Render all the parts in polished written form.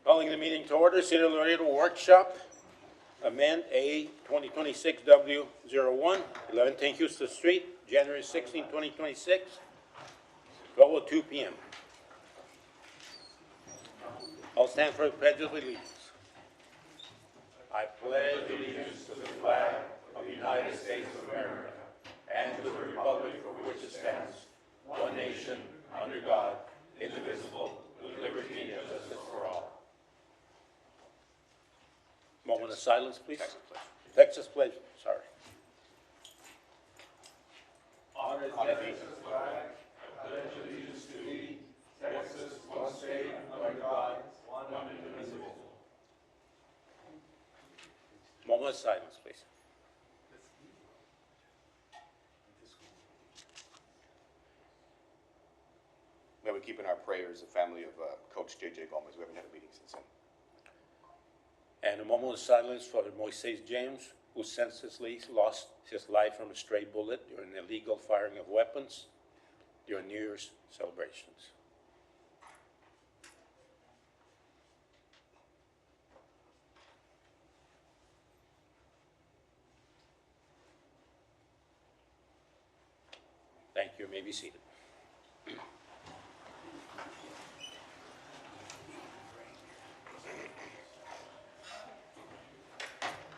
Calling the meeting to order, City of Laredo Workshop, amend A 2026W01, 1110 Houston Street, January 16, 2026, 12:02 p.m. I'll stand for the Pledge of Allegiance. I pledge allegiance to the flag of the United States of America and to the republic for which it stands, one nation, under God, indivisible, with liberty and justice for all. Moment of silence, please. Texas pledge, sorry. Honor the Texas flag, pledge allegiance to thee, Texas, one state, under God, one indivisible. Moment of silence, please. May we keep in our prayers the family of Coach J.J. Gomez. We haven't had a meeting since then. And a moment of silence for Moises James, who senselessly lost his life from a stray bullet during illegal firing of weapons during New Year's celebrations. Thank you. You may be seated.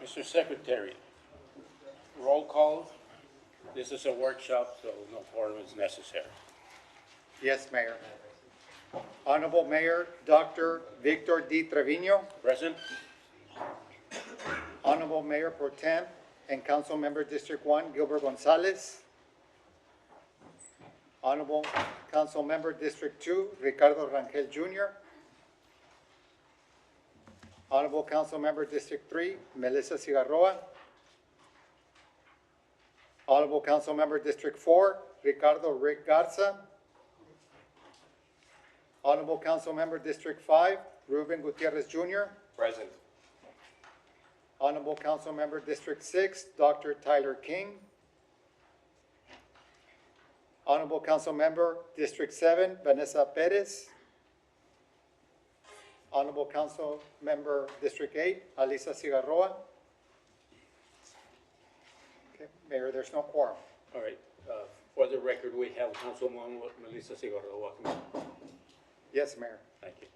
Mr. Secretary, roll call. This is a workshop, so no quorum is necessary. Yes, Mayor. Honorable Mayor Dr. Victor D. Trevino, Present? Honorable Mayor Pro Tem and Council Member District 1 Gilbert Gonzalez, Honorable Council Member District 2 Ricardo Rangel Jr., Honorable Council Member District 3 Melissa Cigarroa, Honorable Council Member District 4 Ricardo Rick Garza, Honorable Council Member District 5 Ruben Gutierrez Jr., Present. Honorable Council Member District 6 Dr. Tyler King, Honorable Council Member District 7 Vanessa Perez, Honorable Council Member District 8 Alisa Cigarroa. Okay, Mayor, there's no quorum. All right. For the record, we have Councilwoman Melissa Cigarro. Welcome. Yes, Mayor. Thank you.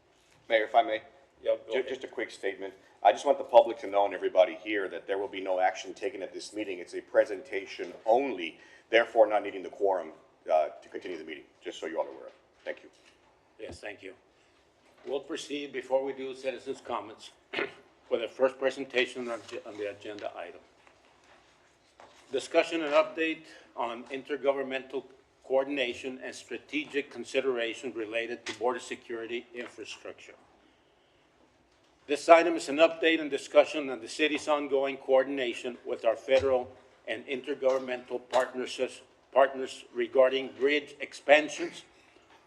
Mayor, if I may, Yeah, go ahead. just a quick statement. I just want the public to know and everybody here that there will be no action taken at this meeting. It's a presentation only, therefore not needing the quorum to continue the meeting, just so you're all aware of. Thank you. Yes, thank you. We'll proceed before we do citizens' comments with the first presentation on the agenda item. Discussion and update on intergovernmental coordination and strategic consideration related to border security infrastructure. This item is an update and discussion on the city's ongoing coordination with our federal and intergovernmental partners regarding bridge expansions,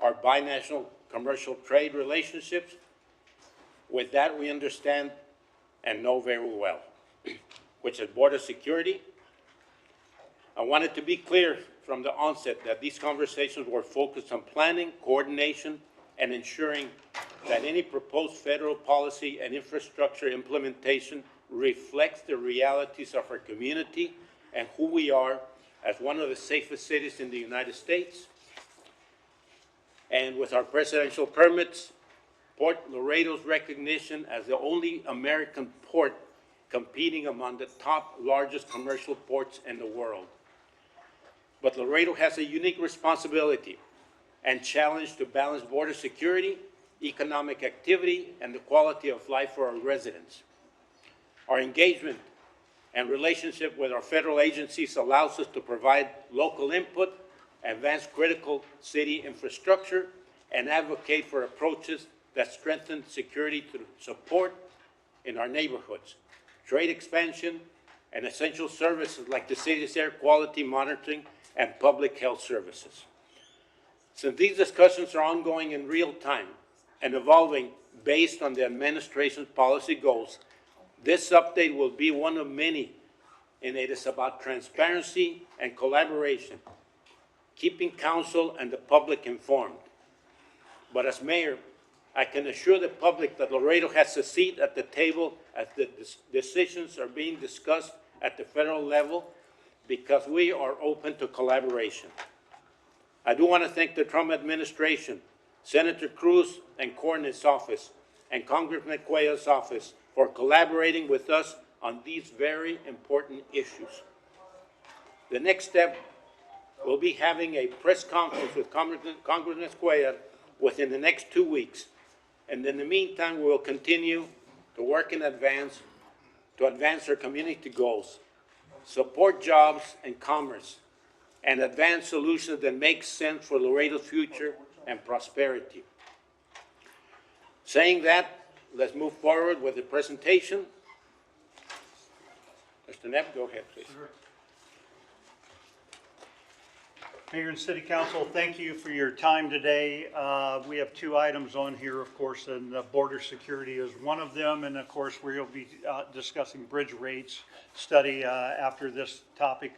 our binational commercial trade relationships. With that, we understand and know very well, which is border security. I wanted to be clear from the onset that these conversations were focused on planning, coordination, and ensuring that any proposed federal policy and infrastructure implementation reflects the realities of our community and who we are as one of the safest cities in the United States. And with our presidential permits, Port Laredo's recognition as the only American port competing among the top largest commercial ports in the world. But Laredo has a unique responsibility and challenge to balance border security, economic activity, and the quality of life for our residents. Our engagement and relationship with our federal agencies allows us to provide local input, advance critical city infrastructure, and advocate for approaches that strengthen security to support in our neighborhoods, trade expansion, and essential services like the city's air quality monitoring and public health services. Since these discussions are ongoing in real time and evolving based on the administration's policy goals, this update will be one of many, and it is about transparency and collaboration, keeping council and the public informed. But as mayor, I can assure the public that Laredo has a seat at the table as the decisions are being discussed at the federal level because we are open to collaboration. I do want to thank the Trump administration, Senator Cruz and Cornyn's office, and Congressman Cuellar's office for collaborating with us on these very important issues. The next step will be having a press conference with Congressman Cuellar within the next 2 weeks. And in the meantime, we will continue to work in advance to advance our community goals, support jobs and commerce, and advance solutions that make sense for Laredo's future and prosperity. Saying that, let's move forward with the presentation. Mr. Knapp, go ahead, please. Mayor and City Council, thank you for your time today. We have 2 items on here, of course, and border security is one of them. And of course, we'll be discussing bridge rates study after this topic.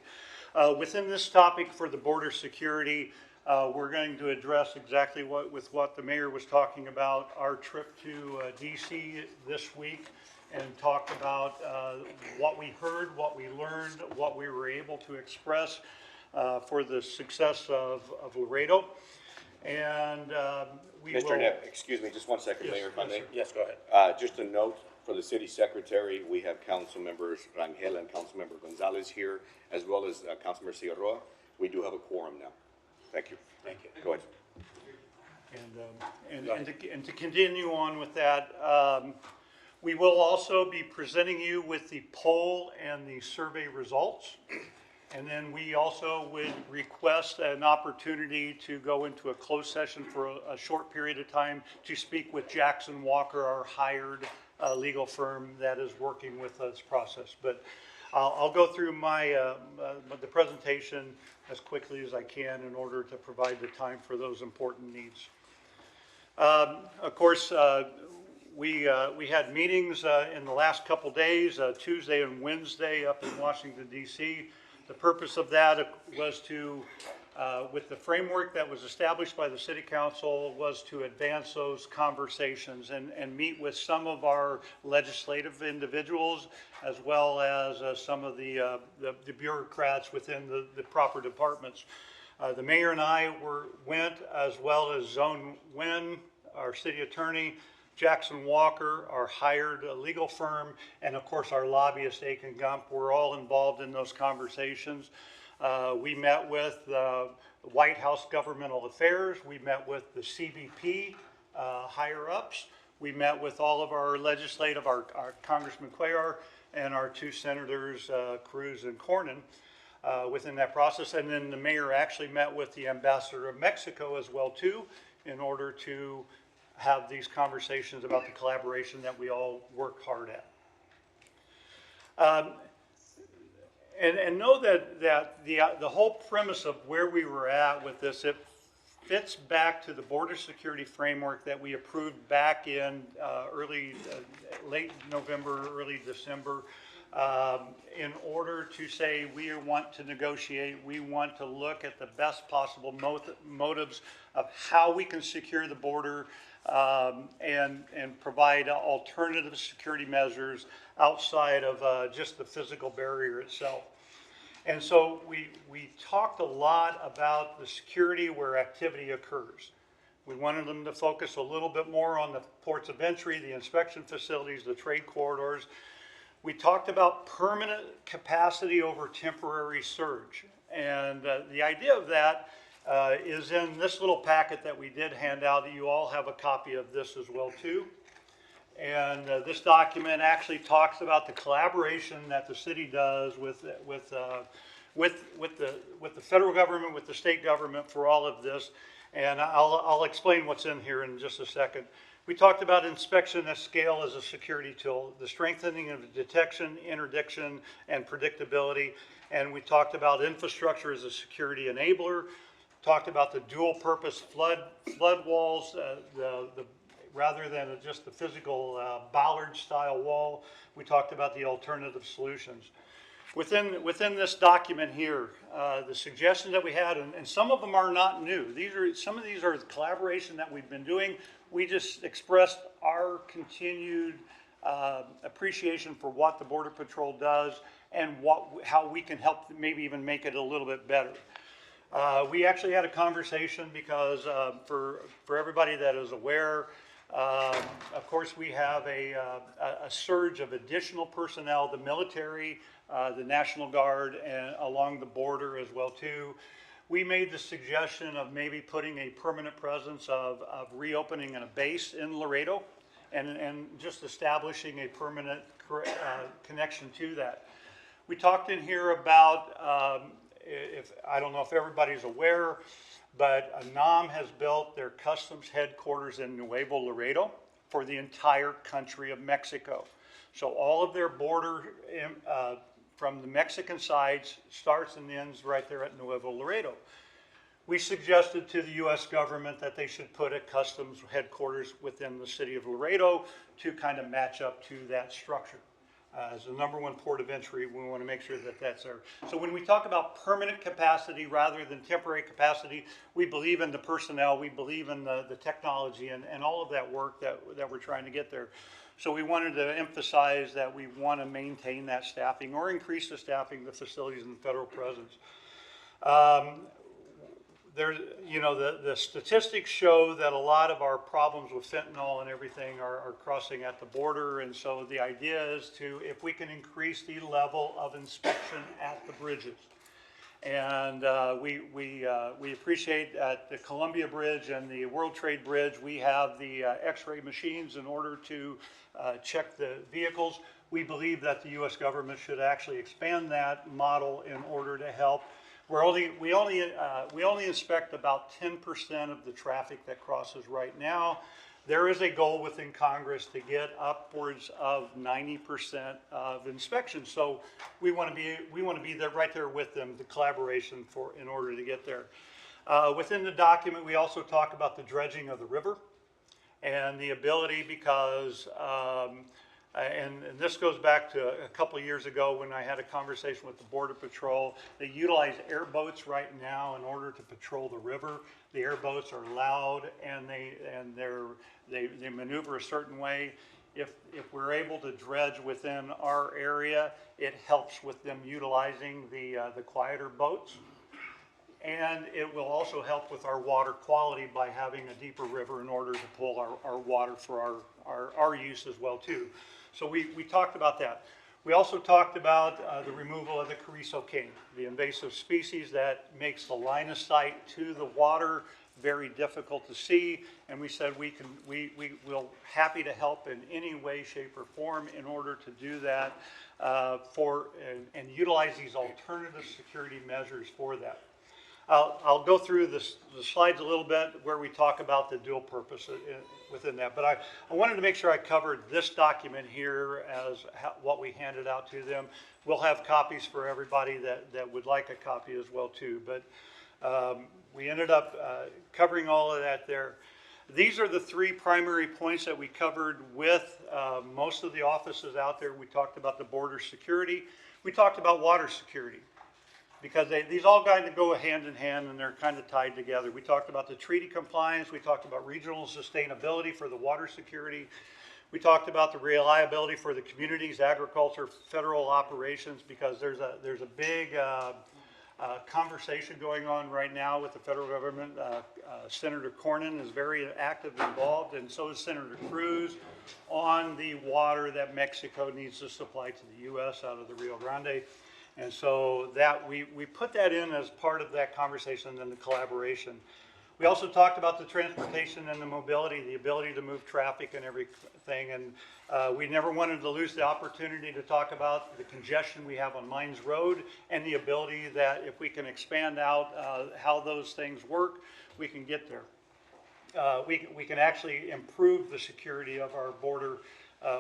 Within this topic for the border security, we're going to address exactly what the mayor was talking about, our trip to DC this week, and talk about what we heard, what we learned, what we were able to express for the success of Laredo. And we will... Mr. Knapp, excuse me, just 1 second, Yes, Mayor, if I yes, may. sir. Yes, go ahead. Just a note for the city secretary, we have council members Rangel and Councilmember Gonzalez here, as well as Councilmember Cigarroa. We do have a quorum now. Thank you. Thank you. Go ahead. And to continue on with that, we will also be presenting you with the poll and the survey results. And then we also would request an opportunity to go into a closed session for a short period of time to speak with Jackson Walker, our hired legal firm that is working with this process. But I'll go through the presentation as quickly as I can in order to provide the time for those important needs. Of course, we had meetings in the last couple days, Tuesday and Wednesday up in Washington, D.C. The purpose of that was to, with the framework that was established by the City Council, was to advance those conversations and meet with some of our legislative individuals as well as some of the bureaucrats within the proper departments. The mayor and I went, as well as Zone Nguyen, our city attorney, Jackson Walker, our hired legal firm, and of course our lobbyist, Aiken Gump. We're all involved in those conversations. We met with White House Governmental Affairs. We met with the CBP higher ups. We met with all of our legislative, our Congressman Cuellar, and our 2 senators, Cruz and Cornyn, within that process. And then the mayor actually met with the ambassador of Mexico as well too, in order to have these conversations about the collaboration that we all work hard at. And know that the whole premise of where we were at with this, it fits back to the border security framework that we approved back in late November, early December, in order to say we want to negotiate, we want to look at the best possible motives of how we can secure the border and provide alternative security measures outside of just the physical barrier itself. And so we talked a lot about the security where activity occurs. We wanted them to focus a little bit more on the ports of entry, the inspection facilities, the trade corridors. We talked about permanent capacity over temporary surge. And the idea of that is in this little packet that we did hand out. You all have a copy of this as well too. And this document actually talks about the collaboration that the city does with the federal government, with the state government for all of this. And I'll explain what's in here in just a second. We talked about inspection at scale as a security tool, the strengthening of detection, interdiction, and predictability. And we talked about infrastructure as a security enabler. Talked about the dual purpose flood walls, rather than just the physical bollard style wall. We talked about the alternative solutions. Within this document here, the suggestions that we had, and some of them are not new. Some of these are the collaboration that we've been doing. We just expressed our continued appreciation for what the Border Patrol does and how we can help maybe even make it a little bit better. We actually had a conversation because for everybody that is aware, of course, we have a surge of additional personnel, the military, the National Guard, and along the border as well too. We made the suggestion of maybe putting a permanent presence of reopening a base in Laredo and just establishing a permanent connection to that. We talked in here about, I don't know if everybody's aware, but NAM has built their customs headquarters in Nuevo Laredo for the entire country of Mexico. So all of their border from the Mexican sides starts and ends right there at Nuevo Laredo. We suggested to the U.S. government that they should put a customs headquarters within the city of Laredo to kind of match up to that structure. As the #1 port of entry, we want to make sure that that's there. So when we talk about permanent capacity rather than temporary capacity, we believe in the personnel, we believe in the technology and all of that work that we're trying to get there. So we wanted to emphasize that we want to maintain that staffing or increase the staffing, the facilities and the federal presence. The statistics show that a lot of our problems with fentanyl and everything are crossing at the border, and so the idea is if we can increase the level of inspection at the bridges. And we appreciate at the Columbia Bridge and the World Trade Bridge, we have the X-ray machines in order to check the vehicles. We believe that the U.S. government should actually expand that model in order to help. We only inspect about 10% of the traffic that crosses right now. There is a goal within Congress to get upwards of 90% of inspections. So we want to be there right there with them, the collaboration in order to get there. Within the document, we also talk about the dredging of the river and the ability because. And this goes back to a couple of years ago when I had a conversation with the Border Patrol. They utilize airboats right now in order to patrol the river. The airboats are loud and they maneuver a certain way. If we're able to dredge within our area, it helps with them utilizing the quieter boats. And it will also help with our water quality by having a deeper river in order to pull our water for our use as well too. So we talked about that. We also talked about the removal of the Carrizo king, the invasive species that makes the line of sight to the water very difficult to see. And we said we'll happy to help in any way, shape, or form in order to do that and utilize these alternative security measures for that. I'll go through the slides a little bit where we talk about the dual purpose within that. But I wanted to make sure I covered this document here as what we handed out to them. We'll have copies for everybody that would like a copy as well too. But we ended up covering all of that there. These are the 3 primary points that we covered with most of the offices out there. We talked about the border security. We talked about water security. Because these all kind of go hand in hand and they're kind of tied together. We talked about the treaty compliance. We talked about regional sustainability for the water security. We talked about the reliability for the communities, agriculture, federal operations, because there's a big conversation going on right now with the federal government. Senator Cornyn is very actively involved, and so is Senator Cruz, on the water that Mexico needs to supply to the U.S. out of the Rio Grande. And so that we put that in as part of that conversation and the collaboration. We also talked about the transportation and the mobility, the ability to move traffic and everything. And we never wanted to lose the opportunity to talk about the congestion we have on Mines Road and the ability that if we can expand out how those things work, we can get there. We can actually improve the security of our border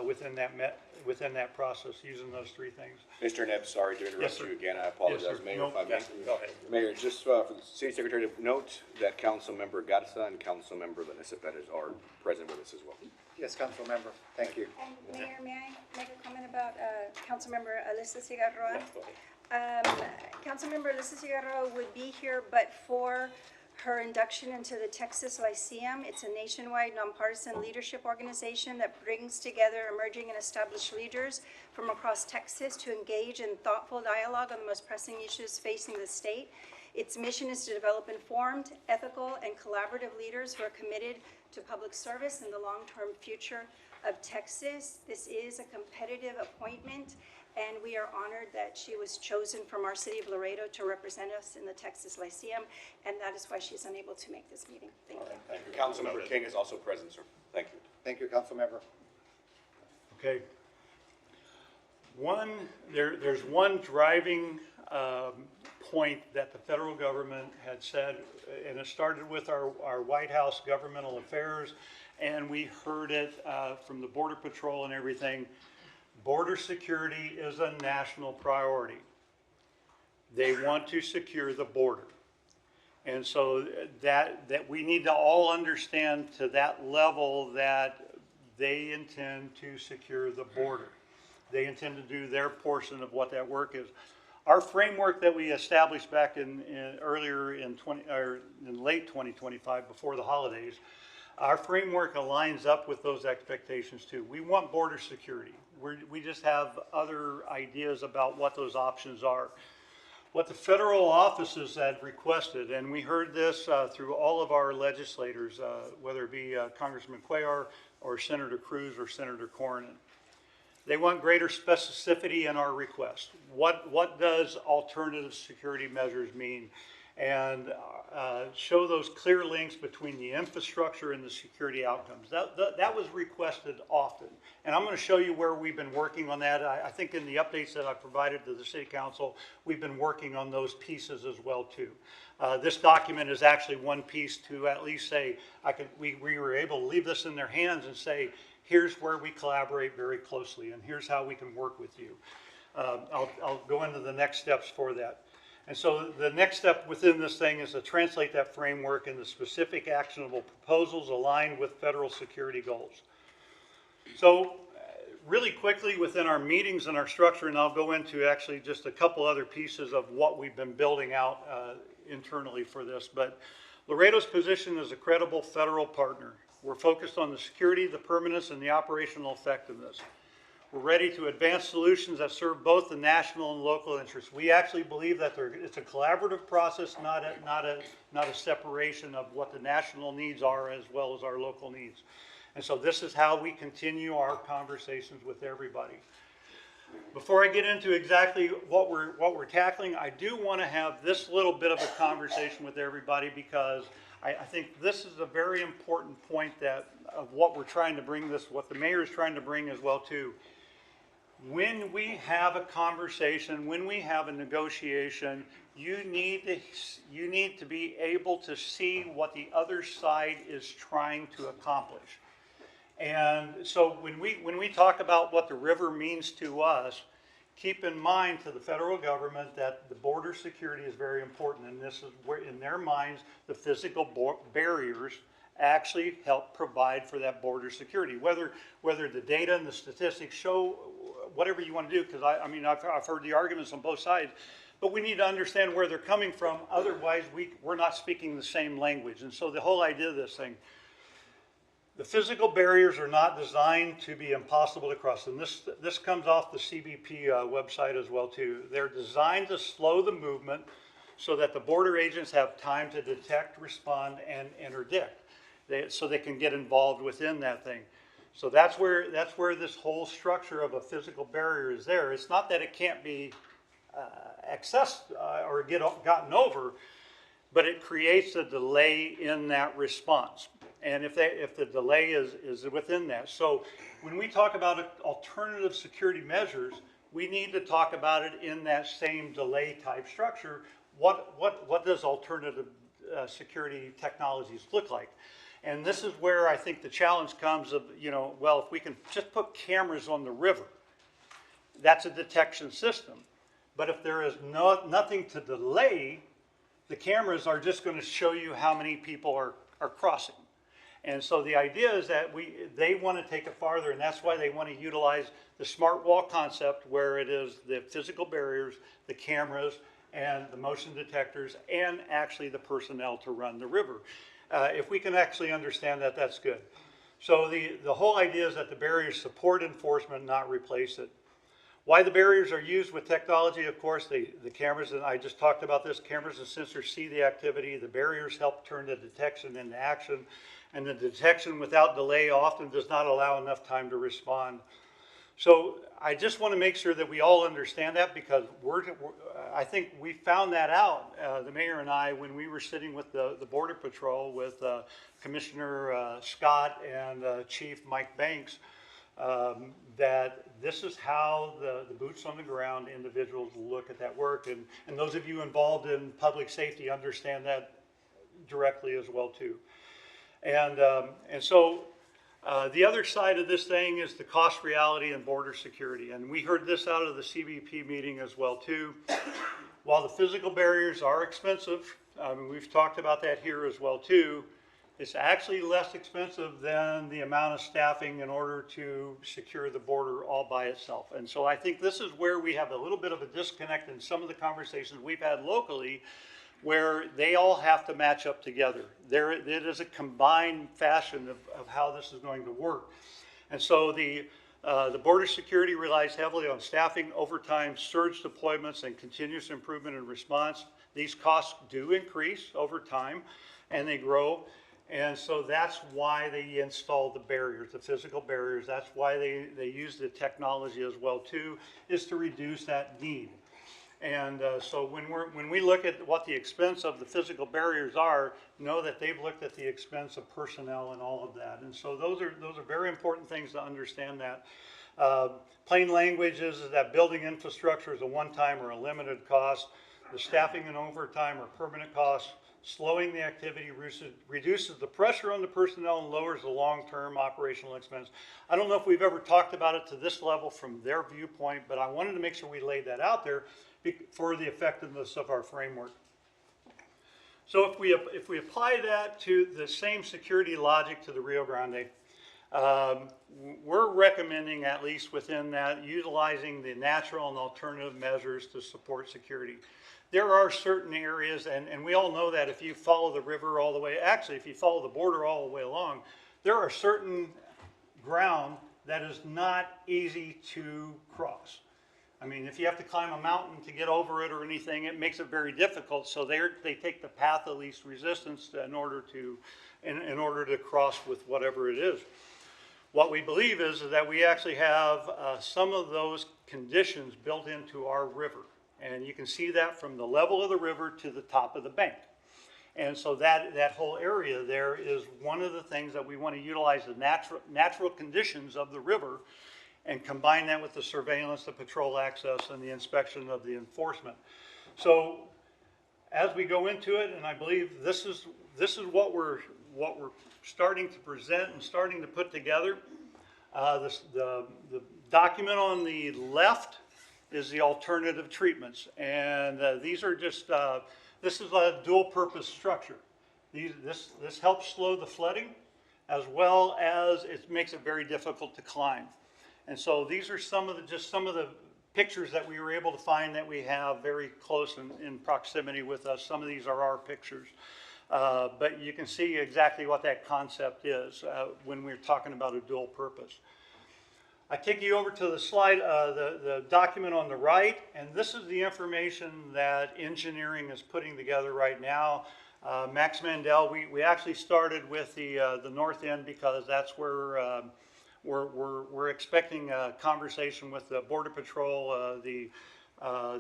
within that process using those 3 things. Mr. Knapp, sorry to interrupt you again. I apologize. Yes, sir. Mayor, No, if I may. Go ahead. Mayor, just for the City Secretary to note that Councilmember Garza and Councilmember Vanessa Perez are present with us as well. Yes, council member, thank you. And Mayor, may I make a comment about Councilmember Alyssa Cigarroa? Councilmember Alyssa Cigarroa would be here, but for her induction into the Texas Lyceum. It's a nationwide nonpartisan leadership organization that brings together emerging and established leaders from across Texas to engage in thoughtful dialogue on the most pressing issues facing the state. Its mission is to develop informed, ethical, and collaborative leaders who are committed to public service and the long-term future of Texas. This is a competitive appointment, and we are honored that she was chosen from our city of Laredo to represent us in the Texas Lyceum, and that is why she's unable to make this meeting. Thank you. Thank you. Councilmember King is also present, sir. Thank you. Thank you, council member. Okay. There's one driving point that the federal government had said, and it started with our White House governmental affairs, and we heard it from the Border Patrol and everything. Border security is a national priority. They want to secure the border. And so that we need to all understand to that level that they intend to secure the border. They intend to do their portion of what that work is. Our framework that we established back in late 2025, before the holidays, our framework aligns up with those expectations too. We want border security. We just have other ideas about what those options are. What the federal offices had requested, and we heard this through all of our legislators, whether it be Congressman Cuellar or Senator Cruz or Senator Cornyn. They want greater specificity in our request. What does alternative security measures mean? And show those clear links between the infrastructure and the security outcomes. That was requested often. And I'm going to show you where we've been working on that. I think in the updates that I provided to the City Council, we've been working on those pieces as well too. This document is actually one piece to at least say, we were able to leave this in their hands and say, here's where we collaborate very closely and here's how we can work with you. I'll go into the next steps for that. And so the next step within this thing is to translate that framework into specific actionable proposals aligned with federal security goals. So really quickly within our meetings and our structure, and I'll go into actually just a couple other pieces of what we've been building out internally for this, but Laredo's position as a credible federal partner. We're focused on the security, the permanence, and the operational effectiveness. We're ready to advance solutions that serve both the national and local interests. We actually believe that it's a collaborative process, not a separation of what the national needs are as well as our local needs. And so this is how we continue our conversations with everybody. Before I get into exactly what we're tackling, I do want to have this little bit of a conversation with everybody because I think this is a very important point of what we're trying to bring what the mayor is trying to bring as well too. When we have a conversation, when we have a negotiation, you need to be able to see what the other side is trying to accomplish. And so when we talk about what the river means to us, keep in mind to the federal government that the border security is very important, and this is where, in their minds, the physical barriers actually help provide for that border security. Whether the data and the statistics show whatever you want to do, because I mean I've heard the arguments on both sides, but we need to understand where they're coming from. Otherwise, we're not speaking the same language. And so the whole idea of this thing. The physical barriers are not designed to be impossible to cross, and this comes off the CBP website as well too. They're designed to slow the movement so that the border agents have time to detect, respond, and interdict, so they can get involved within that thing. So that's where this whole structure of a physical barrier is there. It's not that it can't be accessed or gotten over, but it creates a delay in that response. And if the delay is within that. So when we talk about alternative security measures, we need to talk about it in that same delay type structure. What does alternative security technologies look like? And this is where I think the challenge comes of, well, if we can just put cameras on the river, that's a detection system. But if there is nothing to delay, the cameras are just going to show you how many people are crossing. And so the idea is that they want to take it farther, and that's why they want to utilize the smart wall concept, where it is the physical barriers, the cameras, and the motion detectors, and actually the personnel to run the river. If we can actually understand that, that's good. So the whole idea is that the barriers support enforcement, not replace it. Why the barriers are used with technology, of course, the cameras, and I just talked about this, cameras and sensors see the activity, the barriers help turn the detection into action, and the detection without delay often does not allow enough time to respond. So I just want to make sure that we all understand that, because I think we found that out, the mayor and I, when we were sitting with the Border Patrol with Commissioner Scott and Chief Mike Banks, that this is how the boots on the ground individuals look at that work. And those of you involved in public safety understand that directly as well too. And so the other side of this thing is the cost reality and border security. And we heard this out of the CBP meeting as well too. While the physical barriers are expensive, we've talked about that here as well too, it's actually less expensive than the amount of staffing in order to secure the border all by itself. And so I think this is where we have a little bit of a disconnect in some of the conversations we've had locally, where they all have to match up together. It is a combined fashion of how this is going to work. And so the border security relies heavily on staffing, overtime, surge deployments, and continuous improvement in response. These costs do increase over time, and they grow. And so that's why they install the barriers, the physical barriers. That's why they use the technology as well too, is to reduce that need. And so when we look at what the expense of the physical barriers are, know that they've looked at the expense of personnel and all of that. And so those are very important things to understand. That plain language is that building infrastructure is a one-time or a limited cost. The staffing and overtime are permanent costs. Slowing the activity reduces the pressure on the personnel and lowers the long-term operational expense. I don't know if we've ever talked about it to this level from their viewpoint, but I wanted to make sure we laid that out there for the effectiveness of our framework. So if we apply that to the same security logic to the Rio Grande, we're recommending, at least within that, utilizing the natural and alternative measures to support security. There are certain areas, and we all know that if you follow the river all the way, actually if you follow the border all the way along, there are certain ground that is not easy to cross. I mean, if you have to climb a mountain to get over it or anything, it makes it very difficult. So they take the path of least resistance in order to cross with whatever it is. What we believe is that we actually have some of those conditions built into our river. And you can see that from the level of the river to the top of the bank. And so that whole area there is one of the things that we want to utilize, the natural conditions of the river, and combine that with the surveillance, the patrol access, and the inspection of the enforcement. So as we go into it, and I believe this is what we're starting to present and starting to put together. The document on the left is the alternative treatments, and these are just this is a dual purpose structure. This helps slow the flooding, as well as it makes it very difficult to climb. And so these are some of the pictures that we were able to find that we have very close in proximity with us. Some of these are our pictures, but you can see exactly what that concept is when we're talking about a dual purpose. I take you over to the slide, the document on the right, and this is the information that engineering is putting together right now. Max Mandel, we actually started with the north end because that's where we're expecting a conversation with the Border Patrol,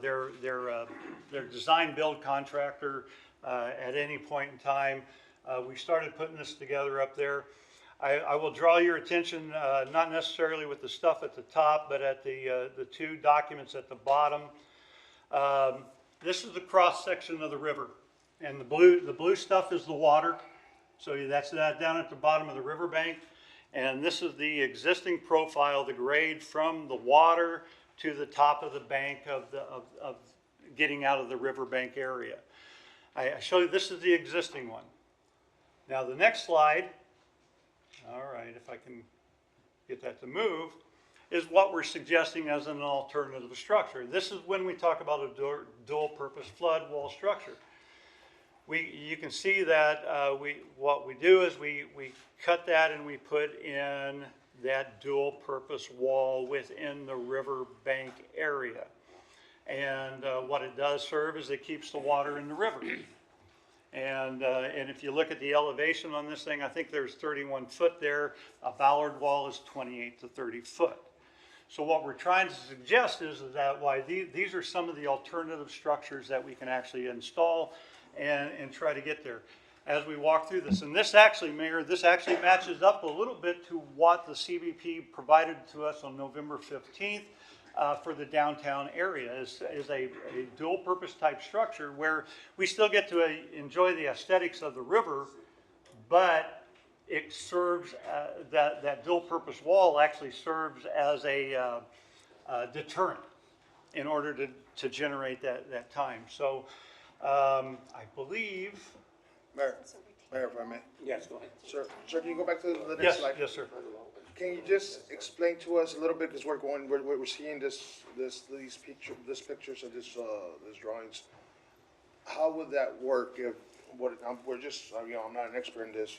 their design build contractor at any point in time. We started putting this together up there. I will draw your attention, not necessarily with the stuff at the top, but at the two documents at the bottom. This is the cross section of the river, and the blue stuff is the water. So that's that down at the bottom of the riverbank. And this is the existing profile, the grade from the water to the top of the bank of getting out of the riverbank area. I show you this is the existing one. Now the next slide all right, if I can get that to move, is what we're suggesting as an alternative structure. This is when we talk about a dual-purpose flood wall structure. You can see that what we do is we cut that and we put in that dual-purpose wall within the riverbank area. And what it does serve is it keeps the water in the river. And if you look at the elevation on this thing, I think there's 31 foot there. A Ballard wall is 28 to 30 foot. So what we're trying to suggest is that why these are some of the alternative structures that we can actually install and try to get there as we walk through this. And this actually, Mayor, this actually matches up a little bit to what the CBP provided to us on November 15th for the downtown area is a dual purpose type structure where we still get to enjoy the aesthetics of the river, but it serves, that dual purpose wall actually serves as a deterrent in order to generate that time. So I believe. Mayor, Mayor, if I may. Yes, go ahead. Sir, can you go back to the next Yes, slide? yes, sir. Can you just explain to us a little bit, because we're seeing these pictures of this drawings. How would that work if, we're just, I'm not an expert in this.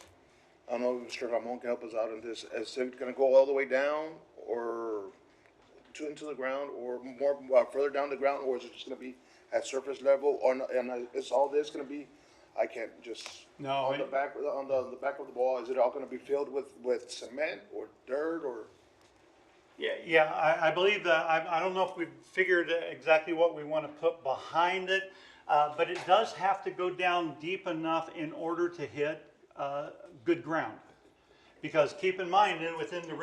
I don't know if Mr. Ramon can help us out on this. Is it gonna go all the way down or into the ground or more, further down the ground, or is it just gonna be at surface level, or, and is all this gonna be, I can't just. No, On the back, on the back of the wall, is it all gonna be filled with cement or dirt or? Yeah, I believe that, I don't know if we've figured exactly what we want to put behind it, but it does have to go down deep enough in order to hit good ground. Because keep in mind, within the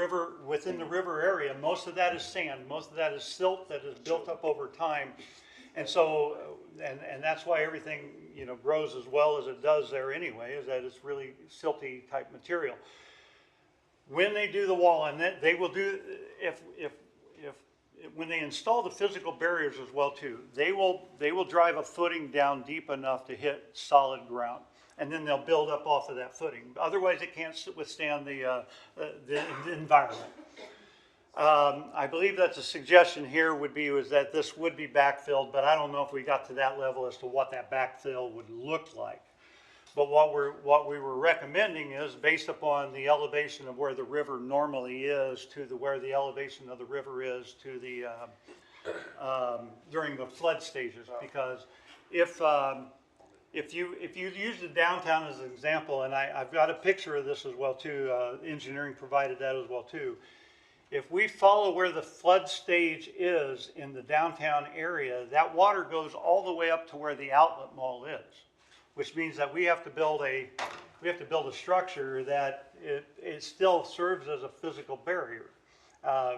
river area, most of that is sand, most of that is silt that is built up over time. And so, and that's why everything, grows as well as it does there anyway, is that it's really silty type material. When they do the wall, and they will do, when they install the physical barriers as well too, they will drive a footing down deep enough to hit solid ground. And then they'll build up off of that footing. Otherwise, it can't withstand the environment. I believe that's a suggestion here was that this would be backfilled, but I don't know if we got to that level as to what that backfill would look like. But what we were recommending is based upon the elevation of where the river normally is to where the elevation of the river is to the during the flood stages, because if you use the downtown as an example, and I've got a picture of this as well too, engineering provided that as well too. If we follow where the flood stage is in the downtown area, that water goes all the way up to where the outlet mall is, which means that we have to build a structure that it still serves as a physical barrier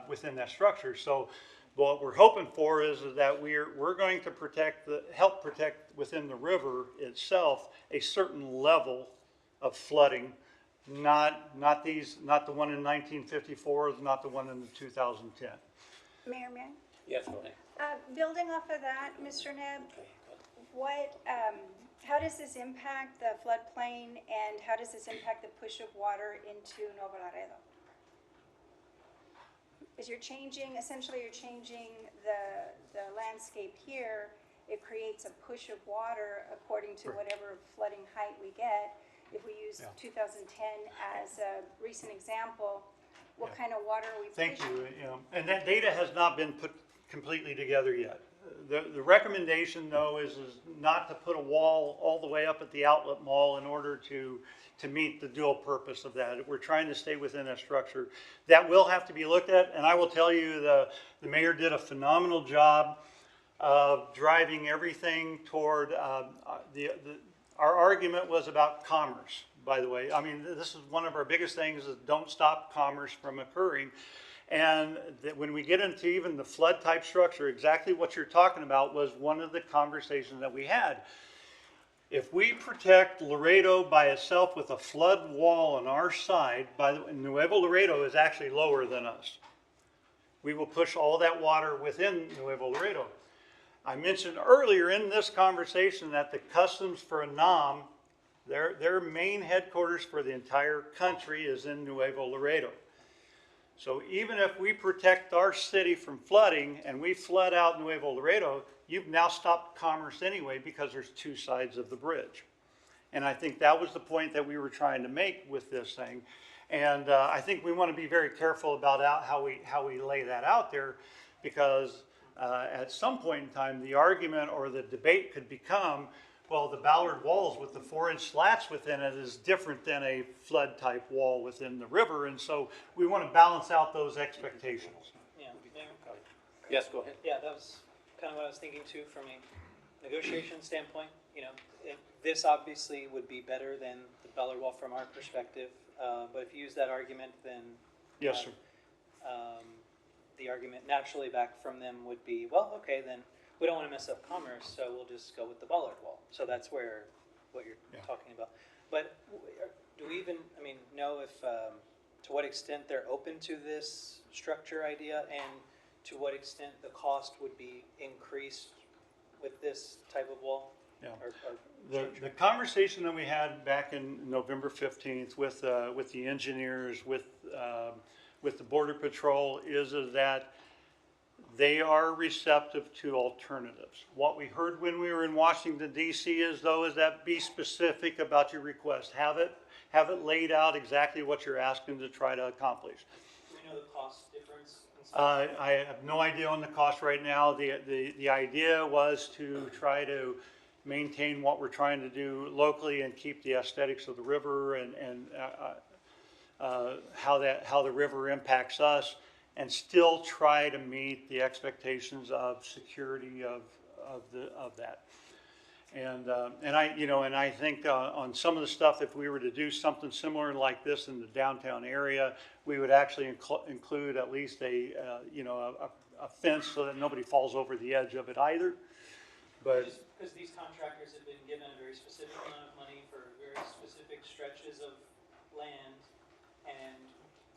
within that structure. So what we're hoping for is that we're going to help protect within the river itself a certain level of flooding. Not the one in 1954, not the one in 2010. Mayor, may I? Yes, go ahead. Building off of that, Mr. Neb, how does this impact the floodplain and how does this impact the push of water into Nuevo Laredo? Is essentially you're changing the landscape here. It creates a push of water according to whatever flooding height we get. If we use 2010 as a recent example, what kind of water are we pushing? Thank you. And that data has not been put completely together yet. The recommendation though is not to put a wall all the way up at the outlet mall in order to meet the dual purpose of that. We're trying to stay within that structure. That will have to be looked at, and I will tell you the mayor did a phenomenal job of driving everything toward our argument was about commerce, by the way. I mean, this is one of our biggest things is don't stop commerce from occurring. And that when we get into even the flood type structure, exactly what you're talking about was one of the conversations that we had. If we protect Laredo by itself with a flood wall on our side, Nuevo Laredo is actually lower than us. We will push all that water within Nuevo Laredo. I mentioned earlier in this conversation that the customs for Annam Their main headquarters for the entire country is in Nuevo Laredo. So even if we protect our city from flooding and we flood out Nuevo Laredo, you've now stopped commerce anyway because there's two sides of the bridge. And I think that was the point that we were trying to make with this thing. And I think we want to be very careful about how we lay that out there, because at some point in time, the argument or the debate could become, well, the Ballard walls with the 4-inch slats within it is different than a flood type wall within the river. And so we want to balance out those expectations. Yeah, Mayor? Yes, go ahead. Yeah, that was kind of what I was thinking too, from a negotiation standpoint. You know, this obviously would be better than the Ballard Wall from our perspective, but if you use that argument, then Yes, sir. The argument naturally back from them would be, well, okay, then we don't want to mess up commerce, so we'll just go with the Ballard Wall. So that's what you're talking about. But do we even, know if, to what extent they're open to this structure idea, and to what extent the cost would be increased with this type of wall? Yeah. Or The conversation that we had back in November 15th with the engineers, with the Border Patrol is that they are receptive to alternatives. What we heard when we were in Washington DC is that be specific about your request. Have it laid out exactly what you're asking to try to accomplish. do we know the cost difference? I have no idea on the cost right now. The idea was to try to maintain what we're trying to do locally and keep the aesthetics of the river and how the river impacts us, and still try to meet the expectations of security of that. And I think on some of the stuff, if we were to do something similar like this in the downtown area, we would actually include at least a fence so that nobody falls over the edge of it either. But Because these contractors have been given a very specific amount of money for very specific stretches of land, and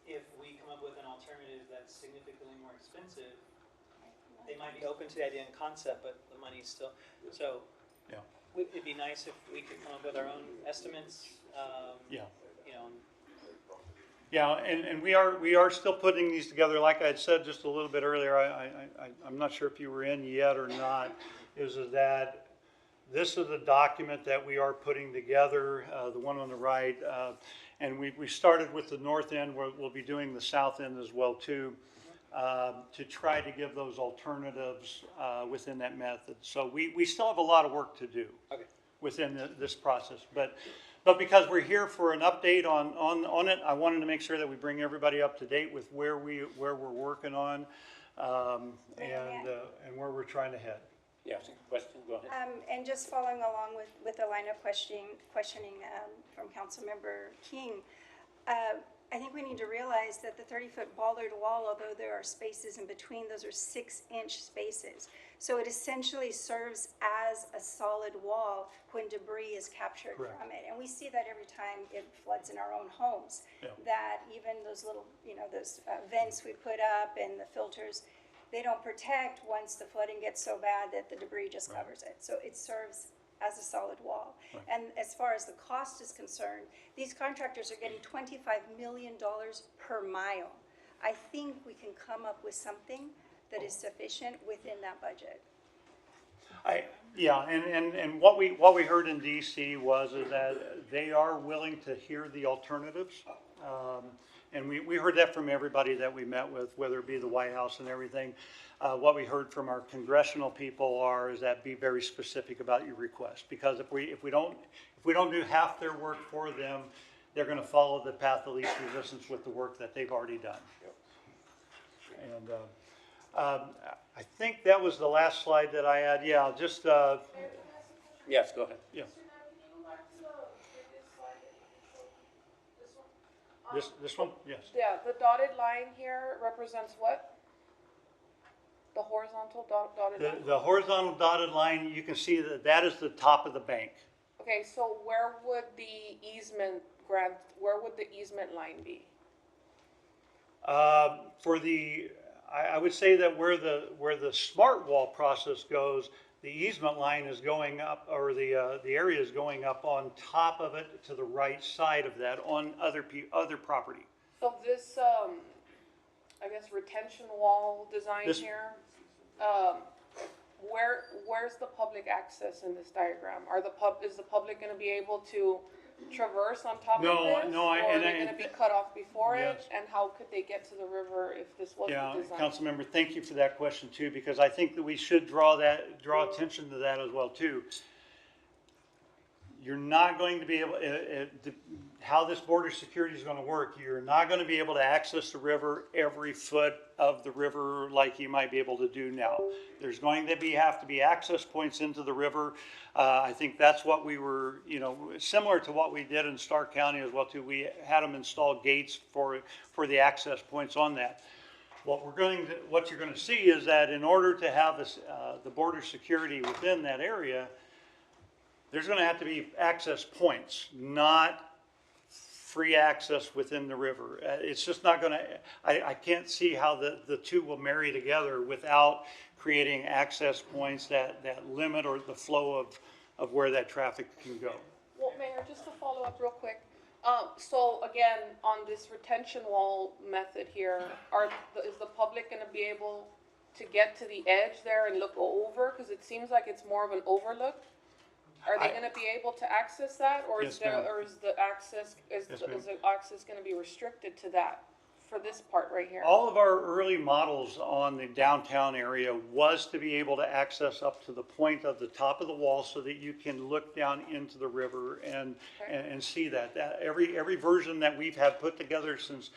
if we come up with an alternative that's significantly more expensive, they might be open to the idea in concept, but the money's still, so. yeah, It'd be nice if we could come up with our own estimates, yeah. you know, Yeah, and we are still putting these together. Like I had said just a little bit earlier, I'm not sure if you were in yet or not, is that this is the document that we are putting together, the one on the right. And we started with the north end, we'll be doing the south end as well too, to try to give those alternatives within that method. So we still have a lot of work to do within this process. But because we're here for an update on it, I wanted to make sure that we bring everybody up to date with where we're working on, and where we're trying to head. Yes, question, go ahead. And just following along with the line of questioning from Councilmember King, I think we need to realize that the 30-foot bollard wall, although there are spaces in between, those are 6-inch spaces. So it essentially serves as a solid wall when debris is captured Correct. from it. And we see that every time it floods in our own homes, Yeah. that even those little, those vents we put up and the filters, they don't protect once the flooding gets so bad that the debris just covers it. So it serves as a solid wall. Right. And as far as the cost is concerned, these contractors are getting $25 million per mile. I think we can come up with something that is sufficient within that budget. And what we heard in DC was is that they are willing to hear the alternatives. And we heard that from everybody that we met with, whether it be the White House and everything. What we heard from our congressional people is that be very specific about your request, because if we don't do half their work for them, they're going to follow the path of least resistance with the work that they've already done. And I think that was the last slide that I had. Yeah, just Yes, go ahead. yeah. This one, yes. Yeah, the dotted line here represents what? The horizontal dotted line? The horizontal dotted line, you can see that is the top of the bank. Okay, so where would the easement line be? I would say that where the smart wall process goes, the easement line is going up, or the area is going up on top of it to the right side of that on other property. So this, I guess retention wall design This- here, where's the public access in this diagram? Is the public gonna be able to traverse on top of No, this? no, Or are and they I- gonna be cut off before it? Yes. And how could they get to the river if this wasn't Yeah, designed? Councilmember, thank you for that question too, because I think that we should draw attention to that as well too. You're not going to be able, how this border security is gonna work, you're not gonna be able to access the river every foot of the river like you might be able to do now. There's going to have to be access points into the river. I think that's what we were, similar to what we did in Stark County as well too. We had them install gates for the access points on that. What you're gonna see is that in order to have this, the border security within that area, there's gonna have to be access points, not free access within the river. It's just not gonna, I can't see how the two will marry together without creating access points that limit or the flow of where that traffic can go. Well, Mayor, just to follow up real quick. So again, on this retention wall method here, is the public gonna be able to get to the edge there and look over? Cause it seems like it's more of an overlook. Are they gonna be able to access that, or Yes, is there, ma'am. or is the access, Yes, ma'am. is the access gonna be restricted to that, for this part right here? All of our early models on the downtown area was to be able to access up to the point of the top of the wall so that you can look down into the river and see that. Every version that we've had put together since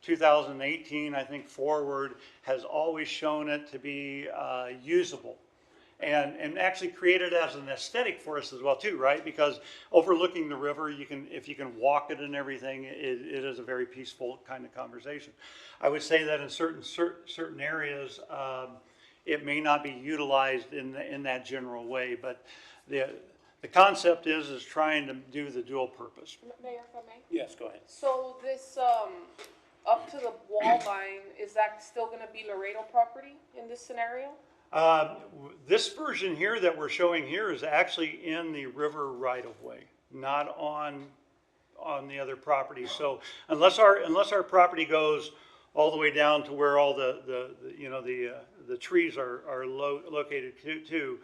2018, I think forward, has always shown it to be usable. And actually created as an aesthetic for us as well too, right? Because overlooking the river, if you can walk it and everything, it is a very peaceful kind of conversation. I would say that in certain areas, it may not be utilized in that general way, but the concept is trying to do the dual purpose. Mayor, if I may? Yes, go ahead. So this, up to the wall line, is that still gonna be Laredo property in this scenario? This version here that we're showing here is actually in the river right of way, not on the other property. So unless our property goes all the way down to where all the trees are located too,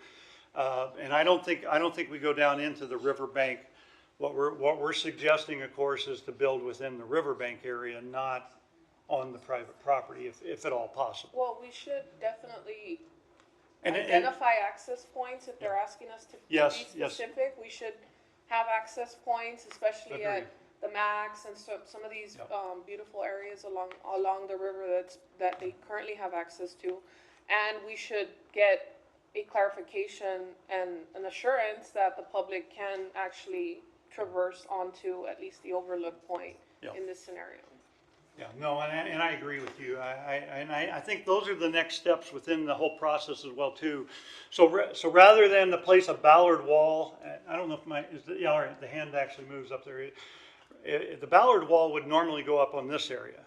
and I don't think we go down into the riverbank. What we're suggesting, of course, is to build within the riverbank area, not on the private property, if at all possible. Well, we should definitely And identify access points if they're asking us to be Yes, yes. specific. We should have access points, especially Agreed. at the Max and some of these Yep. beautiful areas along the river that they currently have access to. And we should get a clarification and an assurance that the public can actually traverse onto at least the overlook point Yep. in this scenario. Yeah, no, and I agree with you. I think those are the next steps within the whole process as well too. So rather than to place a Ballard wall, I don't know if all right, the hand actually moves up there. The Ballard wall would normally go up on this area.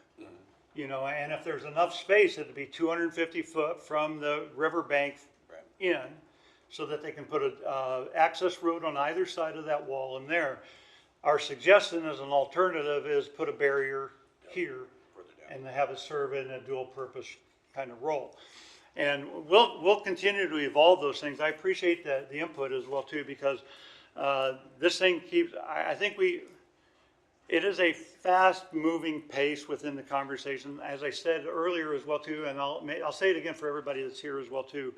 And if there's enough space, it'd be 250 foot from the riverbank in, so that they can put a access road on either side of that wall in there. Our suggestion as an alternative is put a barrier here and have it serve in a dual purpose kind of role. And we'll continue to evolve those things. I appreciate the input as well too, because this thing I think it is a fast moving pace within the conversation. As I said earlier as well too, and I'll say it again for everybody that's here as well too.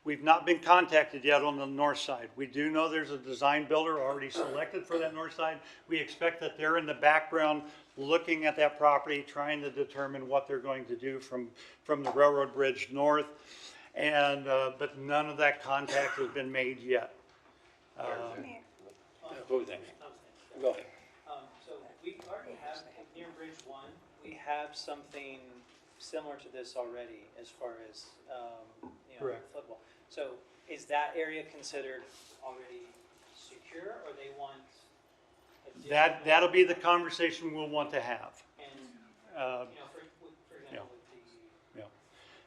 We've not been contacted yet on the north side. We do know there's a design builder already selected for that north side. We expect that they're in the background looking at that property, trying to determine what they're going to do from the railroad bridge north. And, but none of that contact has been made yet. Who is next? Go ahead. So we already have, near Bridge 1, we have something similar to this already as far as, Correct. football. So is that area considered already secure, or they want additional? That'll be the conversation we'll want to have. And, Uh, for example, with the. Yeah.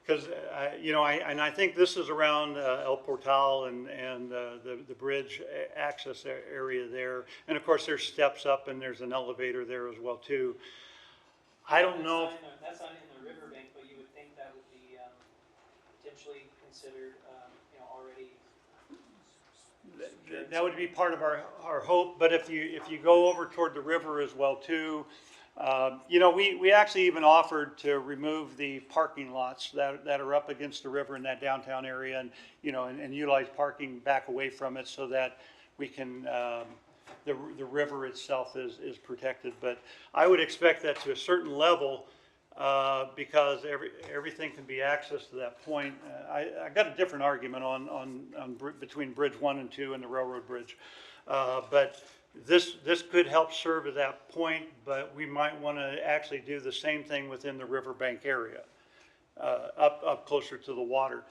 because, and I think this is around El Portal and the bridge access area there. And of course, there's steps up and there's an elevator there as well too. I don't know. That's not in the riverbank, but you would think that would be potentially considered, already. That would be part of our hope, but if you go over toward the river as well too, we actually even offered to remove the parking lots that are up against the river in that downtown area and, and utilize parking back away from it so that we can, the river itself is protected. But I would expect that to a certain level, because everything can be accessed to that point. I got a different argument between Bridge 1 and 2 and the railroad bridge. But this could help serve at that point, but we might want to actually do the same thing within the riverbank area, up closer to the water.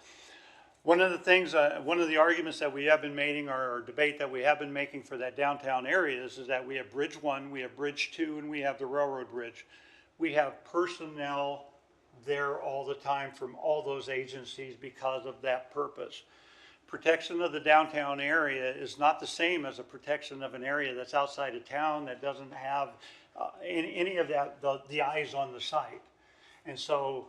One of the things, one of the arguments that we have been making, or debate that we have been making for that downtown area is that we have Bridge 1, we have Bridge 2, and we have the railroad bridge. We have personnel there all the time from all those agencies because of that purpose. Protection of the downtown area is not the same as a protection of an area that's outside of town that doesn't have any of that, the eyes on the site. And so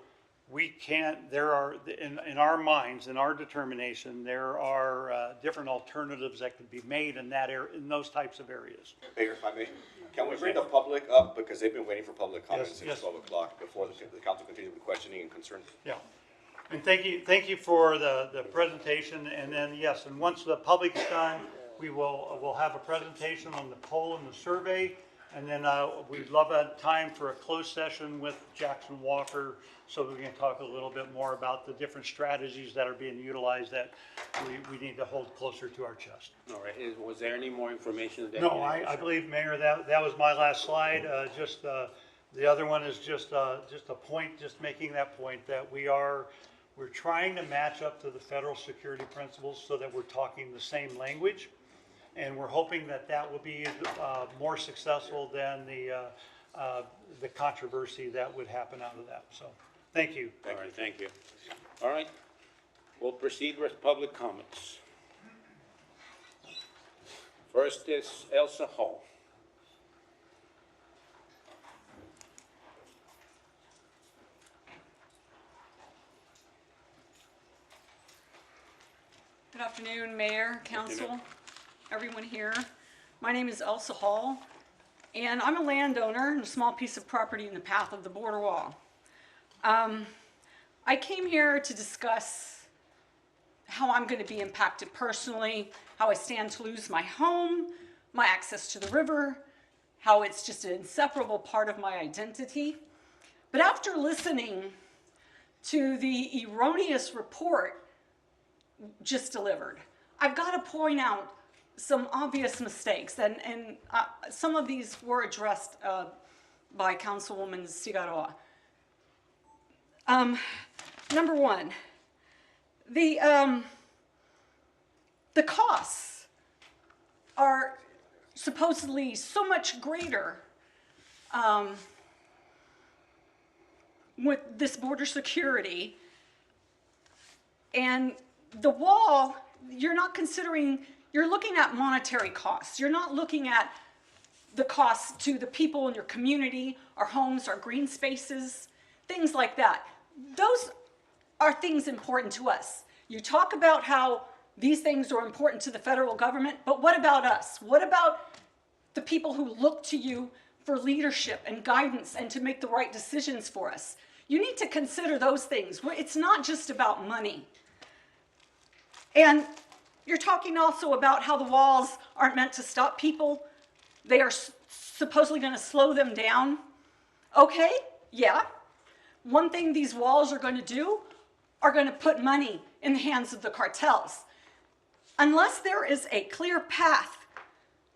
we can't, in our minds, in our determination, there are different alternatives that could be made in that area, in those types of areas. Mayor, if I may, can we bring the public up, because they've been waiting for public comments Yes, since yes. 12 o'clock, before the council continues with questioning and concerns? Yeah. And thank you for the presentation, and then, yes, and once the public's done, we'll have a presentation on the poll and the survey, and then we'd love a time for a closed session with Jackson Walker, so we can talk a little bit more about the different strategies that are being utilized that we need to hold closer to our chest. All right, was there any more information? That No, I believe, Mayor, that was my last slide. The other one is just a point, just making that point that we're trying to match up to the federal security principles so that we're talking the same language. And we're hoping that will be more successful than the controversy that would happen out of that. So, thank you. All right, thank you. All right, we'll proceed with public comments. First is Elsa Hall. Good afternoon, Mayor, Council, everyone here. My name is Elsa Hall, and I'm a landowner in a small piece of property in the path of the border wall. I came here to discuss how I'm going to be impacted personally, how I stand to lose my home, my access to the river, how it's just an inseparable part of my identity. But after listening to the erroneous report just delivered, I've got to point out some obvious mistakes, and some of these were addressed by Councilwoman Cigarroa. Number one, the costs are supposedly so much greater with this border security, and the wall, you're not considering, you're looking at monetary costs. You're not looking at the costs to the people in your community, our homes, our green spaces, things like that. Those are things important to us. You talk about how these things are important to the federal government, but what about us? What about the people who look to you for leadership and guidance and to make the right decisions for us? You need to consider those things. It's not just about money. And you're talking also about how the walls aren't meant to stop people. They are supposedly going to slow them down. Okay, yeah. One thing these walls are going to do are going to put money in the hands of the cartels. Unless there is a clear path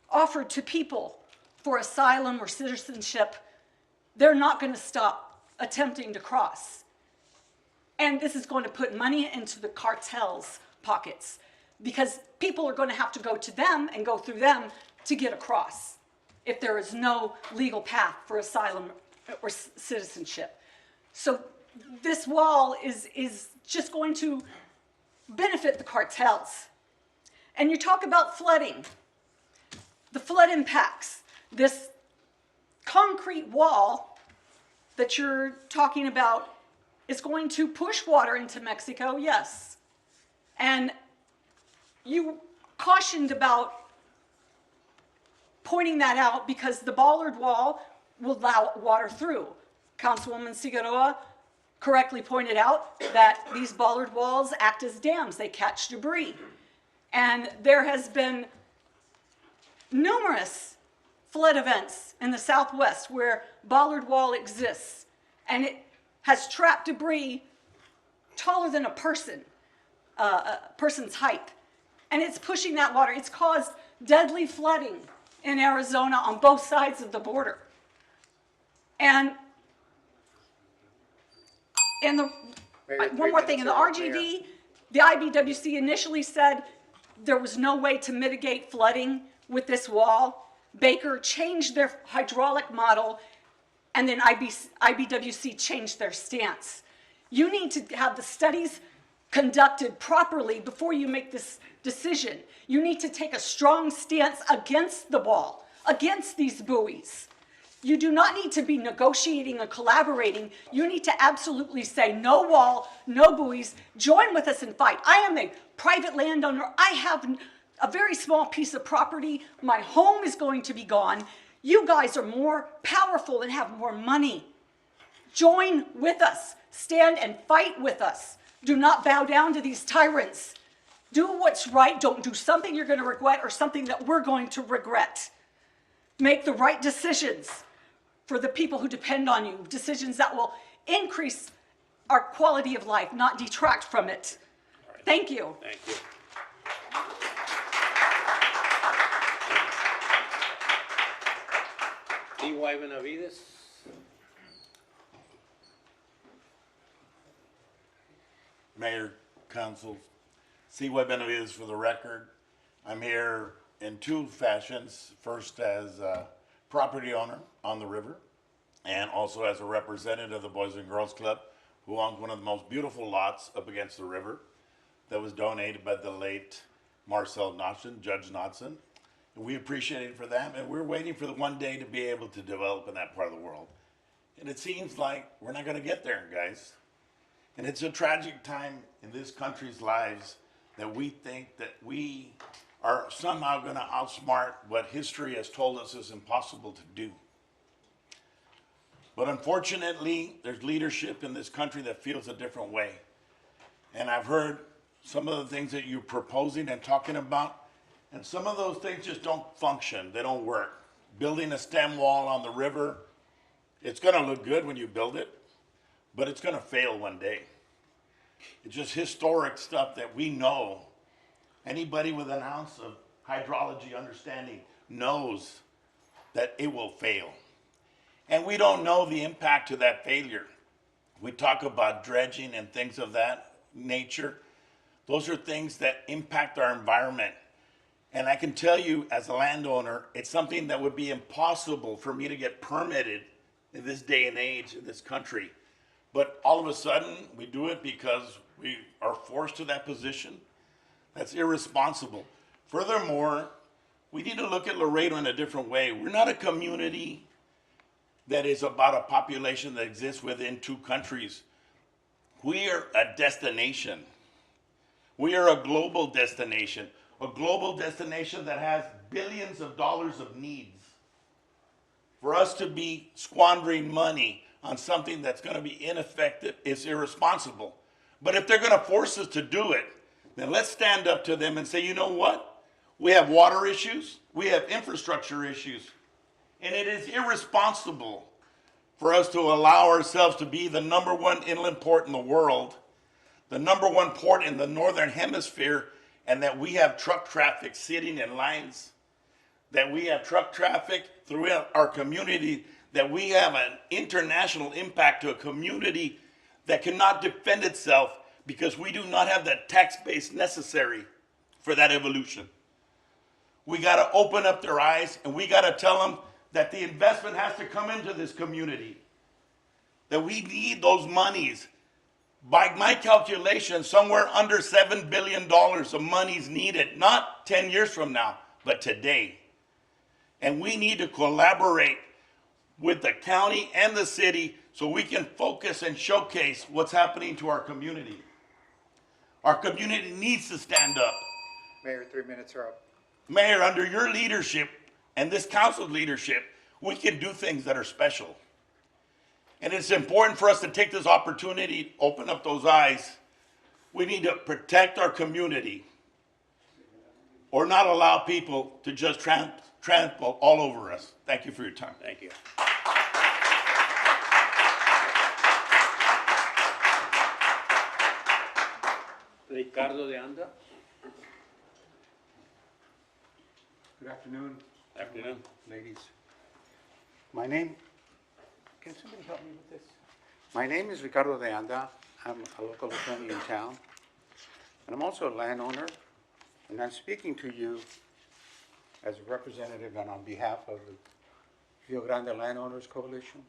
offered to people for asylum or citizenship, they're not going to stop attempting to cross. And this is going to put money into the cartels' pockets, because people are going to have to go to them and go through them to get across if there is no legal path for asylum or citizenship. So this wall is just going to benefit the cartels. And you talk about flooding, the flood impacts. This concrete wall that you're talking about is going to push water into Mexico, yes. And you cautioned about pointing that out because the bollard wall will allow water through. Councilwoman Figueroa correctly pointed out that these bollard walls act as dams. They catch debris. And there has been numerous flood events in the Southwest where bollard wall exists, and it has trapped debris taller than a person's height. And it's pushing that water. It's caused deadly flooding in Arizona on both sides of the border. And one more thing, in the RGD, the IBWC initially said there was no way to mitigate flooding with this wall. Baker changed their hydraulic model, and then IBWC changed their stance. You need to have the studies conducted properly before you make this decision. You need to take a strong stance against the wall, against these buoys. You do not need to be negotiating or collaborating. You need to absolutely say no wall, no buoys, join with us and fight. I am a private landowner. I have a very small piece of property. My home is going to be gone. You guys are more powerful and have more money. Join with us. Stand and fight with us. Do not bow down to these tyrants. Do what's right. Don't do something you're going to regret or something that we're going to regret. Make the right decisions for the people who depend on you, decisions that will increase our quality of life, not detract from it. Right. Thank you. Thank you. D.Y. Benavides. Mayor, Council, C.Y. Benavides for the record. I'm here in two fashions. First as a property owner on the river and also as a representative of the Boys and Girls Club who owns one of the most beautiful lots up against the river that was donated by the late Marcel Notson, Judge Notson. And we appreciate it for that, and we're waiting for the one day to be able to develop in that part of the world. And it seems like we're not gonna get there, guys. And it's a tragic time in this country's lives that we think that we are somehow gonna outsmart what history has told us is impossible to do. But unfortunately, there's leadership in this country that feels a different way. And I've heard some of the things that you're proposing and talking about, and some of those things just don't function, they don't work. Building a stem wall on the river, it's gonna look good when you build it, but it's gonna fail one day. It's just historic stuff that we know. Anybody with an ounce of hydrology understanding knows that it will fail. And we don't know the impact of that failure. We talk about dredging and things of that nature. Those are things that impact our environment. And I can tell you as a landowner, it's something that would be impossible for me to get permitted in this day and age in this country. But all of a sudden, we do it because we are forced to that position. That's irresponsible. Furthermore, we need to look at Laredo in a different way. We're not a community that is about a population that exists within two countries. We are a destination. We are a global destination that has billions of dollars of needs. For us to be squandering money on something that's going to be ineffective is irresponsible. But if they're going to force us to do it, then let's stand up to them and say, you know what? We have water issues, we have infrastructure issues, and it is irresponsible for us to allow ourselves to be the #1 inland port in the world, the #1 port in the northern hemisphere, and that we have truck traffic sitting in lines, that we have truck traffic throughout our community, that we have an international impact to a community that cannot defend itself because we do not have the tax base necessary for that evolution. We got to open up their eyes, and we got to tell them that the investment has to come into this community. that we need those monies. By my calculation, somewhere under $7 billion of money's needed, not 10 years from now, but today. And we need to collaborate with the county and the city so we can focus and showcase what's happening to our community. Our community needs to stand up. Mayor, 3 minutes are up. Mayor, under your leadership and this council's leadership, we can do things that are special. And it's important for us to take this opportunity, to open up those eyes. We need to protect our community or not allow people to just trample all over us. Thank you for your time. Thank you. Ricardo de Anda. Good afternoon, Afternoon. ladies. Can somebody help me with this? My name is Ricardo de Anda. I'm a local attorney in town. And I'm also a landowner. And I'm speaking to you as a representative and on behalf of the Rio Grande Landowners Coalition,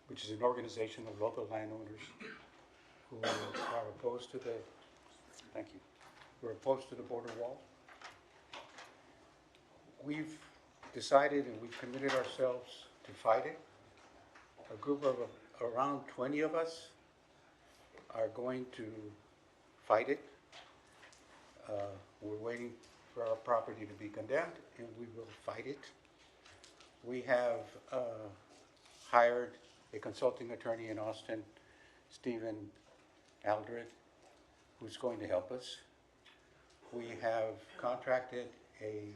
which is an organization of local landowners who are opposed to the, thank you, who are opposed to the border wall. We've decided and we've committed ourselves to fight it. A group of around 20 of us are going to fight it. We're waiting for our property to be condemned, and we will fight it. We have hired a consulting attorney in Austin, Stephen Aldred, who's going to help us. We have contracted a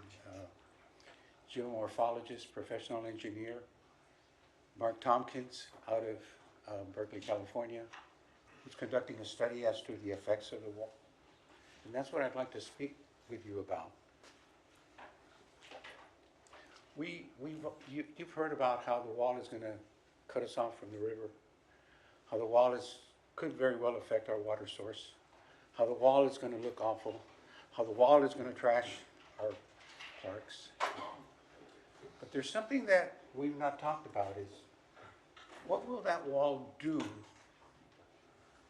geomorphologist, professional engineer, Mark Tompkins, out of Berkeley, California, who's conducting a study as to the effects of the wall. And that's what I'd like to speak with you about. You've heard about how the wall is going to cut us off from the river, how the wall could very well affect our water source, how the wall is going to look awful, how the wall is going to trash our parks. But there's something that we've not talked about is, what will that wall do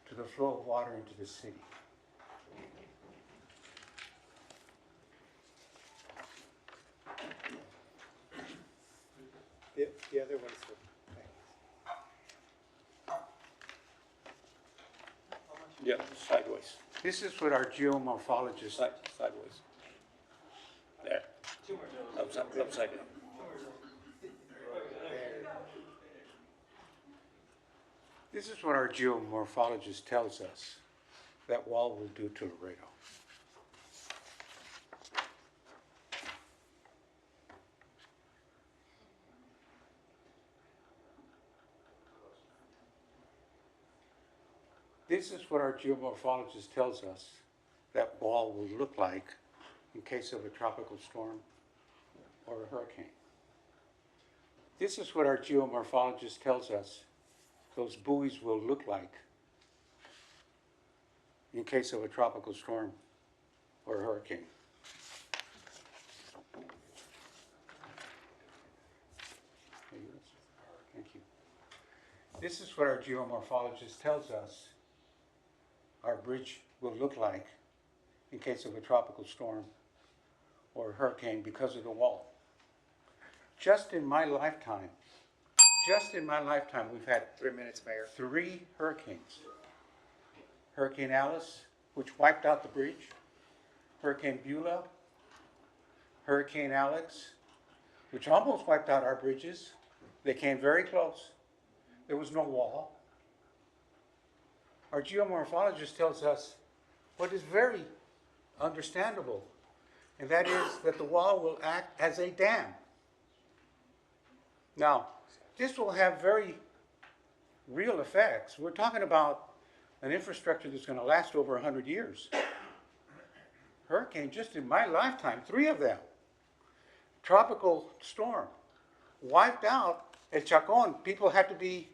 to the flow of water into the city? The other one's for, Yeah, sideways. This is what our geomorphologist, Sideways. There. Upside down. this is what our geomorphologist tells us that wall will do to Laredo. This is what our geomorphologist tells us that wall will look like in case of a tropical storm or a hurricane. This is what our geomorphologist tells us those buoys will look like in case of a tropical storm or a hurricane. Thank you. This is what our geomorphologist tells us our bridge will look like in case of a tropical storm or a hurricane because of the wall. Just in my lifetime, we've had 3 minutes, Mayor. 3 hurricanes. Hurricane Alice, which wiped out the bridge. Hurricane Beulah. Hurricane Alex, which almost wiped out our bridges. They came very close. There was no wall. Our geomorphologist tells us what is very understandable, and that is that the wall will act as a dam. Now, this will have very real effects. We're talking about an infrastructure that's going to last over 100 years. Hurricane, just in my lifetime, 3 of them. Tropical storm, wiped out El Chacon. People had to be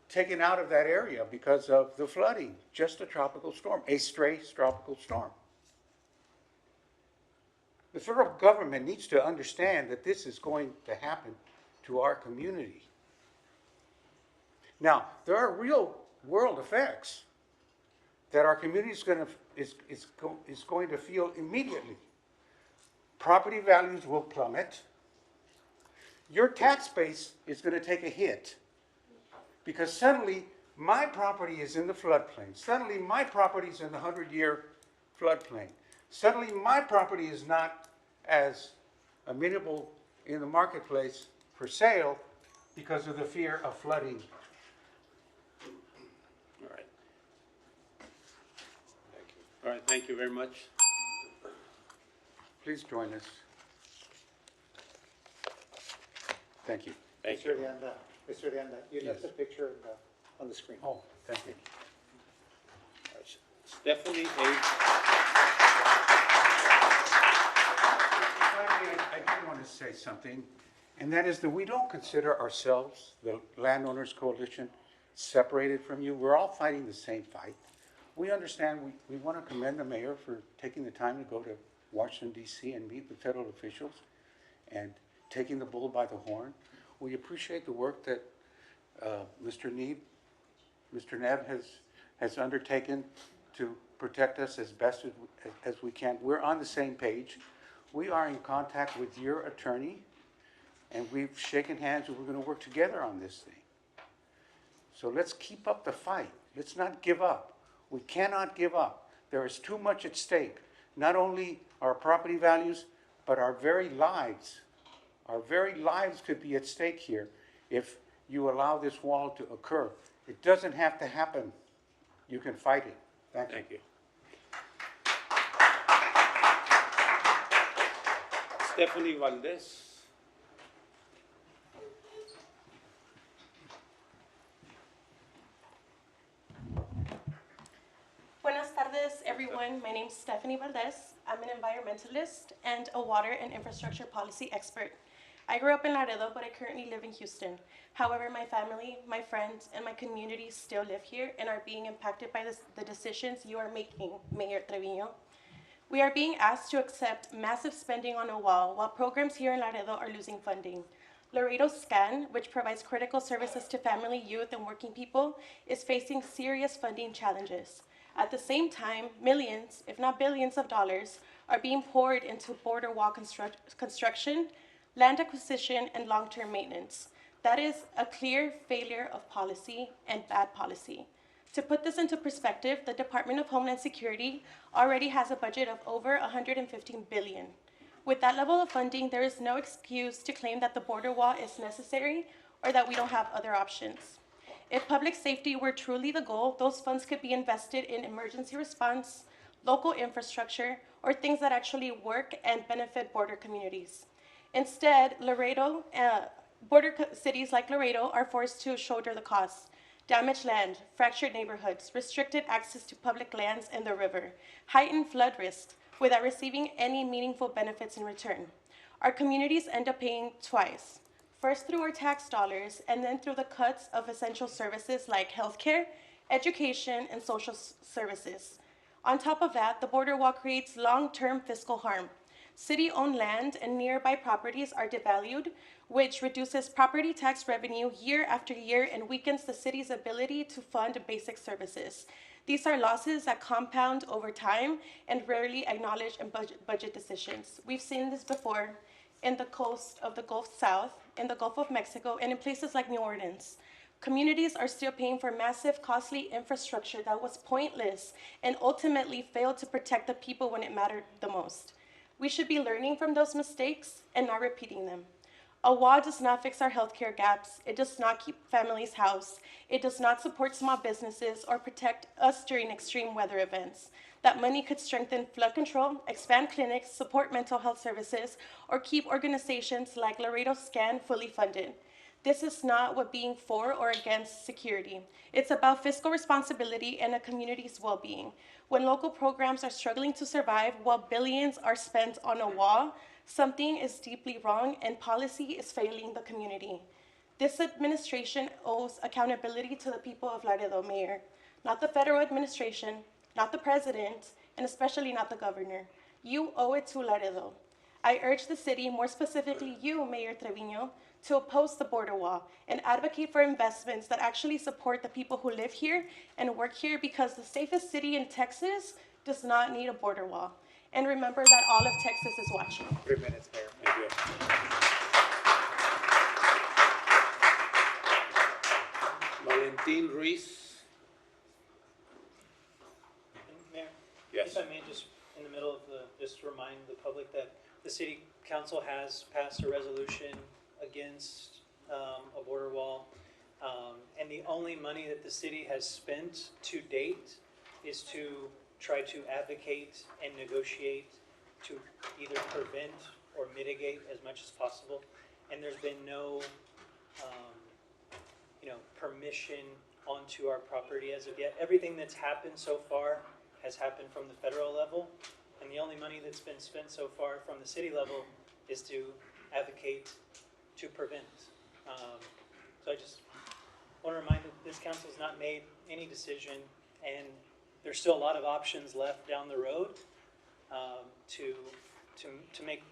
taken out of that area because of the flooding. Just a tropical storm, a stray tropical storm. The federal government needs to understand that this is going to happen to our community. Now, there are real world effects that our community is going to feel immediately. Property values will plummet. Your tax base is going to take a hit because suddenly my property is in the floodplain. Suddenly my property is in the 100-year floodplain. Suddenly my property is not as amenable in the marketplace for sale because of the fear of flooding. All right. All right, thank you very much. Please join us. Thank you. Thank Mr. you. Mr. Rianda, you left the picture on the screen. Oh, thank you. Stephanie A. Finally, I did want to say something, and that is that we don't consider ourselves, the Landowners Coalition, separated from you. We're all fighting the same fight. We understand, we want to commend the mayor for taking the time to go to Washington, D.C. and meet with federal officials and taking the bull by the horn. We appreciate the work that Mr. Neb has undertaken to protect us as best as we can. We're on the same page. We are in contact with your attorney, and we've shaken hands, and we're going to work together on this thing. So let's keep up the fight. Let's not give up. We cannot give up. There is too much at stake. Not only our property values, but our very lives. Our very lives could be at stake here if you allow this wall to occur. It doesn't have to happen. You can fight it. Thank you. Thank you. Stephanie Valdez. Buenas tardes, everyone. My name is Stephanie Valdez. I'm an environmentalist and a water and infrastructure policy expert. I grew up in Laredo, but I currently live in Houston. However, my family, my friends, and my community still live here and are being impacted by the decisions you are making, Mayor Trevino. We are being asked to accept massive spending on a wall while programs here in Laredo are losing funding. Laredo SCAN, which provides critical services to family, youth, and working people, is facing serious funding challenges. At the same time, millions, if not billions of dollars are being poured into border wall construction, land acquisition, and long-term maintenance. That is a clear failure of policy and bad policy. To put this into perspective, the Department of Homeland Security already has a budget of over $115 billion. With that level of funding, there is no excuse to claim that the border wall is necessary or that we don't have other options. If public safety were truly the goal, those funds could be invested in emergency response, local infrastructure, or things that actually work and benefit border communities. Instead, cities like Laredo are forced to shoulder the costs. Damaged land, fractured neighborhoods, restricted access to public lands and the river, heightened flood risks without receiving any meaningful benefits in return. Our communities end up paying twice. First through our tax dollars, and then through the cuts of essential services like healthcare, education, and social services. On top of that, the border wall creates long-term fiscal harm. City-owned land and nearby properties are devalued, which reduces property tax revenue year after year and weakens the city's ability to fund basic services. These are losses that compound over time and rarely acknowledged in budget decisions. We've seen this before in the coast of the Gulf South, in the Gulf of Mexico, and in places like New Orleans. Communities are still paying for massive, costly infrastructure that was pointless and ultimately failed to protect the people when it mattered the most. We should be learning from those mistakes and not repeating them. A wall does not fix our healthcare gaps. It does not keep families housed. It does not support small businesses or protect us during extreme weather events. That money could strengthen flood control, expand clinics, support mental health services, or keep organizations like Laredo SCAN fully funded. This is not what being for or against security. It's about fiscal responsibility and a community's well-being. When local programs are struggling to survive while billions are spent on a wall, something is deeply wrong and policy is failing the community. This administration owes accountability to the people of Laredo, Mayor, not the federal administration, not the president, and especially not the governor. You owe it to Laredo. I urge the city, more specifically you, Mayor Trevino, to oppose the border wall and advocate for investments that actually support the people who live here and work here, because the safest city in Texas does not need a border wall. And remember that all of Texas is watching. 3 minutes, Mayor. Thank you. Valentin Ruiz. Mayor? Yes. If I may, just in the middle of just remind the public that the city council has passed a resolution against a border wall. And the only money that the city has spent to date is to try to advocate and negotiate to either prevent or mitigate as much as possible. And there's been no, permission onto our property as of yet. Everything that's happened so far has happened from the federal level. And the only money that's been spent so far from the city level is to advocate to prevent. So I just want to remind that this council's not made any decision, and there's still a lot of options left down the road to make,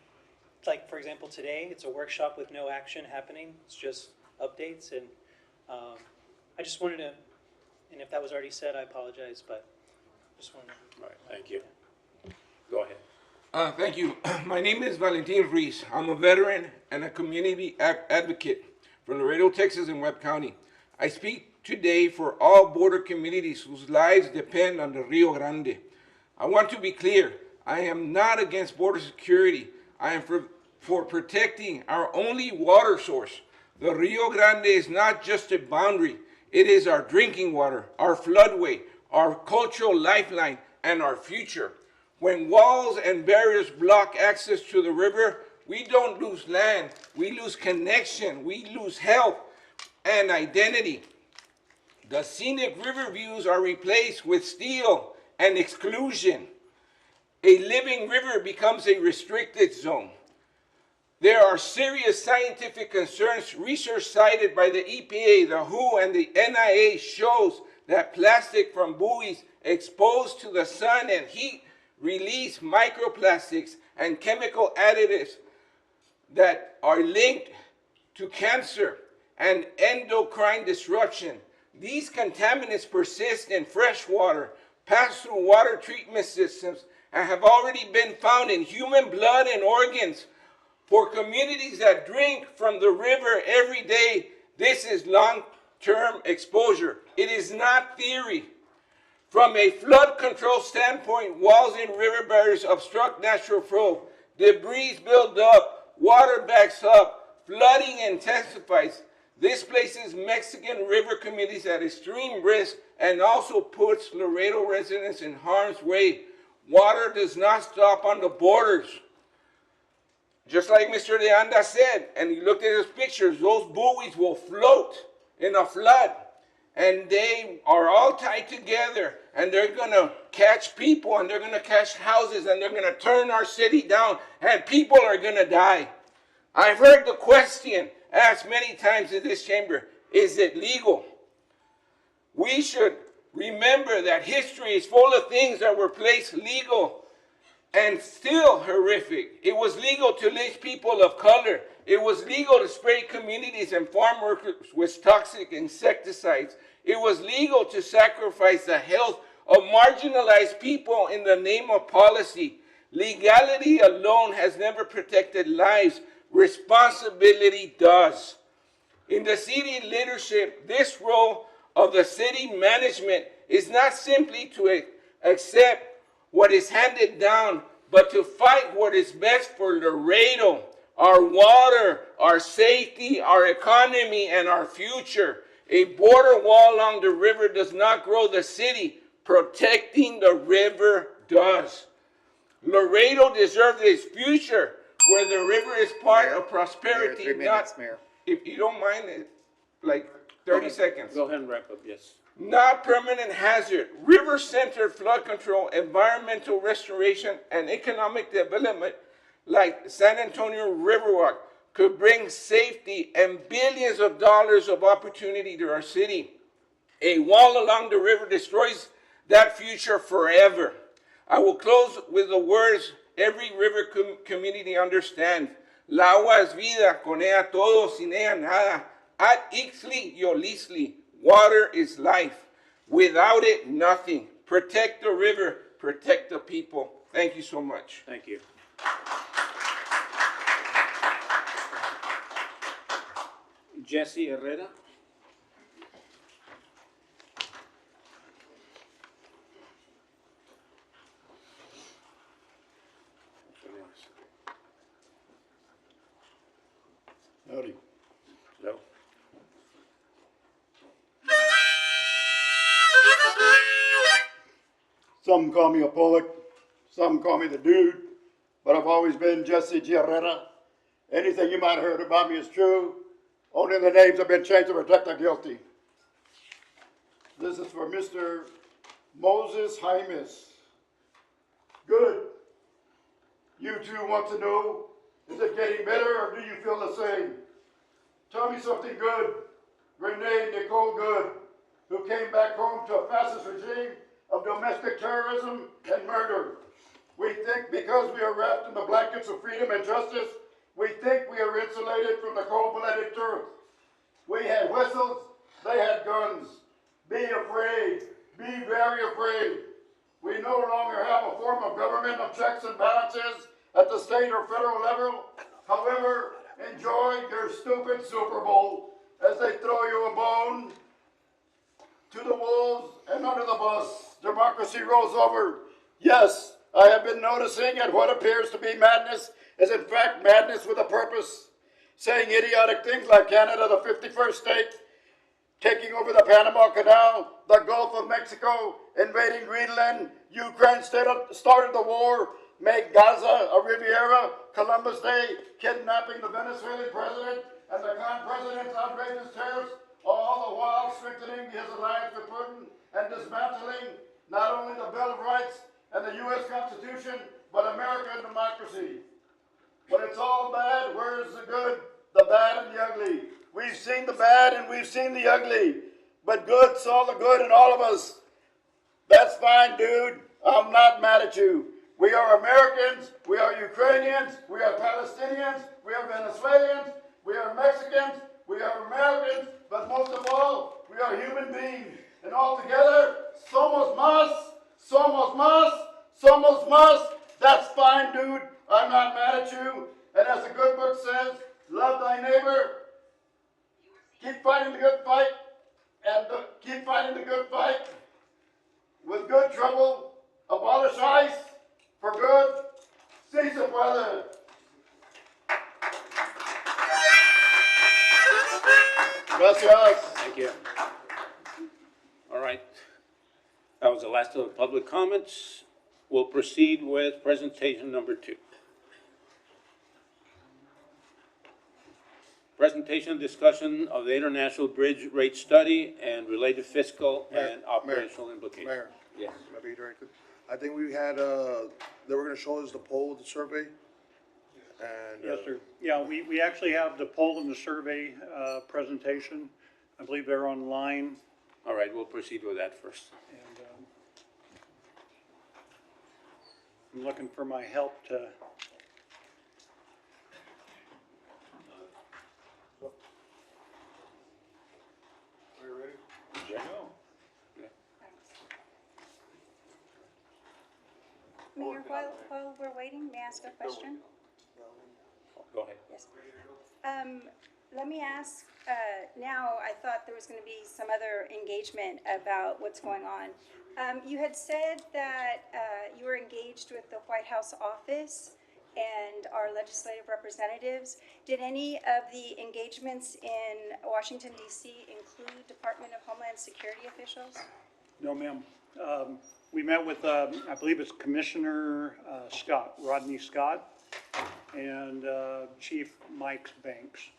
like, for example, today, it's a workshop with no action happening. It's just updates, and I just wanted to, and if that was already said, I apologize, but just wanted to. All right, thank you. Go ahead. Thank you. My name is Valentin Ruiz. I'm a veteran and a community advocate from Laredo, Texas and Webb County. I speak today for all border communities whose lives depend on the Rio Grande. I want to be clear. I am not against border security. I am for protecting our only water source. The Rio Grande is not just a boundary. It is our drinking water, our floodway, our cultural lifeline, and our future. When walls and barriers block access to the river, we don't lose land, we lose connection, we lose health and identity. The scenic river views are replaced with steel and exclusion. A living river becomes a restricted zone. There are serious scientific concerns. Research cited by the EPA, the WHO, and the NIA shows that plastic from buoys exposed to the sun and heat release microplastics and chemical additives that are linked to cancer and endocrine disruption. These contaminants persist in fresh water, pass through water treatment systems, and have already been found in human blood and organs. For communities that drink from the river every day, this is long-term exposure. It is not theory. From a flood control standpoint, walls and river barriers obstruct natural flow. Debris builds up, water backs up, flooding intensifies. This places Mexican river communities at extreme risk and also puts Laredo residents in harm's way. Water does not stop on the borders. Just like Mr. De Anda said, and you looked at his pictures, those buoys will float in a flood. And they are all tied together, and they're going to catch people, and they're going to catch houses, and they're going to turn our city down, and people are going to die. I've heard the question asked many times in this chamber, is it legal? We should remember that history is full of things that were placed legal and still horrific. It was legal to lynch people of color. It was legal to spray communities and farm workers with toxic insecticides. It was legal to sacrifice the health of marginalized people in the name of policy. Legality alone has never protected lives. Responsibility does. In the city leadership, this role of the city management is not simply to accept what is handed down, but to fight what is best for Laredo, our water, our safety, our economy, and our future. A border wall along the river does not grow the city. Protecting the river does. Laredo deserves its future where the river is part of prosperity. Mayor, 3 minutes, Mayor. If you don't mind, like 30 seconds. Go ahead and wrap up, yes. Not permanent hazard, river-centered flood control, environmental restoration, and economic development like San Antonio Riverwalk could bring safety and billions of dollars of opportunity to our city. A wall along the river destroys that future forever. I will close with the words every river community understands. La agua es vida, con ella todo, sin ella nada. Ad ixli yolisli, water is life. Without it, nothing. Protect the river, protect the people. Thank you so much. Thank you. Jesse Herrera. Howdy. Hello. Some call me a poet, some call me the dude, but I've always been Jesse G. Herrera. Anything you might have heard about me is true. Only the names have been changed to protect the guilty. This is for Mr. Moses Jaimes. Good. You two want to know, is it getting better or do you feel the same? Tell me something good. Renee Nicole Good, who came back home to a fascist regime of domestic terrorism and murder. We think because we are wrapped in the blankets of freedom and justice, we think we are insulated from the cold-blooded truth. We had whistles, they had guns. Be afraid, be very afraid. We no longer have a form of government of checks and balances at the state or federal level. However, enjoy your stupid Super Bowl as they throw you a bone to the wolves and under the bus. Democracy rolls over. Yes, I have been noticing that what appears to be madness is in fact madness with a purpose. Saying idiotic things like Canada, the 51st state, taking over the Panama Canal, the Gulf of Mexico, invading Greenland, Ukraine started the war, made Gaza a Riviera, Columbus Day, kidnapping the Venezuelan president, and the president's outrageous tariffs, all the while strengthening his alliance with Putin and dismantling not only the Bill of Rights and the U.S. Constitution, but American democracy. When it's all bad, where's the good, the bad, and the ugly? We've seen the bad and we've seen the ugly, but good saw the good in all of us. That's fine, dude. I'm not mad at you. We are Americans, we are Ukrainians, we are Palestinians, we are Venezuelans, we are Mexicans, we are Americans, but most of all, we are human beings. And all together, somos más, somos más, somos más. That's fine, dude. I'm not mad at you. And as the good book says, love thy neighbor. Keep fighting the good fight, and keep fighting the good fight. With good trouble, abolish ICE for good. Si se puede. Gracias. Thank you. All right. That was the last of the public comments. We'll proceed with presentation number 2. Presentation and discussion of the International Bridge Rate Study and related fiscal and operational implications. Mayor. Yes. Maybe directly. I think we had, they were gonna show us the poll, the survey. And, Yes, sir. Yeah, we actually have the poll and the survey presentation. I believe they're online. All right, we'll proceed with that first. And I'm looking for my help to. Are you ready? Mayor, while we're waiting, may I ask a question? Go ahead. Yes. Let me ask, now, I thought there was gonna be some other engagement about what's going on. You had said that, you were engaged with the White House office and our legislative representatives. Did any of the engagements in Washington DC include Department of Homeland Security officials? No, ma'am. We met with, I believe it's Commissioner Scott, Rodney Scott, and Chief Mike Banks.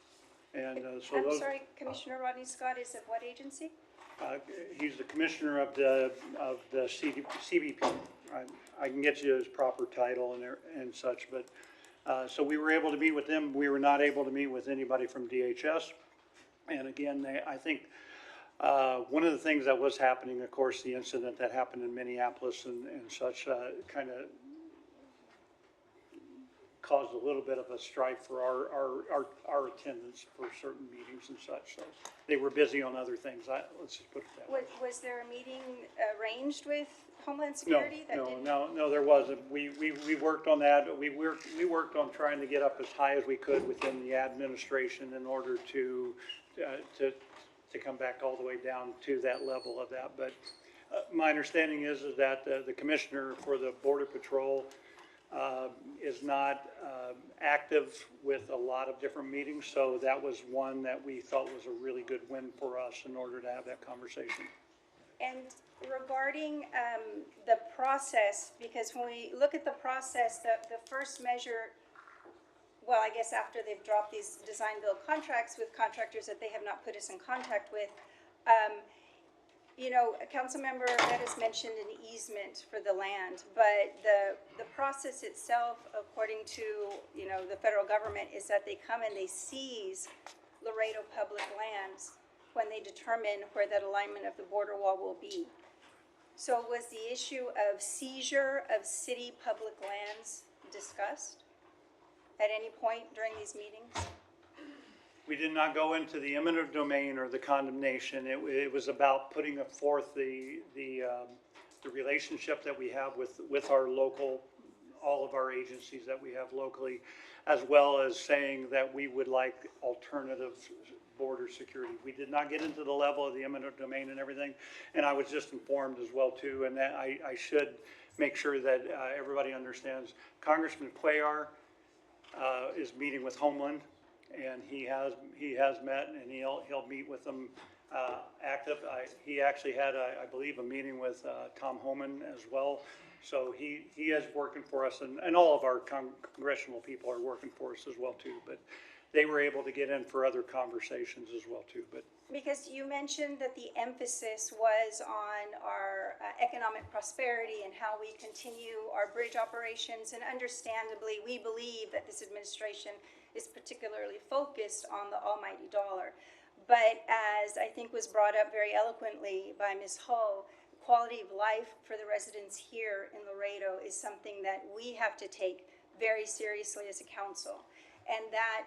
And so those. I'm sorry, Commissioner Rodney Scott is of what agency? He's the commissioner of the CBP. I can get you his proper title and such, but, so we were able to meet with them. We were not able to meet with anybody from DHS. And again, I think, one of the things that was happening, of course, the incident that happened in Minneapolis and such, kind of caused a little bit of a strife for our attendance for certain meetings and such. So they were busy on other things. Let's just put it that way. Was there a meeting arranged with Homeland No, Security? that no, didn't- no, there wasn't. We worked on that. We worked on trying to get up as high as we could within the administration in order to come back all the way down to that level of that. But my understanding is that the commissioner for the Border Patrol is not active with a lot of different meetings. So that was one that we thought was a really good win for us in order to have that conversation. And regarding the process, because when we look at the process, the first measure, well, I guess after they've dropped these design build contracts with contractors that they have not put us in contact with, you know, Councilmember Bettis mentioned an easement for the land, but the process itself, according to, you know, the federal government, is that they come and they seize Laredo public lands when they determine where that alignment of the border wall will be. So was the issue of seizure of city public lands discussed at any point during these meetings? We did not go into the eminent domain or the condemnation. It was about putting forth the relationship that we have with our local, all of our agencies that we have locally, as well as saying that we would like alternative border security. We did not get into the level of the eminent domain and everything, and I was just informed as well too, and that I should make sure that everybody understands. Congressman Cuellar is meeting with Homeland, and he has met, and he'll meet with them active. He actually had, I believe, a meeting with Tom Homan as well. So he is working for us, and all of our congressional people are working for us as well too. But they were able to get in for other conversations as well too. But Because you mentioned that the emphasis was on our economic prosperity and how we continue our bridge operations, and understandably, we believe that this administration is particularly focused on the almighty dollar. But as I think was brought up very eloquently by Ms. Hull, quality of life for the residents here in Laredo is something that we have to take very seriously as a council. And that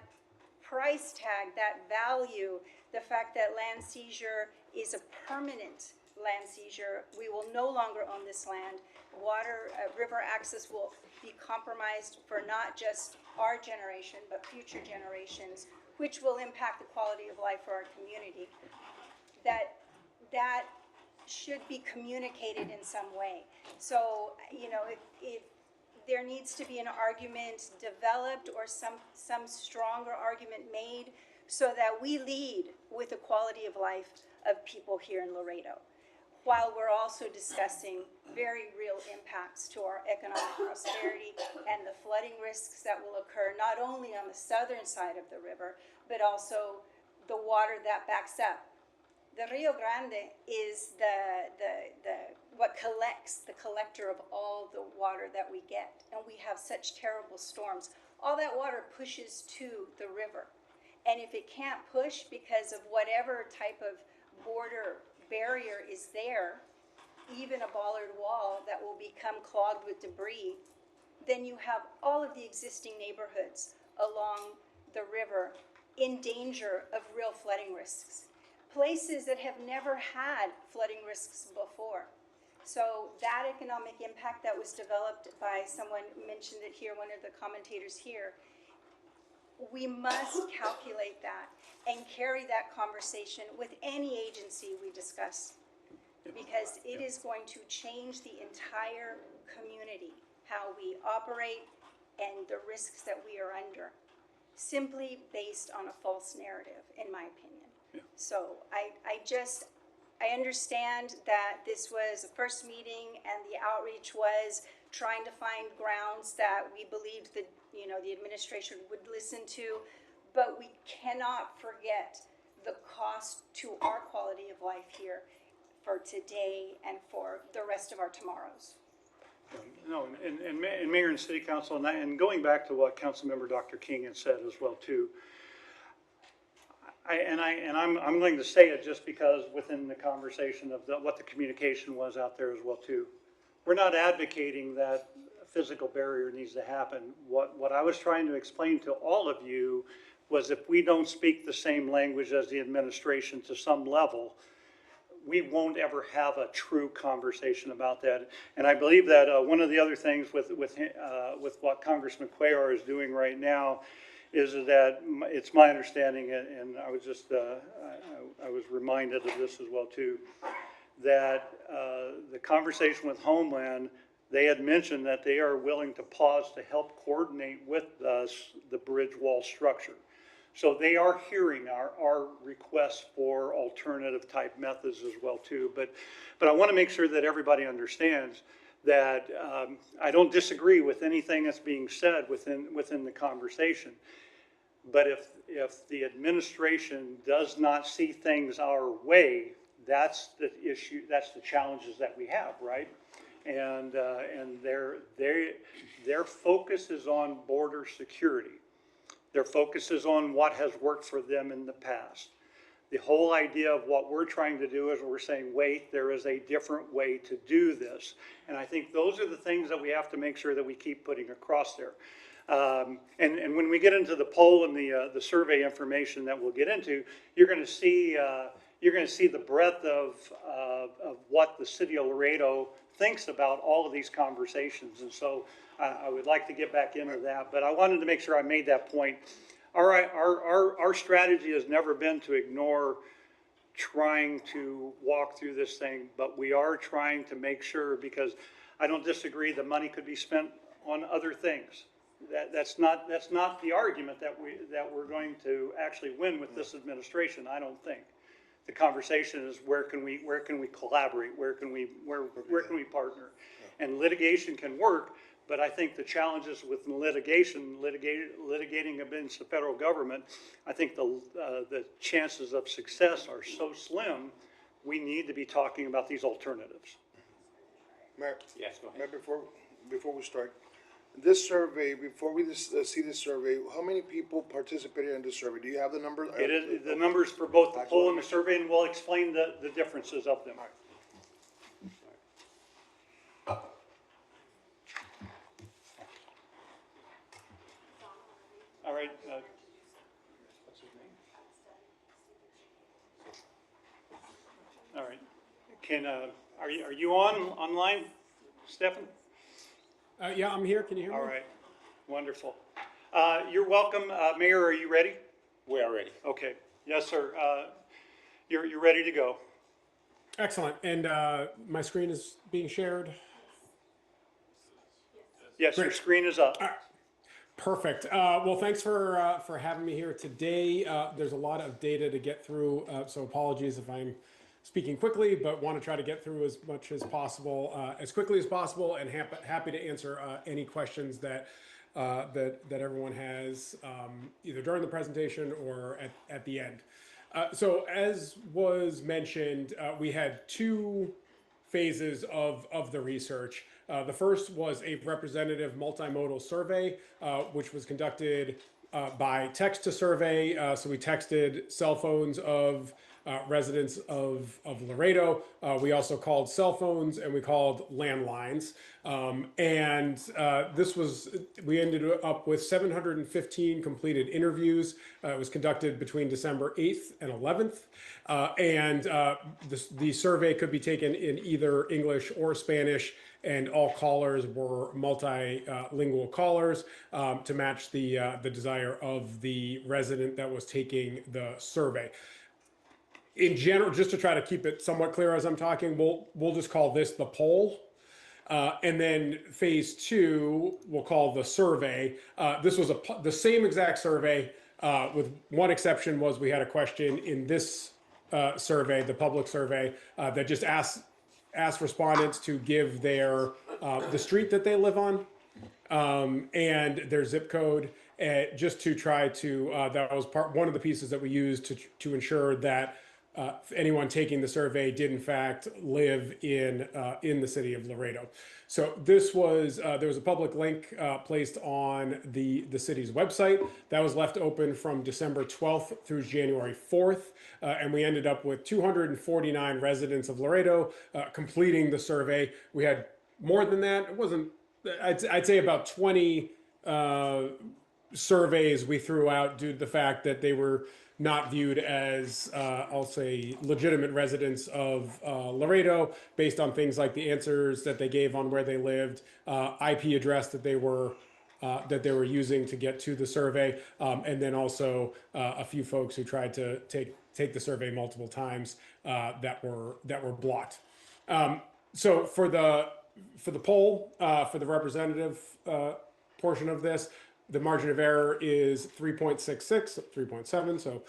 price tag, that value, the fact that land seizure is a permanent land seizure, we will no longer own this land. Water, river access will be compromised for not just our generation, but future generations, which will impact the quality of life for our community. That should be communicated in some way. So, you know, if there needs to be an argument developed or some stronger argument made so that we lead with the quality of life of people here in Laredo, while we're also discussing very real impacts to our economic prosperity and the flooding risks that will occur not only on the southern side of the river, but also the water that backs up. The Rio Grande is what collects, the collector of all the water that we get. And we have such terrible storms. All that water pushes to the river. And if it can't push because of whatever type of border barrier is there, even a bollard wall that will become clogged with debris, then you have all of the existing neighborhoods along the river in danger of real flooding risks. Places that have never had flooding risks before. So that economic impact that was developed by someone mentioned it here, one of the commentators here, we must calculate that and carry that conversation with any agency we discuss, because it is going to change the entire community, how we operate and the risks that we are under, simply based on a false narrative, in my opinion. So I understand that this was the first meeting and the outreach was trying to find grounds that we believed that, you know, the administration would listen to, but we cannot forget the cost to our quality of life here for today and for the rest of our tomorrows. no, and Mayor and City Council, and going back to what Councilmember Dr. King had said as well too, I'm going to say it just because within the conversation of what the communication was out there as well too. We're not advocating that physical barrier needs to happen. What I was trying to explain to all of you was if we don't speak the same language as the administration to some level, we won't ever have a true conversation about that. And I believe that one of the other things with what Congressman Cuellar is doing right now is that it's my understanding, and I was just I was reminded of this as well too, that the conversation with Homeland, they had mentioned that they are willing to pause to help coordinate with us the bridge wall structure. So they are hearing our requests for alternative type methods as well too. But I want to make sure that everybody understands that I don't disagree with anything that's being said within the conversation. But if the administration does not see things our way, that's the issue, that's the challenges that we have, right? And their focus is on border security. Their focus is on what has worked for them in the past. The whole idea of what we're trying to do is we're saying, wait, there is a different way to do this. And I think those are the things that we have to make sure that we keep putting across there. And when we get into the poll and the survey information that we'll get into, you're going to see the breadth of what the city of Laredo thinks about all of these conversations. And so I would like to get back into that, but I wanted to make sure I made that point. All right, our strategy has never been to ignore trying to walk through this thing, but we are trying to make sure, because I don't disagree, the money could be spent on other things. That's not the argument that we're going to actually win with this administration, I don't think. The conversation is where can we collaborate, where can we partner, and litigation can work. But I think the challenges with litigating against the federal government, I think the chances of success are so slim. We need to be talking about these alternatives. Mayor, Yes, go ahead. Mayor, before we start, this survey, before we see this survey, how many people participated in this survey? Do you have the number? It is the numbers for both the poll and the survey, and we'll explain the differences of them. All right. What's his name? All right. Are you online, Stefan? Yeah, I'm here. Can you hear me? All right. Wonderful. You're welcome. Mayor, are you ready? We are ready. Okay. Yes, sir. You're ready to go. Excellent. And my screen is being shared. Yes, your screen is up. Perfect. Well, thanks for having me here today. There's a lot of data to get through, so apologies if I'm speaking quickly, but want to try to get through as much as possible, as quickly as possible, and happy to answer any questions that everyone has, either during the presentation or at the end. So as was mentioned, we had two phases of the research. The first was a representative multimodal survey, which was conducted by text to survey. So we texted cell phones of residents of Laredo. We also called cell phones and we called landlines. We ended up with 715 completed interviews. It was conducted between December 8th and 11th. The survey could be taken in either English or Spanish, and all callers were multilingual callers to match the desire of the resident that was taking the survey. In general, just to try to keep it somewhat clear as I'm talking, we'll just call this the poll. And then phase two, we'll call the survey. This was the same exact survey, with one exception was we had a question in this survey, the public survey, that just asked respondents to give their the street that they live on and their zip code, just to try to that was one of the pieces that we used to ensure that anyone taking the survey did in fact live in the city of Laredo. So this was there was a public link placed on the city's website that was left open from December 12th through January 4th, and we ended up with 249 residents of Laredo completing the survey. We had more than that. It wasn't I'd say about 20 surveys we threw out due to the fact that they were not viewed as, I'll say, legitimate residents of Laredo based on things like the answers that they gave on where they lived, IP address that they were using to get to the survey, and then also a few folks who tried to take the survey multiple times that were blocked. So for the poll, for the representative portion of this, the margin of error is 3.66, 3.7. So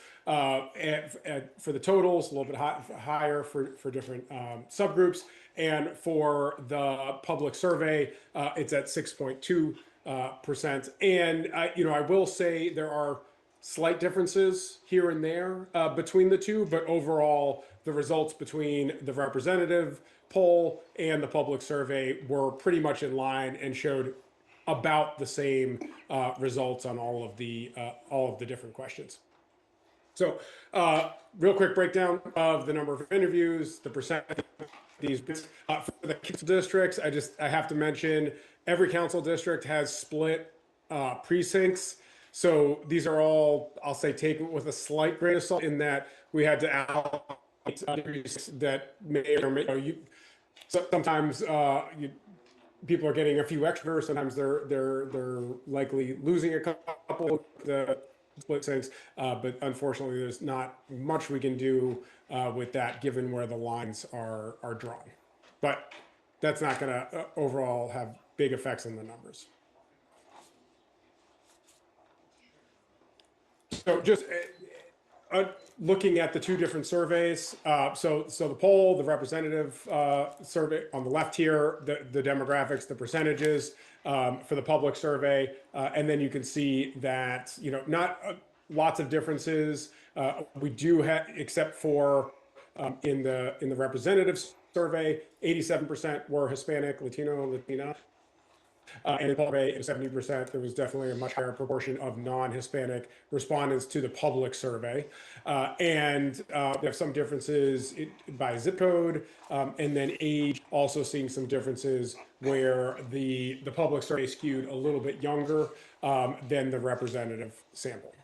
for the totals, a little bit higher for different subgroups. And for the public survey, it's at 6.2%. And I will say there are slight differences here and there between the two, but overall, the results between the representative poll and the public survey were pretty much in line and showed about the same results on all of the different questions. So, real quick breakdown of the number of interviews, the percent of these for the council districts. I have to mention every council district has split precincts. So these are all, I'll say, taken with a slight grain of salt in that we had to allocate that may or may sometimes people are getting a few extra. Sometimes they're likely losing a couple of the split sinks, but unfortunately, there's not much we can do with that given where the lines are drawn. But that's not going to overall have big effects on the numbers. So just looking at the two different surveys, so the poll, the representative survey on the left here, the demographics, the percentages for the public survey, and then you can see that not lots of differences. We do have, except for in the representative survey, 87% were Hispanic, Latino, Latina. And in the survey, 70%, there was definitely a much higher proportion of non-Hispanic respondents to the public survey. And we have some differences by zip code, and then age, also seeing some differences where the public survey skewed a little bit younger than the representative sample.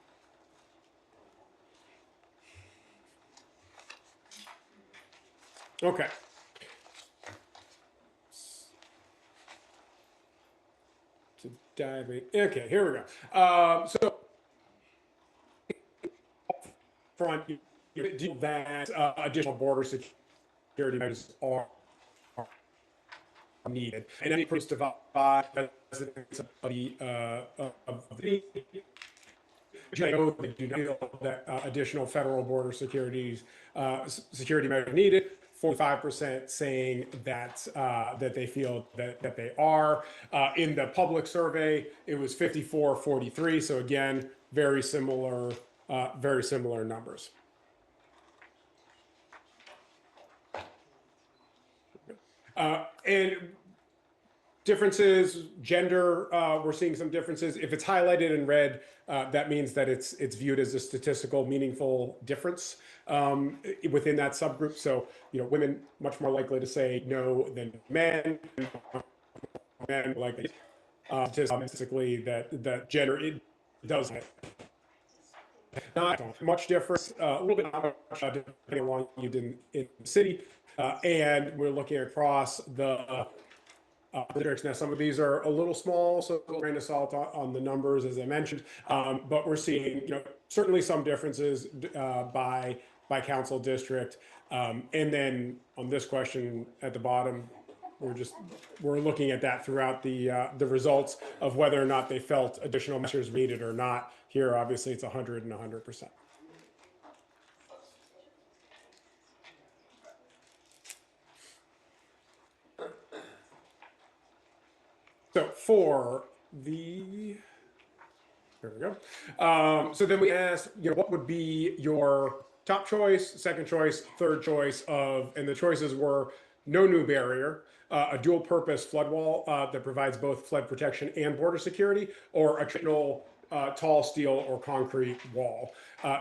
Okay. Diving. Okay, here we go. So, front, that additional border security measures are needed, and any proof to provide residents of the that additional federal border security measures needed. 45% saying that that they feel that they are. In the public survey, it was 54-43. So again, very similar numbers. And differences, gender, we're seeing some differences. If it's highlighted in red, that means that it's viewed as a statistical meaningful difference within that subgroup. So, women much more likely to say no than men. Men likely statistically that gender it does not much difference. A little bit not much depending on how you did in the city, and we're looking across the districts. Now, some of these are a little small, so a grain of salt on the numbers, as I mentioned, but we're seeing, certainly some differences by council district. And then on this question at the bottom, we're looking at that throughout the results of whether or not they felt additional measures needed or not. Here, obviously, it's 100 and 100%. So for here we go. So then we asked, what would be your top choice, second choice, third choice and the choices were no new barrier, a dual purpose flood wall that provides both flood protection and border security, or a traditional tall steel or concrete wall.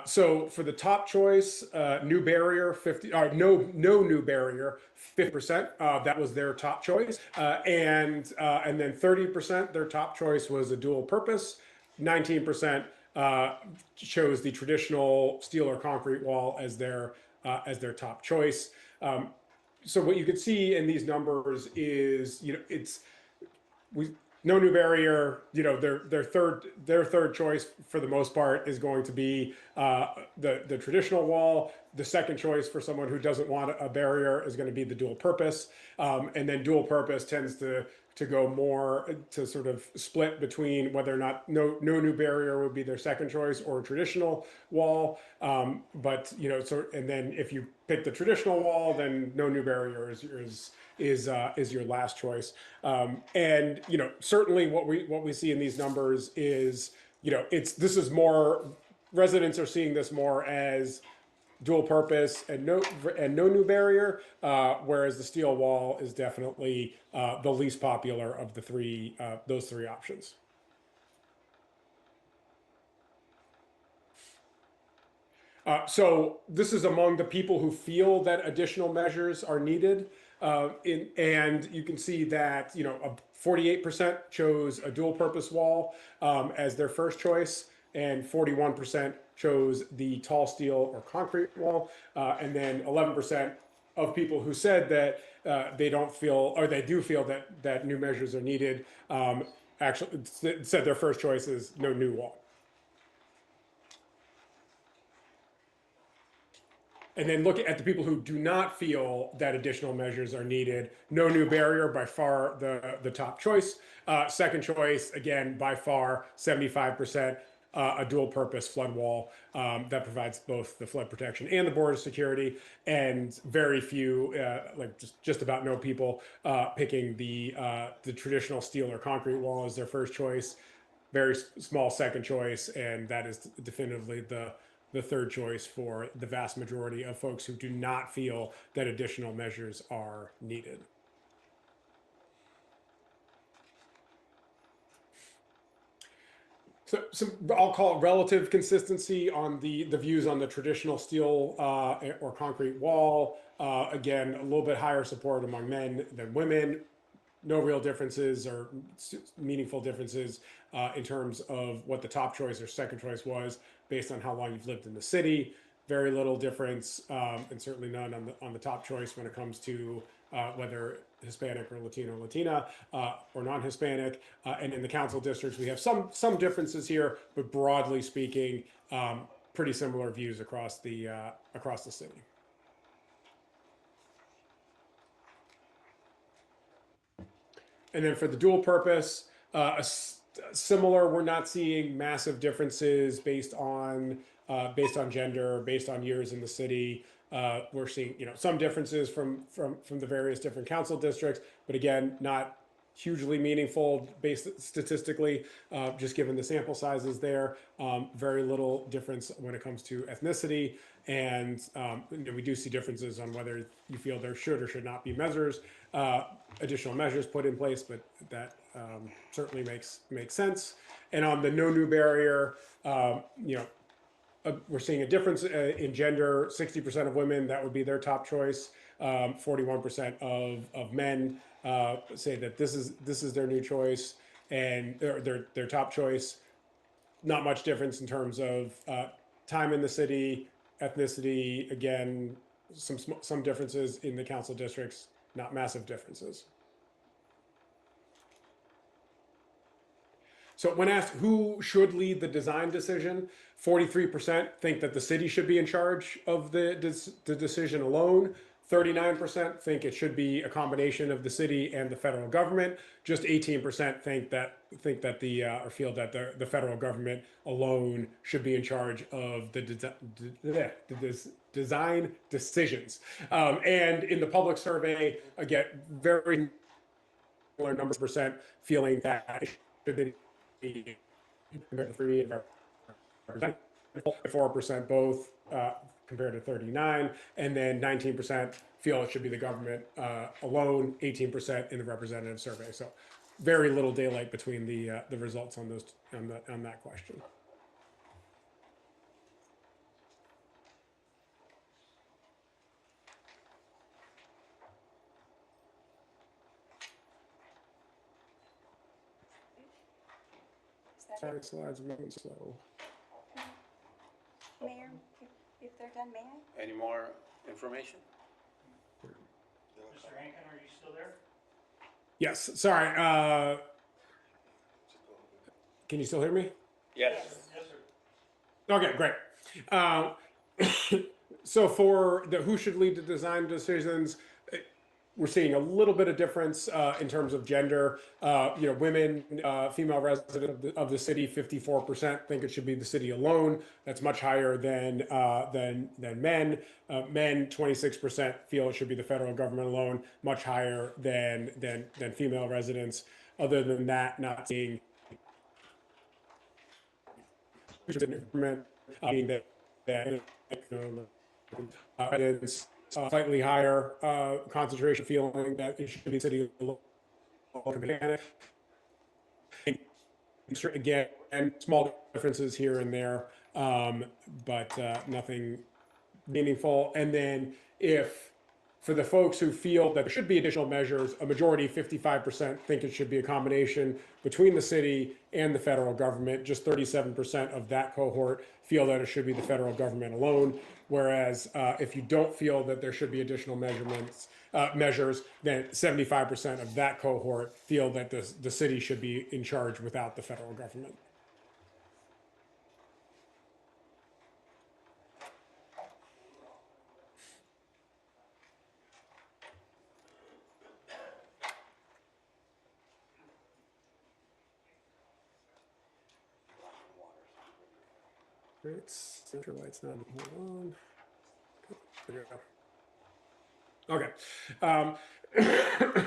So for the top choice, new barrier 50, no new barrier 50%. That was their top choice, and then 30% their top choice was a dual purpose. 19% chose the traditional steel or concrete wall as their top choice. So what you could see in these numbers is, no new barrier, their third choice for the most part is going to be the traditional wall. The second choice for someone who doesn't want a barrier is going to be the dual purpose, and then dual purpose tends to go more to sort of split between whether or not no new barrier would be their second choice or a traditional wall. But and then if you pick the traditional wall, then no new barrier is your last choice. And certainly what we see in these numbers is this is more, residents are seeing this more as dual purpose and no new barrier, whereas the steel wall is definitely the least popular of the those three options. So this is among the people who feel that additional measures are needed. And you can see that 48% chose a dual purpose wall as their first choice, and 41% chose the tall steel or concrete wall, and then 11% of people who said that they don't feel, or they do feel that new measures are needed, actually said their first choice is no new wall. And then look at the people who do not feel that additional measures are needed. No new barrier, by far the top choice. Second choice, again, by far, 75%, a dual purpose flood wall that provides both the flood protection and the border security. And very few, like just about no people picking the traditional steel or concrete wall as their first choice. Very small second choice, and that is definitively the third choice for the vast majority of folks who do not feel that additional measures are needed. So I'll call it relative consistency on the views on the traditional steel or concrete wall. Again, a little bit higher support among men than women. No real differences or meaningful differences in terms of what the top choice or second choice was based on how long you've lived in the city. Very little difference, and certainly none on the top choice when it comes to whether Hispanic or Latino, Latina, or non-Hispanic. And in the council districts, we have some differences here, but broadly speaking, pretty similar views across the city. And then for the dual purpose, similar, we're not seeing massive differences based on gender, based on years in the city. We're seeing some differences from the various different council districts, but again, not hugely meaningful based statistically, just given the sample sizes there. Very little difference when it comes to ethnicity, and we do see differences on whether you feel there should or should not be additional measures put in place, but that certainly makes sense. And on the no new barrier, we're seeing a difference in gender. 60% of women, that would be their top choice. 41% of men say that this is their new choice and their top choice. Not much difference in terms of time in the city, ethnicity. Again, some differences in the council districts, not massive differences. So when asked who should lead the design decision, 43% think that the city should be in charge of the decision alone. 39% think it should be a combination of the city and the federal government. Just 18% think that or feel that the federal government alone should be in charge of the design decisions. And in the public survey, again, very similar numbers percent feeling that it should be 4% both compared to 39, and then 19% feel it should be the government alone, 18% in the representative survey. So very little daylight between the results on those on that question. Sorry, slides are moving slow. Mayor, if they're done, may I? Any more information? Mr. Hankin, are you still there? Yes, sorry. Can you still hear me? Yes. Yes, sir. Okay, great. So for the who should lead the design decisions, we're seeing a little bit of difference in terms of gender. Women, female residents of the city, 54% think it should be the city alone. That's much higher than men. Men, 26% feel it should be the federal government alone, much higher than female residents. Other than that, not seeing it's slightly higher concentration feeling that it should be city again, and small differences here and there, but nothing meaningful. And then if for the folks who feel that there should be additional measures, a majority, 55%, think it should be a combination between the city and the federal government. Just 37% of that cohort feel that it should be the federal government alone. Whereas if you don't feel that there should be additional measures, then 75% of that cohort feel that the city should be in charge without the federal government. Great, center light's not, hold on. There we go. Okay.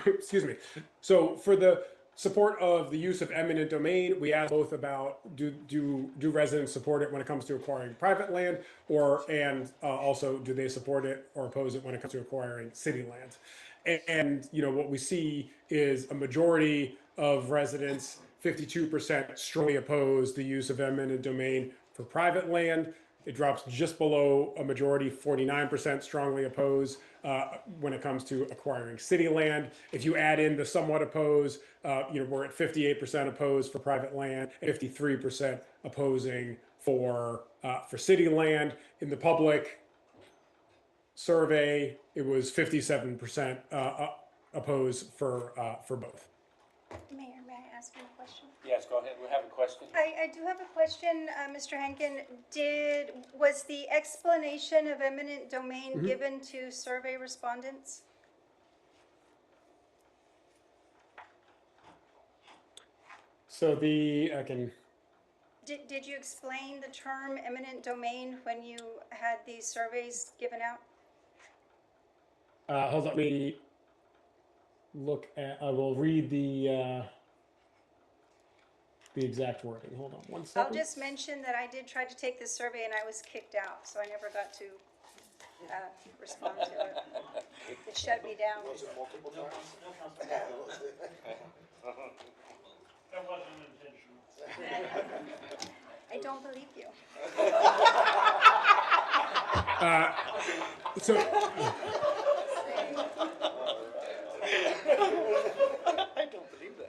Excuse me. So for the support of the use of eminent domain, we asked both about do residents support it when it comes to acquiring private land, and also do they support it or oppose it when it comes to acquiring city land? And what we see is a majority of residents, 52%, strongly oppose the use of eminent domain for private land. It drops just below a majority, 49% strongly oppose when it comes to acquiring city land. If you add in the somewhat oppose, we're at 58% opposed for private land, 53% opposing for city land. In the public survey, it was 57% opposed for both. Mayor, may I ask you a question? Yes, go ahead. We have a question. I do have a question, Mr. Hankin. Was the explanation of eminent domain given to survey respondents? So I can. Did you explain the term eminent domain when you had these surveys given out? Hold on, let me look at. I will read the exact wording. Hold on one second. I'll just mention that I did try to take this survey and I was kicked out, so I never got to respond to it. It shut me down. Was it multiple times? That wasn't intentional. I don't believe you. So. I don't believe that.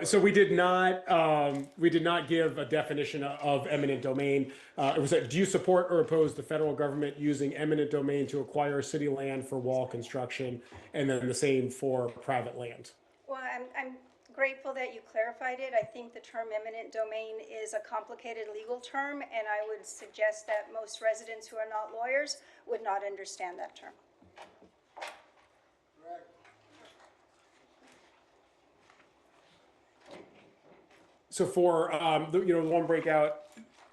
So we did not give a definition of eminent domain. It was do you support or oppose the federal government using eminent domain to acquire city land for wall construction, and then the same for private land. Well, I'm grateful that you clarified it. I think the term eminent domain is a complicated legal term, and I would suggest that most residents who are not lawyers would not understand that term. So for the one breakout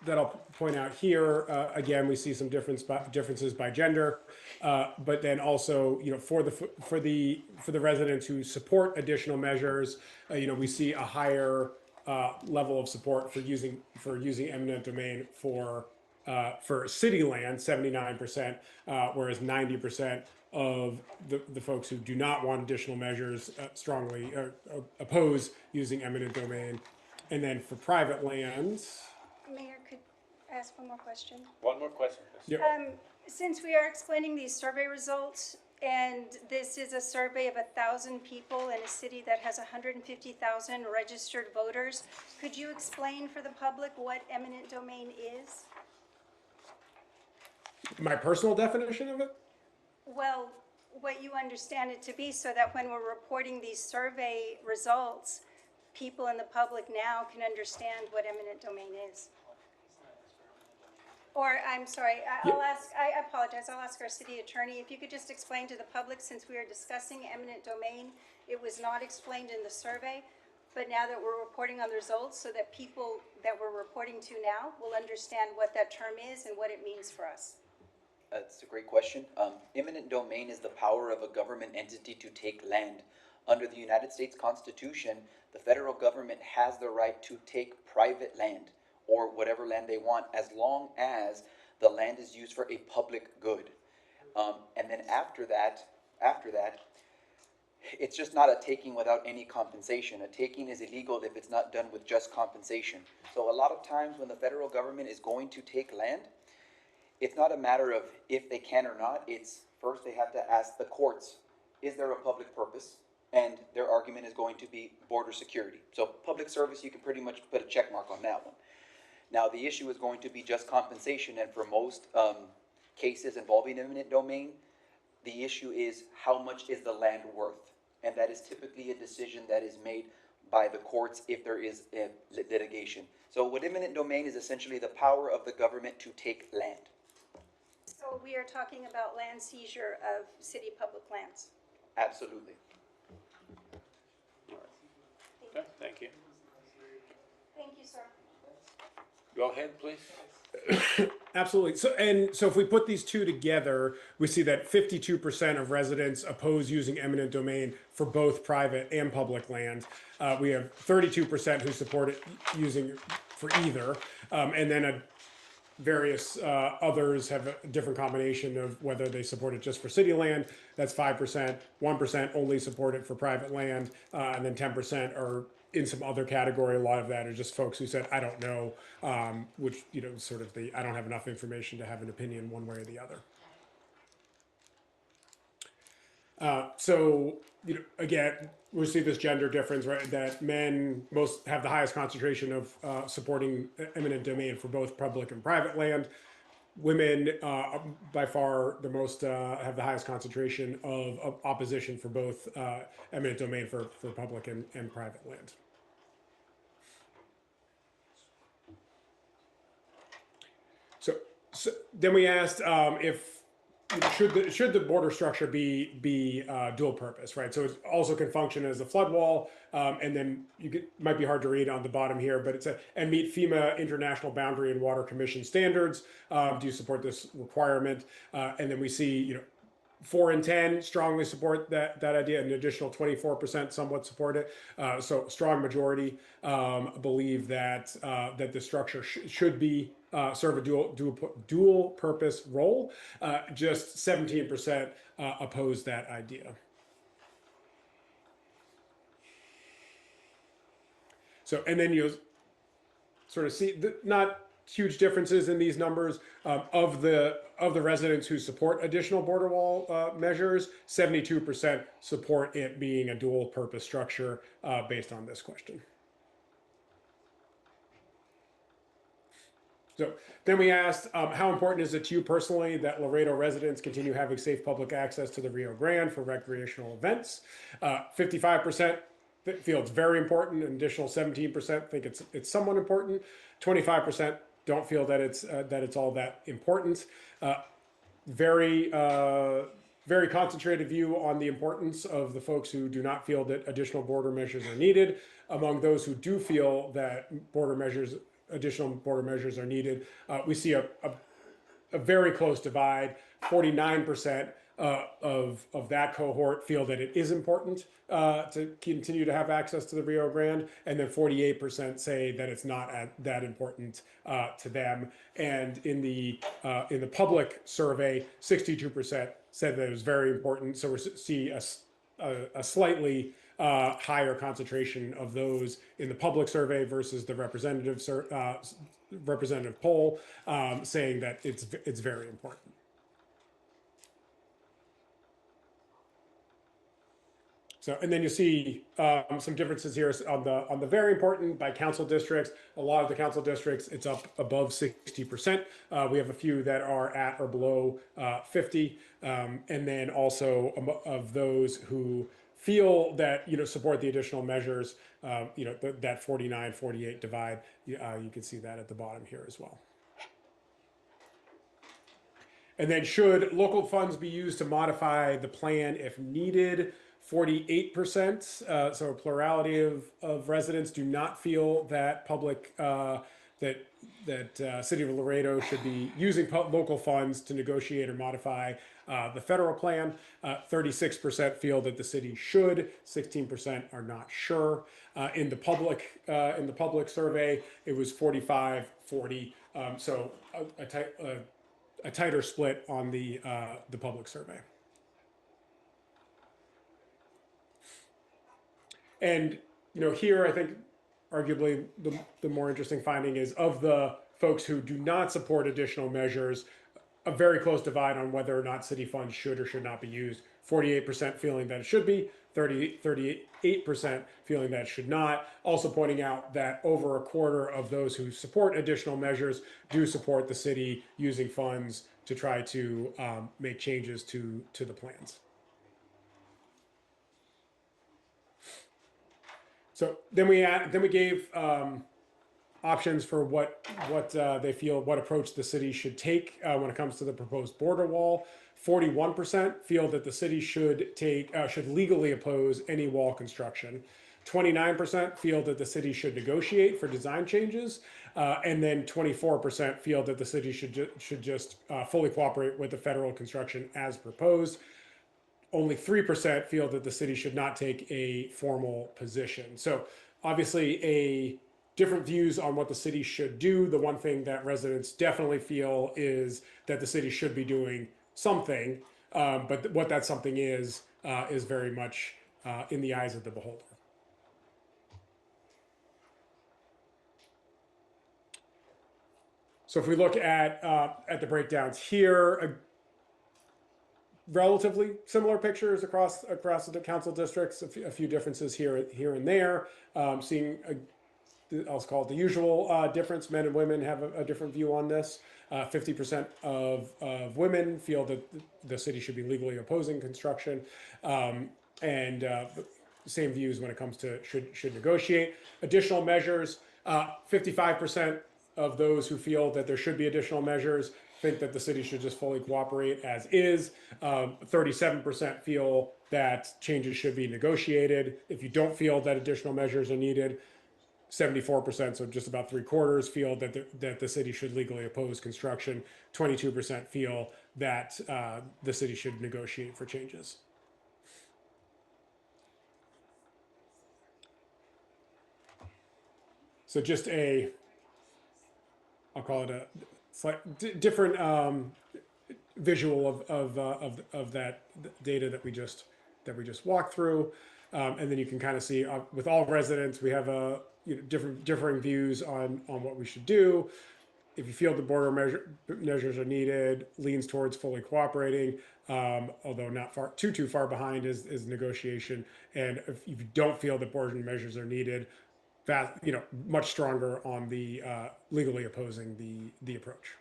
that I'll point out here, again, we see some differences by gender, but then also for the residents who support additional measures, we see a higher level of support for using eminent domain for For city land, 79%, whereas 90% of the folks who do not want additional measures strongly oppose using eminent domain. And then for private lands, Mayor, could I ask one more question? One more question, please. Since we are explaining these survey results, and this is a survey of 1,000 people in a city that has 150,000 registered voters, could you explain for the public what eminent domain is? my personal definition of it. Well, what you understand it to be, so that when we're reporting these survey results, people in the public now can understand what eminent domain is. Or, I'm sorry, I apologize, I'll ask our city attorney, if you could just explain to the public, since we are discussing eminent domain, it was not explained in the survey, but now that we're reporting on the results, so that people that we're reporting to now will understand what that term is and what it means for us. That's a great question. Eminent domain is the power of a government entity to take land. Under the United States Constitution, the federal government has the right to take private land or whatever land they want, as long as the land is used for a public good. And then after that, it's just not a taking without any compensation. A taking is illegal if it's not done with just compensation. So a lot of times when the federal government is going to take land, it's not a matter of if they can or not. It's first they have to ask the courts, is there a public purpose? And their argument is going to be border security. So public service, you can pretty much put a check mark on that one. Now the issue is going to be just compensation, and for most cases involving eminent domain, the issue is how much is the land worth? And that is typically a decision that is made by the courts if there is a litigation. So what eminent domain is essentially the power of the government to take land. So we are talking about land seizure of city public lands. Absolutely. Okay, thank you. Thank you, sir. Go ahead, please. Absolutely. So if we put these two together, we see that 52% of residents oppose using eminent domain for both private and public land. We have 32% who support it using for either, and then various others have a different combination of whether they support it just for city land. That's 5%. 1% only support it for private land, and then 10% are in some other category. A lot of that are just folks who said, I don't know, which, sort of I don't have enough information to have an opinion one way or the other. So, again, we see this gender difference, right? That men most have the highest concentration of supporting eminent domain for both public and private land. Women, by far, the most have the highest concentration of opposition for both eminent domain for public and private land. So then we asked if should the border structure be dual purpose, right? So it also can function as a flood wall, and then might be hard to read on the bottom here, but it's and meet FEMA International Boundary and Water Commission standards. Do you support this requirement? And then we see, 4 in 10 strongly support that idea. An additional 24% somewhat support it. So strong majority believe that the structure should be serve a dual purpose role. Just 17% oppose that idea. So, and then you sort of see not huge differences in these numbers of the residents who support additional border wall measures. 72% support it being a dual purpose structure based on this question. So then we asked, how important is it to you personally that Laredo residents continue having safe public access to the Rio Grande for recreational events? 55% feel it's very important. An additional 17% think it's somewhat important. 25% don't feel that it's all that important. Very concentrated view on the importance of the folks who do not feel that additional border measures are needed. Among those who do feel that additional border measures are needed, we see a very close divide. 49% of that cohort feel that it is important to continue to have access to the Rio Grande, and then 48% say that it's not that important to them. And in the public survey, 62% said that it was very important. So we see a slightly higher concentration of those in the public survey versus the representative poll, saying that it's very important. So, and then you see some differences here on the very important by council districts. A lot of the council districts, it's up above 60%. We have a few that are at or below 50, and then also of those who feel that support the additional measures, that 49-48 divide. You can see that at the bottom here as well. And then should local funds be used to modify the plan if needed? 48%, so a plurality of residents do not feel that City of Laredo should be using local funds to negotiate or modify the federal plan. 36% feel that the city should. 16% are not sure. In the public survey, it was 45-40. So a tighter split on the public survey. And here I think arguably the more interesting finding is of the folks who do not support additional measures, a very close divide on whether or not city funds should or should not be used. 48% feeling that it should be, 38% feeling that it should not. Also pointing out that over a quarter of those who support additional measures do support the city using funds to try to make changes to the plans. So then we gave options for what they feel, what approach the city should take when it comes to the proposed border wall. 41% feel that the city should legally oppose any wall construction. 29% feel that the city should negotiate for design changes, and then 24% feel that the city should just fully cooperate with the federal construction as proposed. Only 3% feel that the city should not take a formal position. So obviously different views on what the city should do. The one thing that residents definitely feel is that the city should be doing something, but what that something is very much in the eyes of the beholder. So if we look at the breakdowns here, relatively similar pictures across the council districts, a few differences here and there. Seeing, I'll call it the usual difference. Men and women have a different view on this. 50% of women feel that the city should be legally opposing construction, and same views when it comes to should negotiate. Additional measures, 55% of those who feel that there should be additional measures think that the city should just fully cooperate as is. 37% feel that changes should be negotiated. If you don't feel that additional measures are needed, 74%, so just about 3/4, feel that the city should legally oppose construction. 22% feel that the city should negotiate for changes. So just I'll call it a slight different visual of that data that we just walked through, and then you can kind of see with all residents we have differing views on what we should do. If you feel the border measures are needed, leans towards fully cooperating, although not too far behind is negotiation. And if you don't feel that border measures are needed, much stronger on the legally opposing the approach.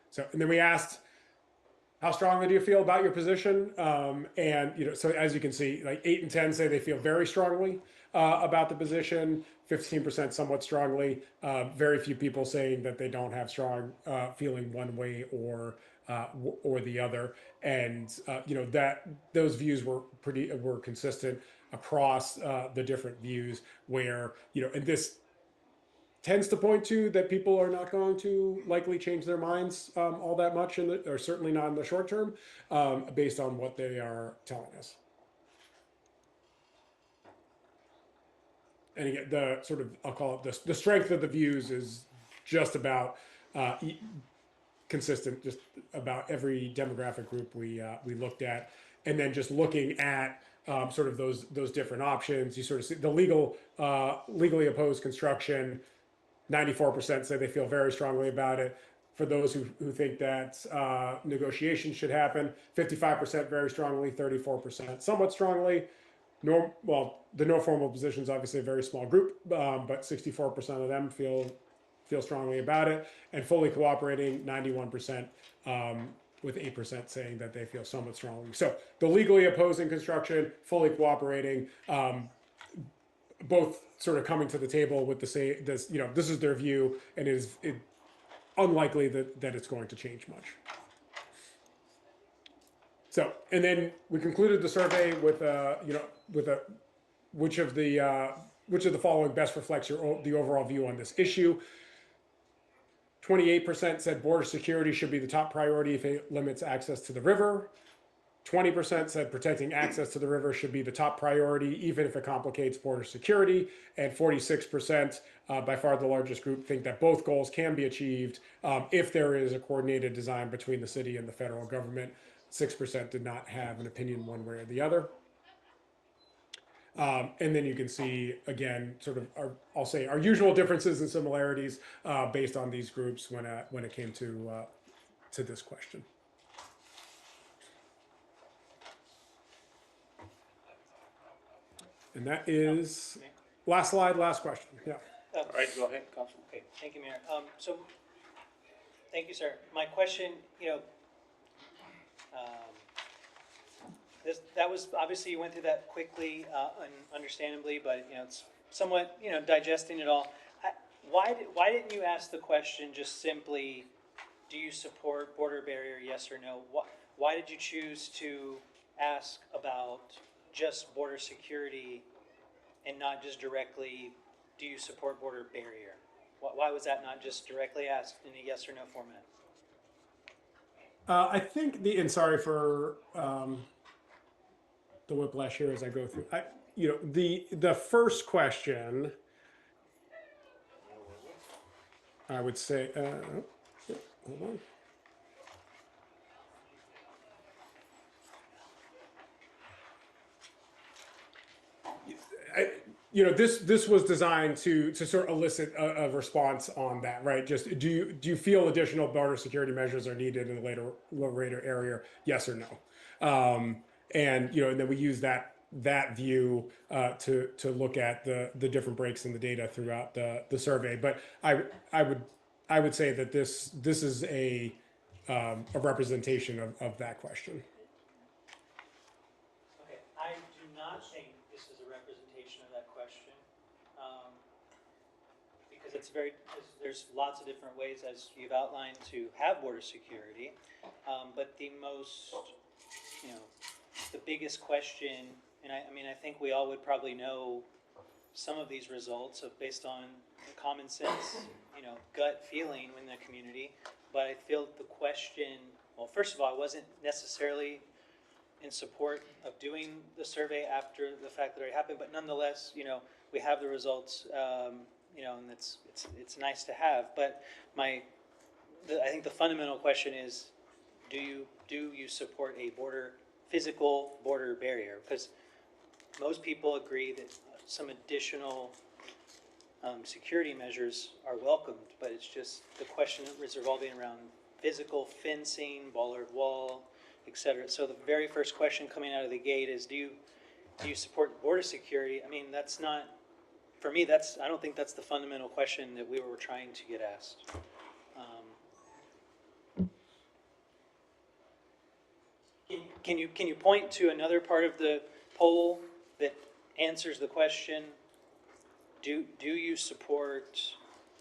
So, and then we asked, how strongly do you feel about your position? And so as you can see, like 8 and 10 say they feel very strongly about the position. 15% somewhat strongly. Very few people saying that they don't have strong feeling one way or the other. And that those views were consistent across the different views. Where and this tends to point to that people are not going to likely change their minds all that much, or certainly not in the short term, based on what they are telling us. And again, the sort of, I'll call it the strength of the views is just about consistent, just about every demographic group we looked at, and then just looking at sort of those different options. You sort of see the legally opposed construction. 94% say they feel very strongly about it. For those who think that negotiations should happen, 55% very strongly, 34% somewhat strongly. The no formal position is obviously a very small group, but 64% of them feel strongly about it, and fully cooperating, 91%, with 8% saying that they feel somewhat strongly. So the legally opposing construction, fully cooperating, both sort of coming to the table with the same, this is their view, and it is unlikely that it's going to change much. So, and then we concluded the survey with which of the following best reflects the overall view on this issue. 28% said border security should be the top priority if it limits access to the river. 20% said protecting access to the river should be the top priority, even if it complicates border security. And 46%, by far the largest group, think that both goals can be achieved if there is a coordinated design between the city and the federal government. 6% did not have an opinion one way or the other. And then you can see, again, sort of our usual differences and similarities based on these groups when it came to this question. And that is last slide, last question. Yeah. All right, go ahead, Councilman. Okay, thank you, Mayor. So, thank you, sir. My question, that was, obviously you went through that quickly and understandably, but, it's somewhat, digesting it all. Why didn't you ask the question just simply, do you support border barrier, yes or no? Why did you choose to ask about just border security and not just directly, do you support border barrier? Why was that not just directly asked in a yes or no format? I think and sorry for the whiplash here as I go through. The first question, I would say, hold on. This was designed to sort of elicit a response on that, right? Just do you feel additional border security measures are needed in the Laredo area? Yes or no? And then we use that view to look at the different breaks in the data throughout the survey. But I would say that this is a representation of that question. Okay, I do not think this is a representation of that question, because there's lots of different ways, as you've outlined, to have border security, but the most, the biggest question, and I think we all would probably know some of these results based on common sense, gut feeling in the community, but I feel the question, well, first of all, I wasn't necessarily in support of doing the survey after the fact that it happened, but nonetheless, we have the results, and it's nice to have. But I think the fundamental question is, do you support a physical border barrier? Because most people agree that some additional security measures are welcomed, but it's just the question is revolving around physical fencing, bollard wall, etc. So the very first question coming out of the gate is, do you support border security? I mean, that's not, for me, I don't think that's the fundamental question that we were trying to get asked. Can you point to another part of the poll that answers the question, do you support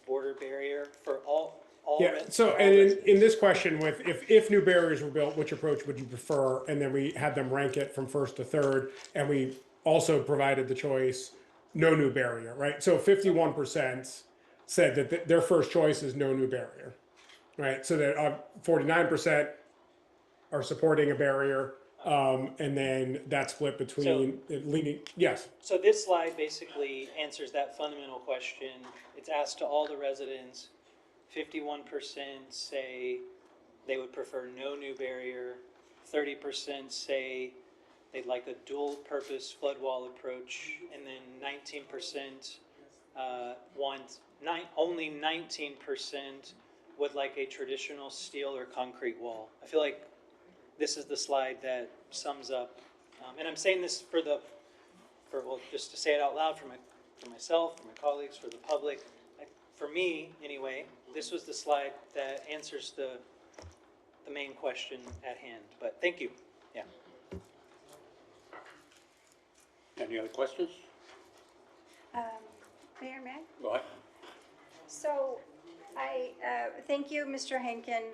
border barrier for all Yeah, so, and in this question, with if new barriers were built, which approach would you prefer? And then we had them rank it from first to third, and we also provided the choice, no new barrier, right? So 51% said that their first choice is no new barrier, right? So that 49% are supporting a barrier, and then that split between leaning, yes. So this slide basically answers that fundamental question. It's asked to all the residents. 51% say they would prefer no new barrier. 30% say they'd like a dual-purpose flood wall approach, and then 19% only 19% would like a traditional steel or concrete wall. I feel like this is the slide that sums up, and I'm saying this just to say it out loud for myself, for my colleagues, for the public. For me, anyway, this was the slide that answers the main question at hand. But thank you. Yeah. Any other questions? Mayor, may I? Go ahead. So, thank you, Mr. Henkin.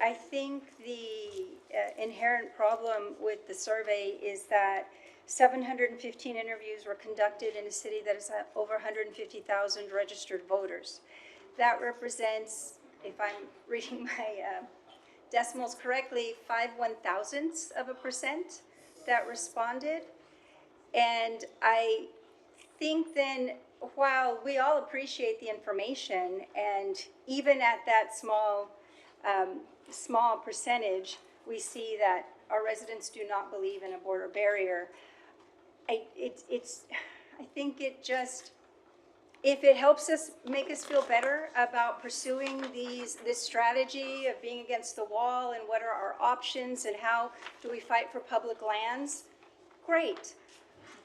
I think the inherent problem with the survey is that 715 interviews were conducted in a city that has over 150,000 registered voters. That represents, if I'm reading my decimals correctly, 0.005% that responded. And I think then, while we all appreciate the information, and even at that small percentage, we see that our residents do not believe in a border barrier. I think it just, if it helps us, make us feel better about pursuing this strategy of being against the wall and what are our options and how do we fight for public lands, great.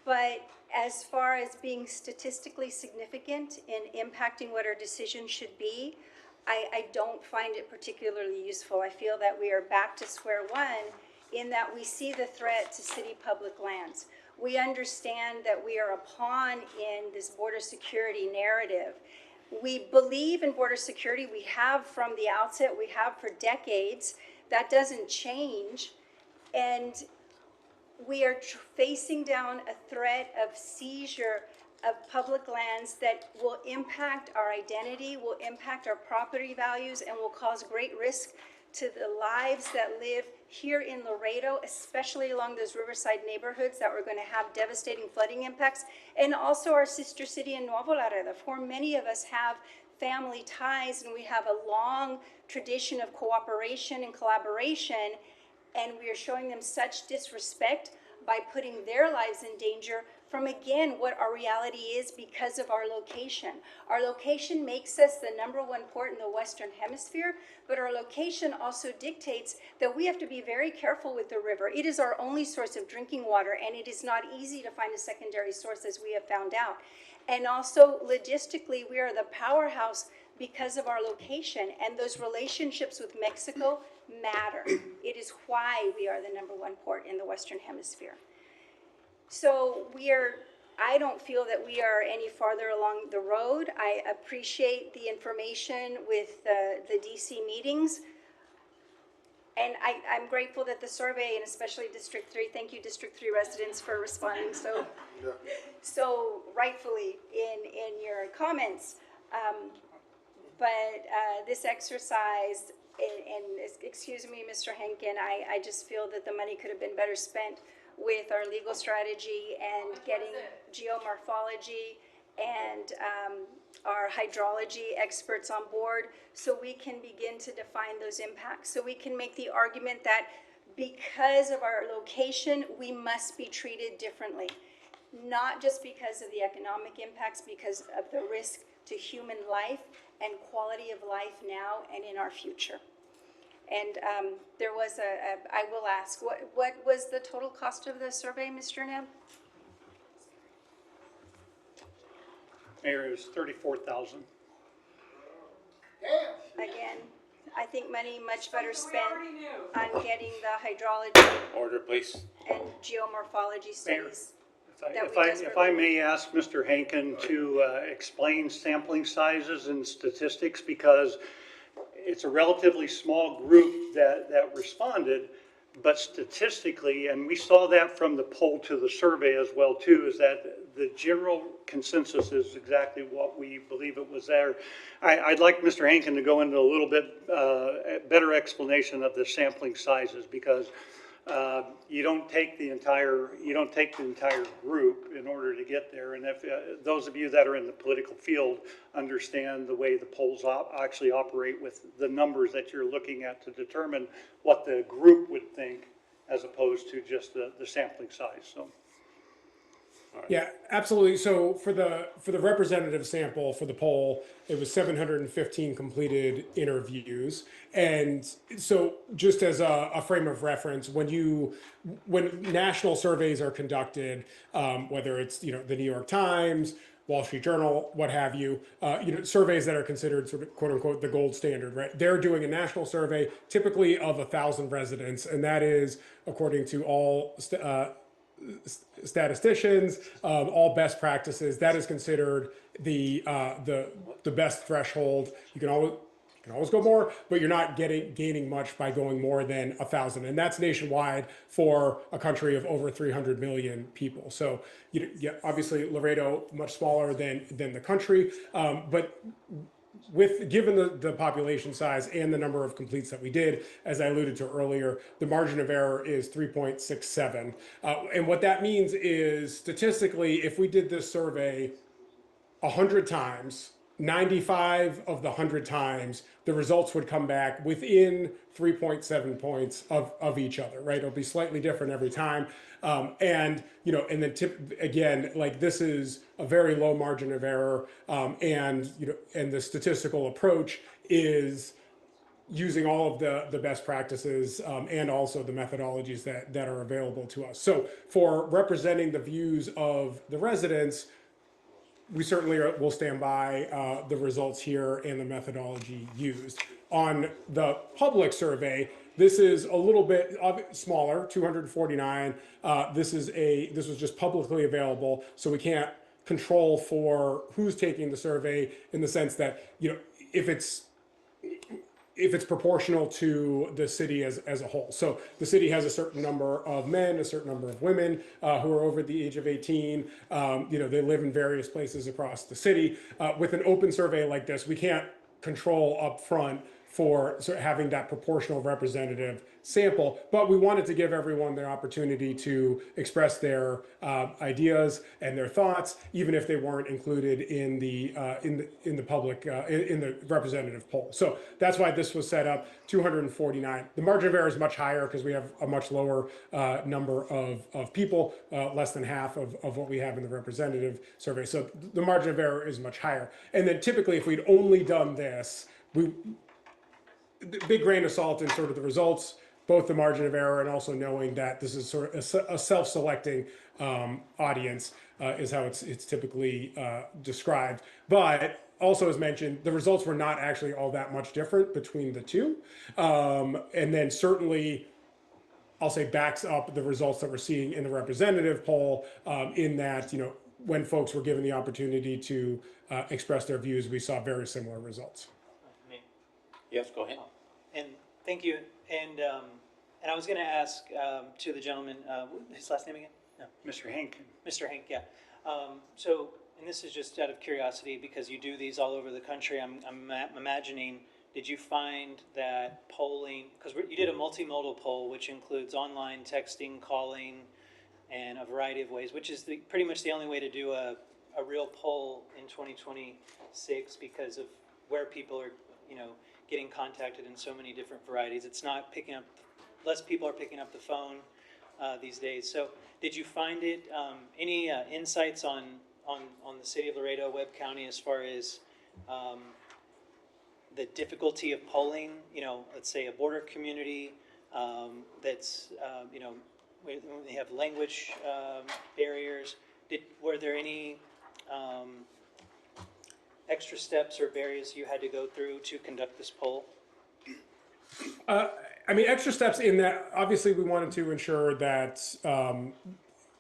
But as far as being statistically significant in impacting what our decision should be, I don't find it particularly useful. I feel that we are back to square one in that we see the threat to city public lands. We understand that we are a pawn in this border security narrative. We believe in border security. We have from the outset, we have for decades. That doesn't change. And we are facing down a threat of seizure of public lands that will impact our identity, will impact our property values, and will cause great risk to the lives that live here in Laredo, especially along those riverside neighborhoods that we're going to have devastating flooding impacts, and also our sister city in Nuevo Laredo. For many of us have family ties, and we have a long tradition of cooperation and collaboration, and we are showing them such disrespect by putting their lives in danger from, again, what our reality is because of our location. Our location makes us the #1 port in the Western Hemisphere, but our location also dictates that we have to be very careful with the river. It is our only source of drinking water, and it is not easy to find a secondary source, as we have found out. And also, logistically, we are the powerhouse because of our location, and those relationships with Mexico matter. It is why we are the #1 port in the Western Hemisphere. So I don't feel that we are any farther along the road. I appreciate the information with the DC meetings. And I'm grateful that the survey, and especially District 3, thank you District 3 residents for responding so rightfully in your comments. But this exercise, and excuse me, Mr. Henkin, I just feel that the money could have been better spent with our legal strategy and getting geomorphology and our hydrology experts on board so we can begin to define those impacts. So we can make the argument that because of our location, we must be treated differently. Not just because of the economic impacts, because of the risk to human life and quality of life now and in our future. And there was I will ask, what was the total cost of the survey, Mr. Neb? Mayor, it was $34,000. Again, I think money much better spent on getting the hydrology Order, please. and geomorphology studies. If I may ask Mr. Henkin to explain sampling sizes and statistics, because it's a relatively small group that responded, but statistically, and we saw that from the poll to the survey as well too, is that the general consensus is exactly what we believe it was there. I'd like Mr. Hankin to go into a little bit better explanation of the sampling sizes, because you don't take the entire group in order to get there. And if those of you that are in the political field understand the way the polls actually operate with the numbers that you're looking at to determine what the group would think, as opposed to just the sampling size. So. Yeah, absolutely. So for the representative sample for the poll, it was 715 completed interviews. And so just as a frame of reference, when national surveys are conducted, whether it's, the New York Times, Wall Street Journal, what have you, surveys that are considered sort of quote unquote the gold standard, right? They're doing a national survey typically of 1,000 residents. And that is according to all statisticians, all best practices. That is considered the best threshold. You can always go more, but you're not gaining much by going more than 1,000, and that's nationwide for a country of over 300 million people. So, obviously Laredo much smaller than the country, but given the population size and the number of completes that we did, as I alluded to earlier, the margin of error is 3.67. And what that means is, statistically, if we did this survey 100 times, 95 of the 100 times, the results would come back within 3.7 points of each other, right? It'll be slightly different every time. And then again, like, this is a very low margin of error. And the statistical approach is using all of the best practices and also the methodologies that are available to us. So for representing the views of the residents, we certainly will stand by the results here and the methodology used. On the public survey, this is a little bit smaller, 249. This was just publicly available, so we can't control for who's taking the survey, in the sense that, if it's proportional to the city as a whole. So the city has a certain number of men, a certain number of women who are over the age of 18. They live in various places across the city. With an open survey like this, we can't control up front for having that proportional representative sample, but we wanted to give everyone the opportunity to express their ideas and their thoughts, even if they weren't included in the public in the representative poll. So that's why this was set up 249. The margin of error is much higher because we have a much lower number of people, less than half of what we have in the representative survey. So the margin of error is much higher. And then typically, if we'd only done this, big grain of salt in sort of the results, both the margin of error and also knowing that this is sort of a self-selecting audience is how it's typically described. But also, as mentioned, the results were not actually all that much different between the two. And then certainly, I'll say, backs up the results that we're seeing in the representative poll, in that, when folks were given the opportunity to express their views, we saw very similar results. Yes, go ahead. And thank you. And I was going to ask to the gentleman, his last name again? No. Mr. Hankin. Mr. Hank, yeah. So, and this is just out of curiosity, because you do these all over the country. I'm imagining, did you find that polling, because you did a multimodal poll, which includes online texting, calling, and a variety of ways, which is pretty much the only way to do a real poll in 2026, because of where people are, getting contacted in so many different varieties. It's not picking up, less people are picking up the phone these days. So did you find it, any insights on the city of Laredo, Webb County, as far as the difficulty of polling, let's say a border community that's, we have language barriers. Were there any extra steps or barriers you had to go through to conduct this poll? Extra steps in that, obviously, we wanted to ensure that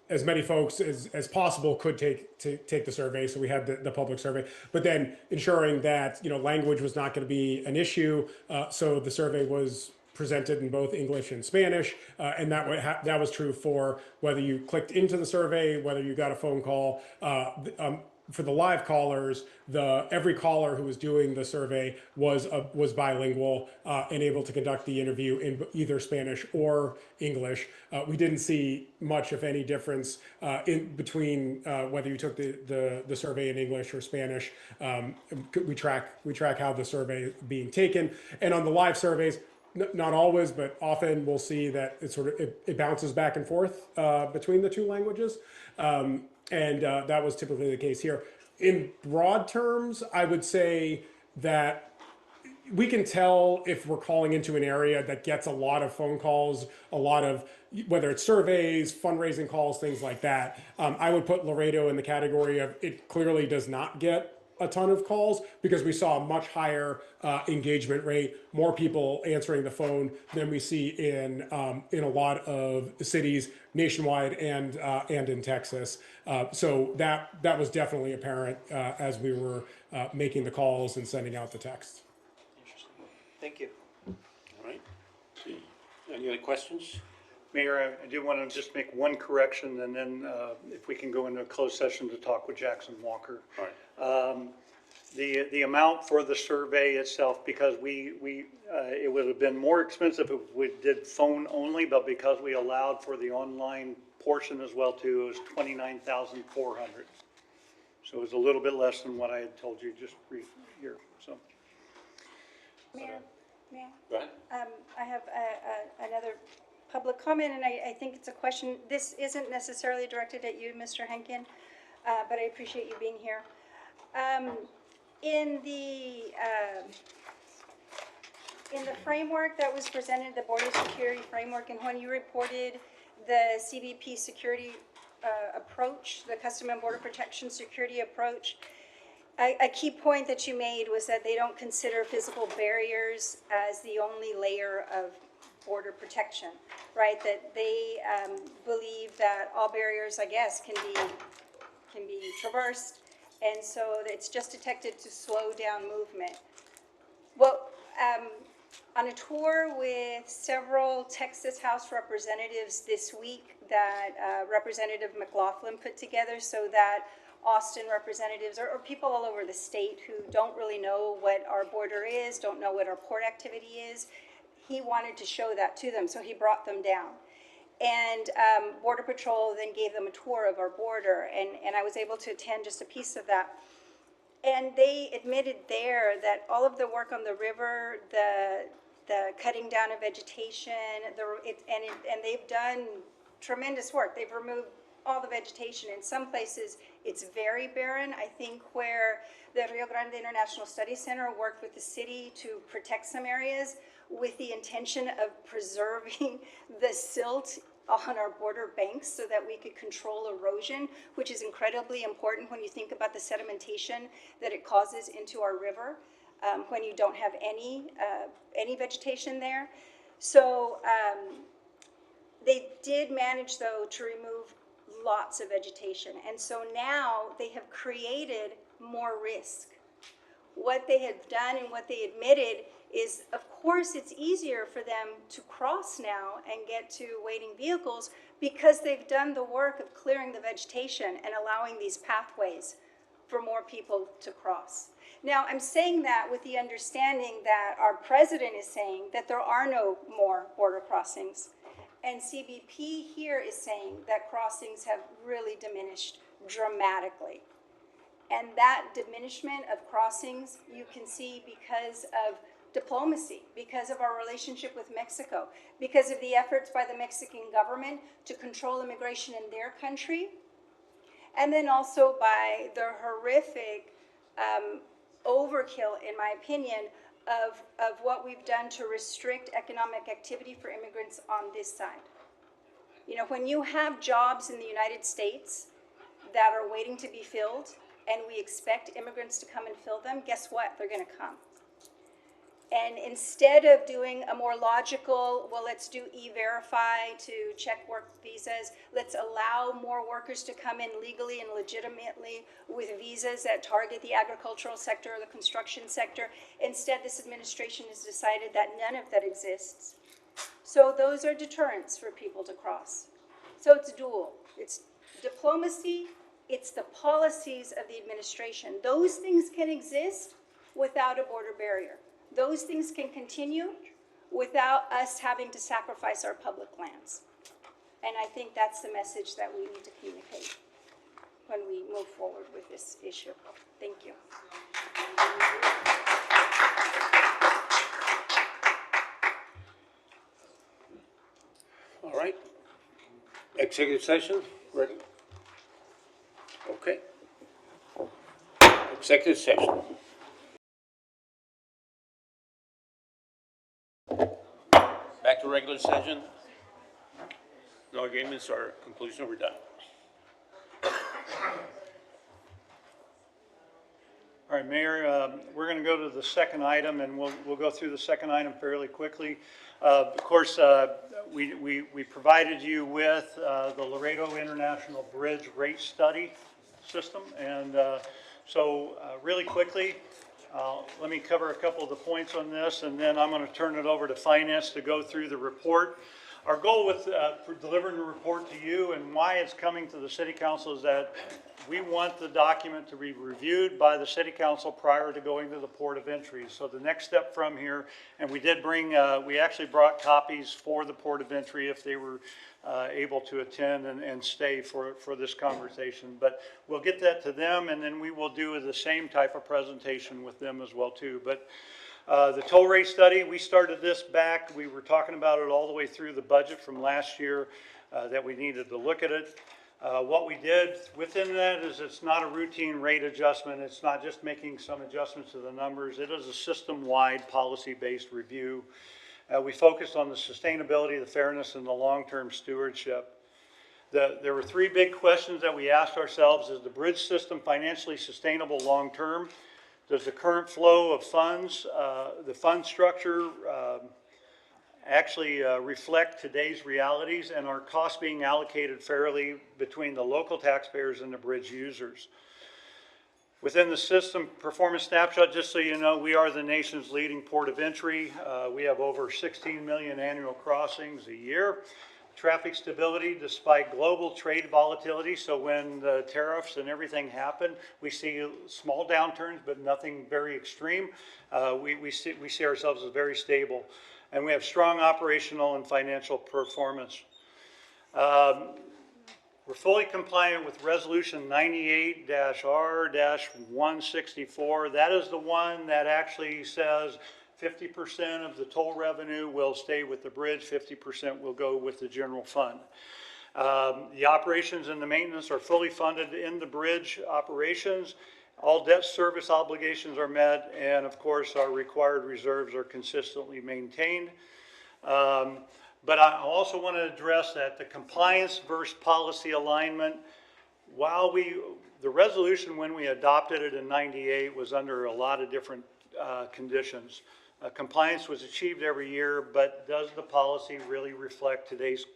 as many folks as possible could take the survey. So we had the public survey, but then ensuring that, language was not going to be an issue. So the survey was presented in both English and Spanish, and that was true for whether you clicked into the survey, whether you got a phone call. For the live callers, every caller who was doing the survey was bilingual and able to conduct the interview in either Spanish or English. We didn't see much, if any, difference in between whether you took the survey in English or Spanish. We track how the survey is being taken, and on the live surveys, not always, but often we'll see that it bounces back and forth between the two languages. And that was typically the case here. In broad terms, I would say that we can tell if we're calling into an area that gets a lot of phone calls, a lot of, whether it's surveys, fundraising calls, things like that. I would put Laredo in the category of it clearly does not get a ton of calls, because we saw a much higher engagement rate, more people answering the phone than we see in a lot of cities nationwide and in Texas. So that was definitely apparent as we were making the calls and sending out the texts. Interesting. Thank you. All right. Any other questions? Mayor, I do want to just make one correction, and then if we can go into a closed session to talk with Jackson Walker. All right. The amount for the survey itself, because it would have been more expensive if we did phone only, but because we allowed for the online portion as well too, it was $29,400. So it was a little bit less than what I had told you just brief here, so. Mayor, Go ahead. I have another public comment, and I think it's a question. This isn't necessarily directed at you, Mr. Henkin, but I appreciate you being here. In the framework that was presented, the border security framework, and when you reported the CBP security approach, the Custom and Border Protection security approach, a key point that you made was that they don't consider physical barriers as the only layer of border protection, right? That they believe that all barriers, I guess, can be traversed, and so it's just detected to slow down movement. Well, on a tour with several Texas House representatives this week that Representative McLaughlin put together, so that Austin representatives or people all over the state who don't really know what our border is, don't know what our port activity is, he wanted to show that to them, so he brought them down. And Border Patrol then gave them a tour of our border, and I was able to attend just a piece of that. And they admitted there that all of the work on the river, the cutting down of vegetation, and they've done tremendous work. They've removed all the vegetation. In some places, it's very barren. I think where the Rio Grande International Study Center worked with the city to protect some areas with the intention of preserving the silt on our border banks so that we could control erosion, which is incredibly important when you think about the sedimentation that it causes into our river when you don't have any vegetation there. So they did manage, though, to remove lots of vegetation. And so now they have created more risk. What they have done and what they admitted is, of course, it's easier for them to cross now and get to waiting vehicles because they've done the work of clearing the vegetation and allowing these pathways for more people to cross. Now, I'm saying that with the understanding that our president is saying that there are no more border crossings. And CBP here is saying that crossings have really diminished dramatically. And that diminishment of crossings you can see because of diplomacy, because of our relationship with Mexico, because of the efforts by the Mexican government to control immigration in their country, and then also by the horrific overkill, in my opinion, of what we've done to restrict economic activity for immigrants on this side. You know, when you have jobs in the United States that are waiting to be filled, and we expect immigrants to come and fill them, guess what? They're going to come. And instead of doing a more logical, well, let's do E-Verify to check work visas, let's allow more workers to come in legally and legitimately with visas that target the agricultural sector or the construction sector. Instead, this administration has decided that none of that exists. So those are deterrents for people to cross. So it's dual. It's diplomacy, it's the policies of the administration. Those things can exist without a border barrier. Those things can continue without us having to sacrifice our public lands. And I think that's the message that we need to communicate when we move forward with this issue. Thank you. All right. Executive session, ready? Okay. Executive session. Back to regular session. No arguments or conclusion, we're done. All right, Mayor, we're going to go to the second item, and we'll go through the second item fairly quickly. Of course, we provided you with the Laredo International Bridge Rate Study System, and so really quickly, let me cover a couple of the points on this, and then I'm going to turn it over to Finance to go through the report. Our goal with for delivering the report to you and why it's coming to the City Council is that we want the document to be reviewed by the City Council prior to going to the port of entry. So the next step from here, and we did bring, we actually brought copies for the port of entry if they were able to attend and stay for this conversation. But we'll get that to them, and then we will do the same type of presentation with them as well too. But the toll rate study, we started this back. We were talking about it all the way through the budget from last year that we needed to look at it. What we did within that is it's not a routine rate adjustment. It's not just making some adjustments to the numbers. It is a system-wide policy-based review. We focused on the sustainability, the fairness, and the long-term stewardship. There were three big questions that we asked ourselves. Is the bridge system financially sustainable long-term? Does the current flow of funds, the fund structure, actually reflect today's realities, and are costs being allocated fairly between the local taxpayers and the bridge users? Within the system performance snapshot, just so you know, we are the nation's leading port of entry. We have over 16 million annual crossings a year. Traffic stability despite global trade volatility. So when the tariffs and everything happen, we see small downturns, but nothing very extreme. We see ourselves as very stable. And we have strong operational and financial performance. We're fully compliant with Resolution 98-R-164. That is the one that actually says 50% of the toll revenue will stay with the bridge, 50% will go with the general fund. The operations and the maintenance are fully funded in the bridge operations. All debt service obligations are met, and of course our required reserves are consistently maintained. But I also want to address that the compliance versus policy alignment, while the resolution when we adopted it in '98 was under a lot of different conditions. Compliance was achieved every year, but does the policy really reflect today's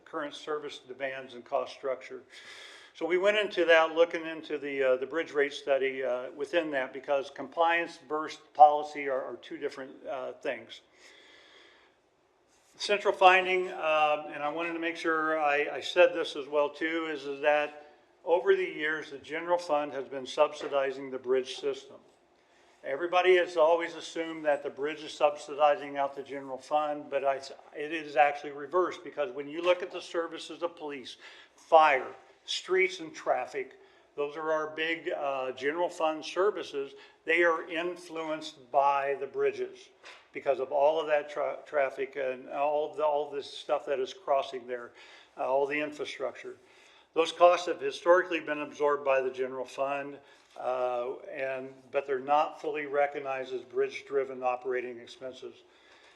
current service demands and cost structure? So we went into that, looking into the bridge rate study within that, because compliance versus policy are two different things. Central finding, and I wanted to make sure I said this as well too, is that over the years, the general fund has been subsidizing the bridge system. Everybody has always assumed that the bridge is subsidizing out the general fund, but it is actually reversed, because when you look at the services of police, fire, streets and traffic, those are our big general fund services. They are influenced by the bridges because of all of that traffic and all this stuff that is crossing there, all the infrastructure. Those costs have historically been absorbed by the general fund, but they're not fully recognized as bridge-driven operating expenses.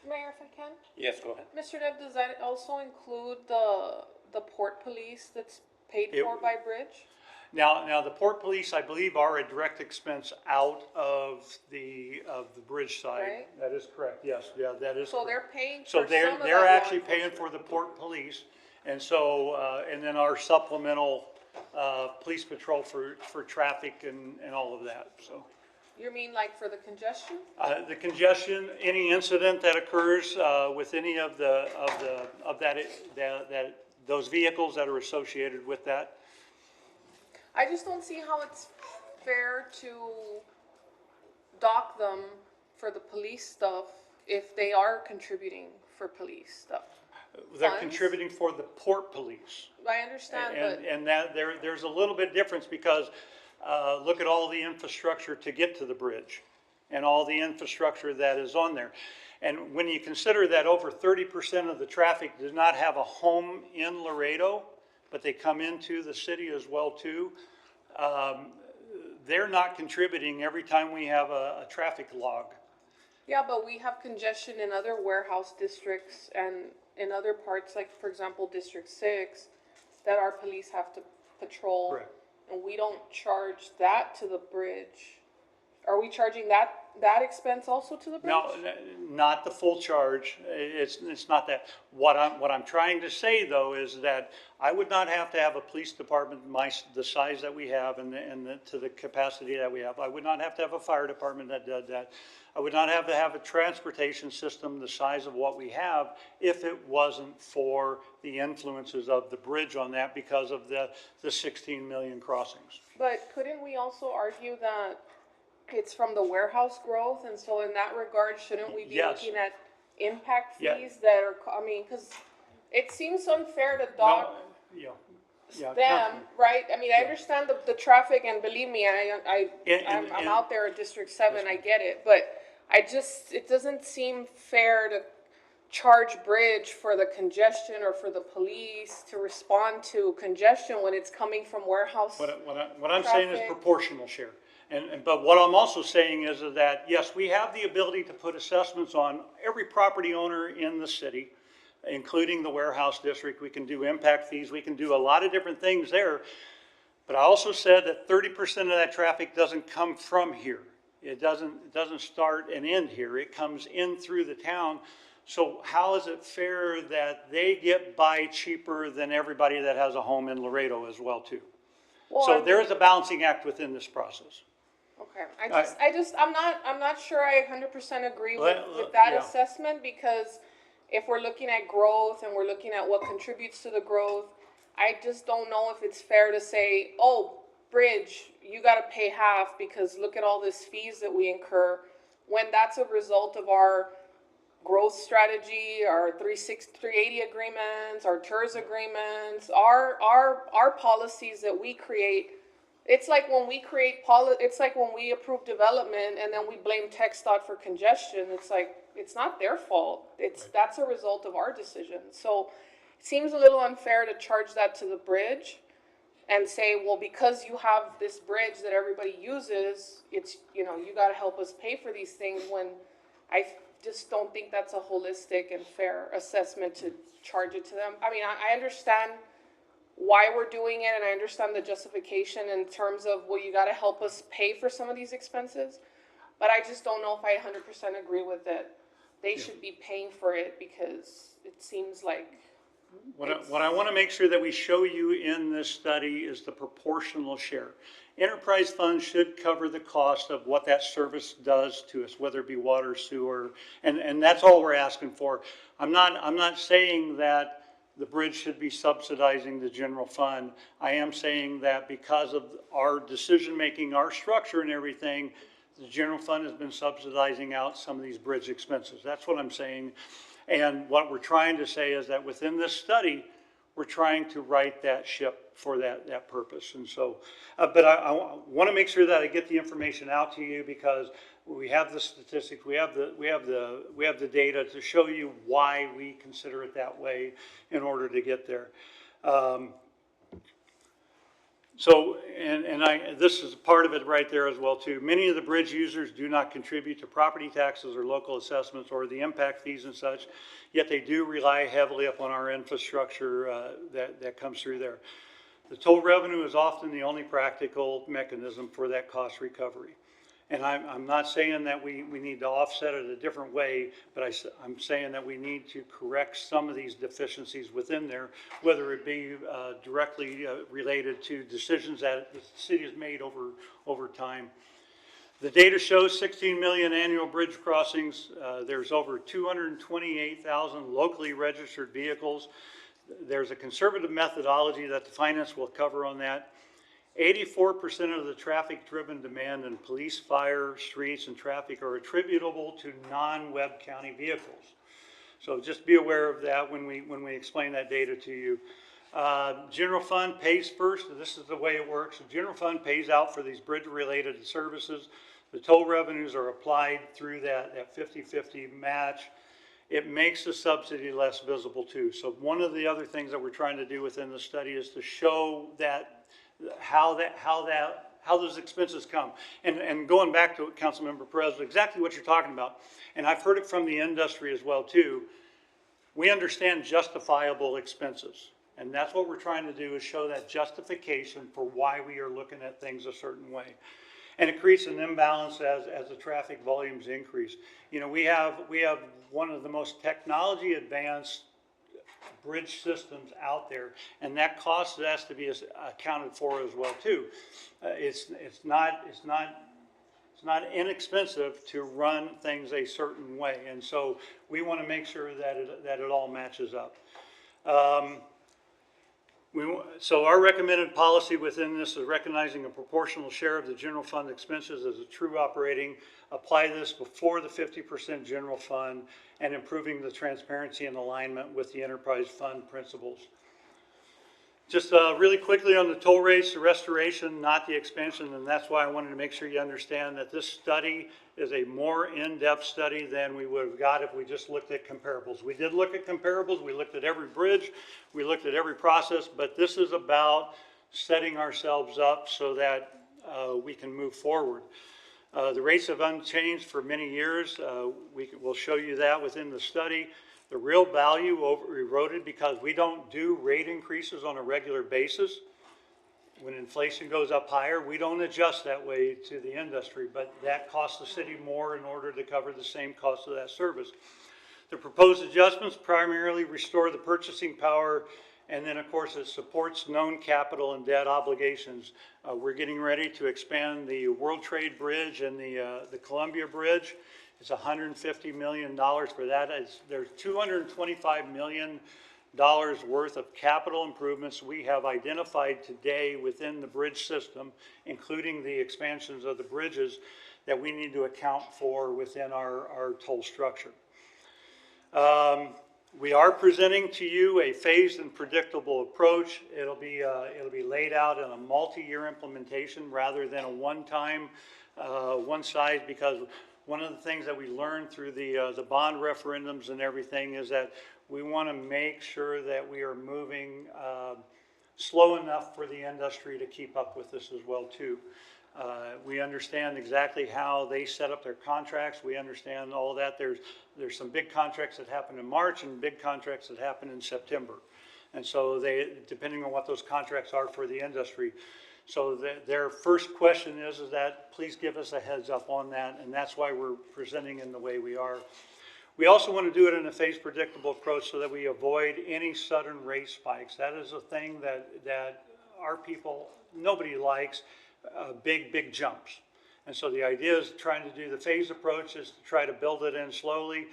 Mayor, if I can? Yes, go ahead. Mr. Dev, does that also include the port police that's paid for by bridge? Now the port police, I believe, are a direct expense out of the bridge side. Right. That is correct. Yes, yeah, that is. So correct. they're paying So for some of they're that actually law paying for the port police, and so and then our supplemental police patrol for traffic and all of that. So You mean like for the congestion? The congestion, any incident that occurs with any of those vehicles that are associated with that. I just don't see how it's fair to dock them for the police stuff if they are contributing for police stuff. They're Funds? contributing for the port police. I understand, but. And that there's a little bit difference because look at all the infrastructure to get to the bridge and all the infrastructure that is on there. And when you consider that over 30% of the traffic does not have a home in Laredo, but they come into the city as well too, they're not contributing every time we have a traffic log. Yeah, but we have congestion in other warehouse districts and in other parts, like for example, District 6, that our police have to patrol. Correct. And we don't charge that to the bridge. Are we charging that expense also to the bridge? No, not the full charge. It's not that. What I'm trying to say though is that I would not have to have a police department the size that we have and to the capacity that we have. I would not have to have a fire department that does that. I would not have to have a transportation system the size of what we have if it wasn't for the influences of the bridge on that because of the 16 million crossings. But couldn't we also argue that it's from the warehouse growth, and so in that regard, shouldn't we be Yes. looking at impact Yeah. fees that are, I mean, because it seems unfair to dock Yeah. them, right? I mean, I understand the traffic, and believe me, I'm out there at District 7, I get it, but it doesn't seem fair to charge Bridge for the congestion or for the police to respond to congestion when it's coming from warehouse. What I'm saying is traffic. proportional share. But what I'm also saying is that, yes, we have the ability to put assessments on every property owner in the city, including the warehouse district. We can do impact fees. We can do a lot of different things there. But I also said that 30% of that traffic doesn't come from here. It doesn't start and end here. It comes in through the town. So how is it fair that they get by cheaper than everybody that has a home in Laredo as well too? Well, So there is a balancing act within this process. Okay, I'm not sure I 100% agree with Let- that yeah. assessment, because if we're looking at growth and we're looking at what contributes to the growth, I just don't know if it's fair to say, oh, Bridge, you gotta pay half because look at all these fees that we incur, when that's a result of our growth strategy, our 380 agreements, our TERS agreements, our policies that we create. It's like when we it's like when we approve development and then we blame TxDOT for congestion. It's like, it's not their fault. That's a result of our decisions. So it seems a little unfair to charge that to the bridge and say, well, because you have this bridge that everybody uses, it's, you gotta help us pay for these things, when I just don't think that's a holistic and fair assessment to charge it to them. I mean, I understand why we're doing it, and I understand the justification in terms of, well, you gotta help us pay for some of these expenses, but I just don't know if I 100% agree with it. They should be paying for it, because it seems like. What I want to make sure that we show you in this study is the proportional share. Enterprise funds should cover the cost of what that service does to us, whether it be water, sewer, and that's all we're asking for. I'm not saying that the bridge should be subsidizing the general fund. I am saying that because of our decision-making, our structure and everything, the general fund has been subsidizing out some of these bridge expenses. That's what I'm saying. And what we're trying to say is that within this study, we're trying to right that ship for that purpose. And so, but I want to make sure that I get the information out to you, because we have the statistics, we have the data to show you why we consider it that way in order to get there. So, this is part of it right there as well too. Many of the bridge users do not contribute to property taxes or local assessments or the impact fees and such, yet they do rely heavily upon our infrastructure that comes through there. The toll revenue is often the only practical mechanism for that cost recovery. And I'm not saying that we need to offset it a different way, but I'm saying that we need to correct some of these deficiencies within there, whether it be directly related to decisions that the city has made over time. The data shows 16 million annual bridge crossings. There's over 228,000 locally registered vehicles. There's a conservative methodology that the finance will cover on that. 84% of the traffic-driven demand in police, fire, streets, and traffic are attributable to non-Webb County vehicles. So just be aware of that when we explain that data to you. General fund pays first. This is the way it works. The general fund pays out for these bridge-related services. The toll revenues are applied through that 50-50 match. It makes the subsidy less visible too. So one of the other things that we're trying to do within the study is to show that how those expenses come. And going back to Councilmember Perez, exactly what you're talking about. And I've heard it from the industry as well too. We understand justifiable expenses. And that's what we're trying to do, is show that justification for why we are looking at things a certain way. And it creates an imbalance as the traffic volumes increase. You know, we have one of the most technology advanced bridge systems out there, and that cost has to be accounted for as well too. It's not inexpensive to run things a certain way, and so we want to make sure that it all matches up. So our recommended policy within this is recognizing a proportional share of the general fund expenses as a true operating, apply this before the 50% general fund, and improving the transparency and alignment with the enterprise fund principles. Just really quickly on the toll rates, the restoration, not the expansion, and that's why I wanted to make sure you understand that this study is a more in-depth study than we would have got if we just looked at comparables. We did look at comparables, we looked at every bridge, we looked at every process, but this is about setting ourselves up so that we can move forward. The rates have unchanged for many years. We'll show you that within the study. The real value eroded because we don't do rate increases on a regular basis. When inflation goes up higher, we don't adjust that way to the industry, but that costs the city more in order to cover the same cost of that service. The proposed adjustments primarily restore the purchasing power, and then of course it supports known capital and debt obligations. We're getting ready to expand the World Trade Bridge and the Columbia Bridge. It's $150 million for that. There's $225 million worth of capital improvements we have identified today within the bridge system, including the expansions of the bridges, that we need to account for within our toll structure. We are presenting to you a phased and predictable approach. It'll be laid out in a multi-year implementation rather than a one-time, one size, because one of the things that we learned through the bond referendums and everything is that we want to make sure that we are moving slow enough for the industry to keep up with this as well too. We understand exactly how they set up their contracts. We understand all that. There's some big contracts that happen in March and big contracts that happen in September. And so depending on what those contracts are for the industry. So their first question is that please give us a heads up on that, and that's why we're presenting in the way we are. We also want to do it in a phased predictable approach so that we avoid any sudden rate spikes. That is a thing that our people, nobody likes, big jumps. And so the idea is trying to do the phased approach is to try to build it in slowly.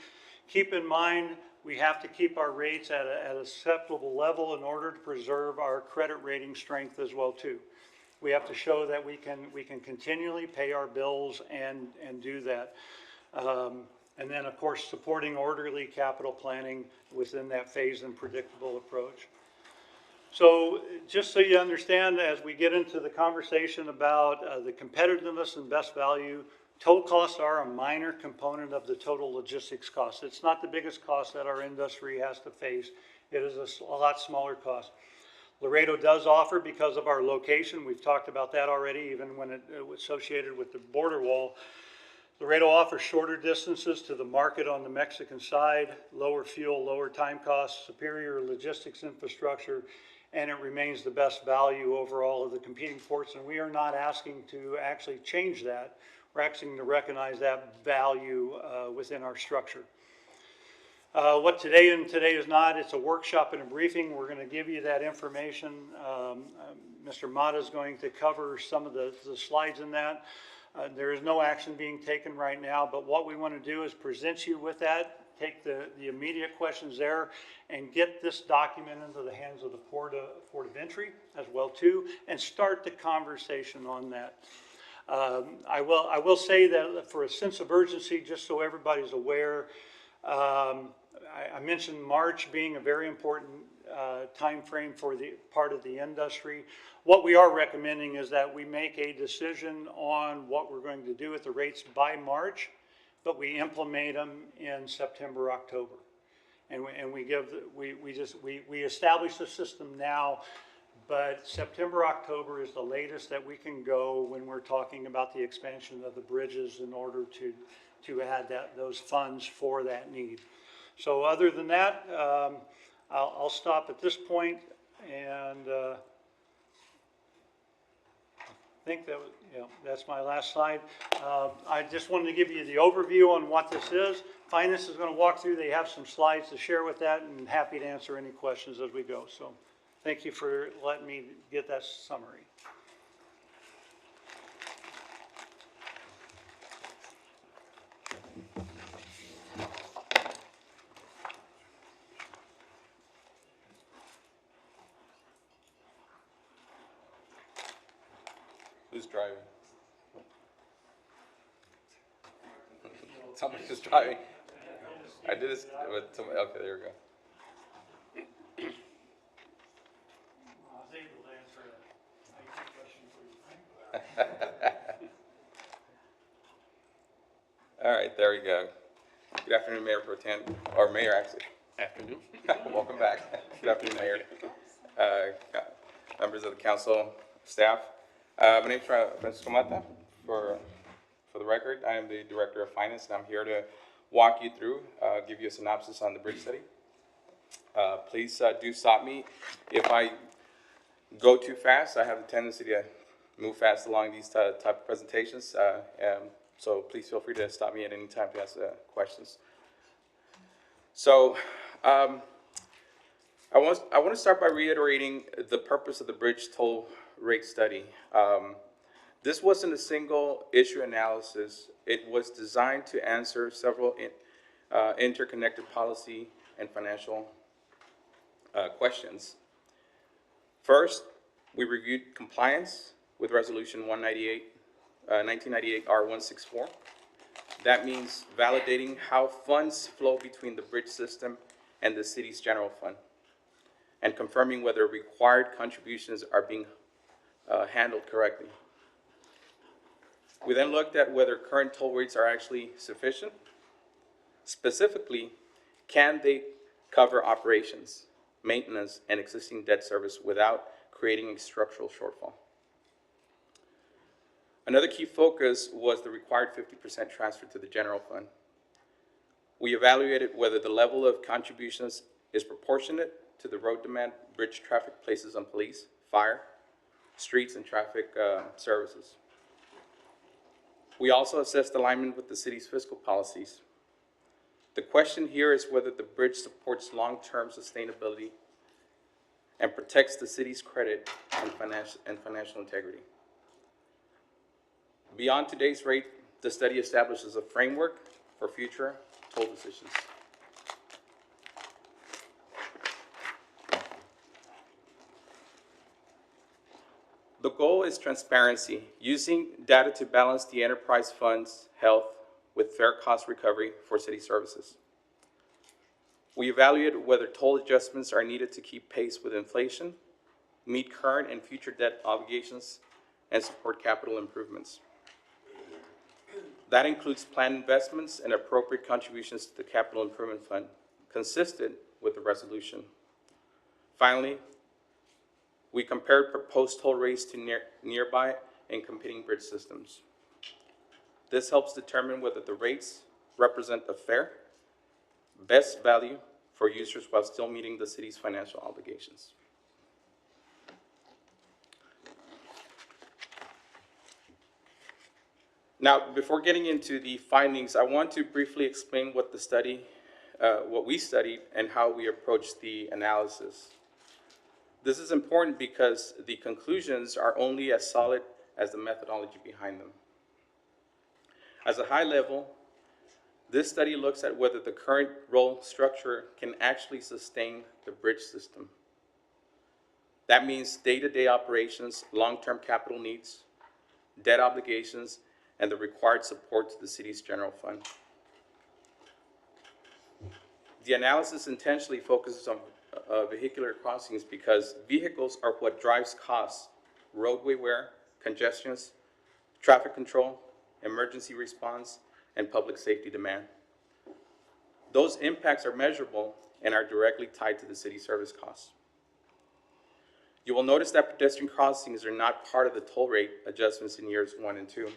Keep in mind, we have to keep our rates at an acceptable level in order to preserve our credit rating strength as well too. We have to show that we can continually pay our bills and do that. And then, of course, supporting orderly capital planning within that phased and predictable approach. So just so you understand, as we get into the conversation about the competitiveness and best value, toll costs are a minor component of the total logistics cost. It's not the biggest cost that our industry has to face. It is a lot smaller cost. Laredo does offer, because of our location, we've talked about that already, even when it was associated with the border wall, Laredo offers shorter distances to the market on the Mexican side, lower fuel, lower time costs, superior logistics infrastructure, and it remains the best value over all of the competing ports. And we are not asking to actually change that. We're asking to recognize that value within our structure. What today is not, it's a workshop and a briefing. We're going to give you that information. Mr. Mata is going to cover some of the slides in that. There is no action being taken right now, but what we want to do is present you with that, take the immediate questions there, and get this document into the hands of the Port of Entry as well too, and start the conversation on that. I will say that for a sense of urgency, just so everybody's aware, I mentioned March being a very important time frame for the part of the industry. What we are recommending is that we make a decision on what we're going to do with the rates by March, but we implement them in September, October. And we establish the system now, but September, October is the latest that we can go when we're talking about the expansion of the bridges in order to add those funds for that need. So other than that, I'll stop at this point, and I think that, that's my last slide. I just wanted to give you the overview on what this is. Finance is going to walk through. They have some slides to share with that, and happy to answer any questions as we go. So thank you for letting me get that summary. Who's driving? Somebody's just driving. I did this with somebody. Okay, there we go. I was able to answer a question for you. All right, there we go. Good afternoon, Mayor Pro Tem, or Mayor actually. Afternoon. Welcome back. Good afternoon, Mayor. Members of the council, staff. My name is Francisco Mata. For the record, I am the Director of Finance, and I'm here to walk you through, give you a synopsis on the bridge study. Please do stop me if I go too fast. I have a tendency to move fast along these type of presentations, so please feel free to stop me at any time to ask questions. So I want to start by reiterating the purpose of the bridge toll rate study. This wasn't a single issue analysis. It was designed to answer several interconnected policy and financial questions. First, we reviewed compliance with Resolution 1998 R164. That means validating how funds flow between the bridge system and the city's general fund, and confirming whether required contributions are being handled correctly. We then looked at whether current toll rates are actually sufficient. Specifically, can they cover operations, maintenance, and existing debt service without creating a structural shortfall? Another key focus was the required 50% transfer to the general fund. We evaluated whether the level of contributions is proportionate to the road demand bridge traffic places on police, fire, streets, and traffic services. We also assessed alignment with the city's fiscal policies. The question here is whether the bridge supports long-term sustainability and protects the city's credit and financial integrity. Beyond today's rate, the study establishes a framework for future toll decisions. The goal is transparency, using data to balance the enterprise fund's health with fair cost recovery for city services. We evaluated whether toll adjustments are needed to keep pace with inflation, meet current and future debt obligations, and support capital improvements. That includes planned investments and appropriate contributions to the Capital Improvement Fund, consistent with the resolution. Finally, we compared proposed toll rates to nearby and competing bridge systems. This helps determine whether the rates represent the fair, best value for users while still meeting the city's financial obligations. Now, before getting into the findings, I want to briefly explain what we studied and how we approached the analysis. This is important because the conclusions are only as solid as the methodology behind them. As a high level, this study looks at whether the current role structure can actually sustain the bridge system. That means day-to-day operations, long-term capital needs, debt obligations, and the required support to the city's general fund. The analysis intentionally focuses on vehicular crossings because vehicles are what drives costs, roadway wear, congestions, traffic control, emergency response, and public safety demand. Those impacts are measurable and are directly tied to the city service costs. You will notice that pedestrian crossings are not part of the toll rate adjustments in years 1 and 2.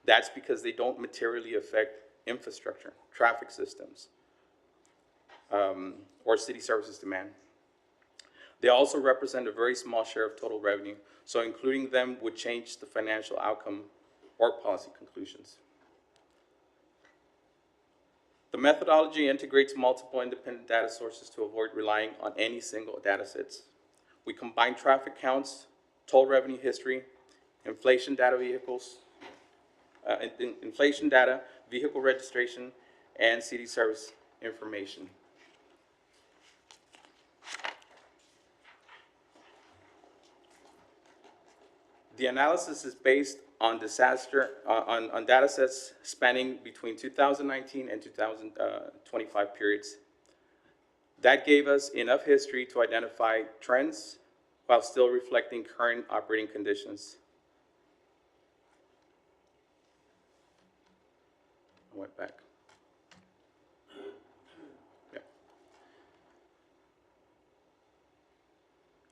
That's because they don't materially affect infrastructure, traffic systems, or city services demand. They also represent a very small share of total revenue, so including them would change the financial outcome or policy conclusions. The methodology integrates multiple independent data sources to avoid relying on any single data sets. We combine traffic counts, toll revenue history, inflation data, vehicle registration, and city service information. The analysis is based on on data sets spanning between 2019 and 2025 periods. That gave us enough history to identify trends while still reflecting current operating conditions. I went back. Yeah.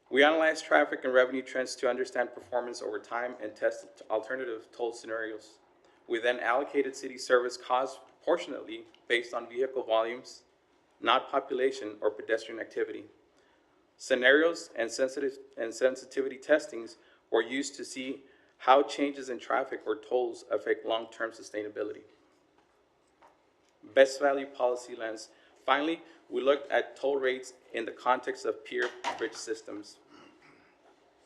We analyzed traffic and revenue trends to understand performance over time and tested alternative toll scenarios. We then allocated city service costs proportionately based on vehicle volumes, not population or pedestrian activity. Scenarios and sensitivity testings were used to see how changes in traffic or tolls affect long-term sustainability. Best value policy lens. Finally, we looked at toll rates in the context of peer bridge systems.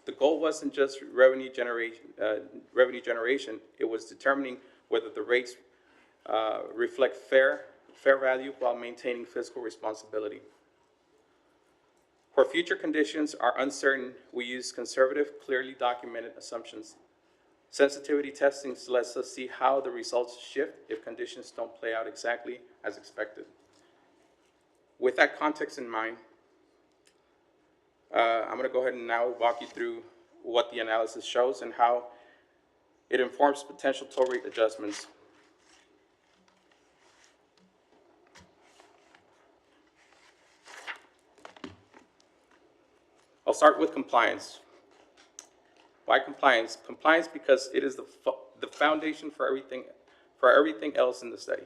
The goal wasn't just revenue generation, it was determining whether the rates reflect fair value while maintaining fiscal responsibility. Where future conditions are uncertain, we use conservative, clearly documented assumptions. Sensitivity testing lets us see how the results shift if conditions don't play out exactly as expected. With that context in mind, I'm going to go ahead and now walk you through what the analysis shows and how it informs potential toll rate adjustments. I'll start with compliance. Why compliance? Compliance because it is the foundation for everything else in the study.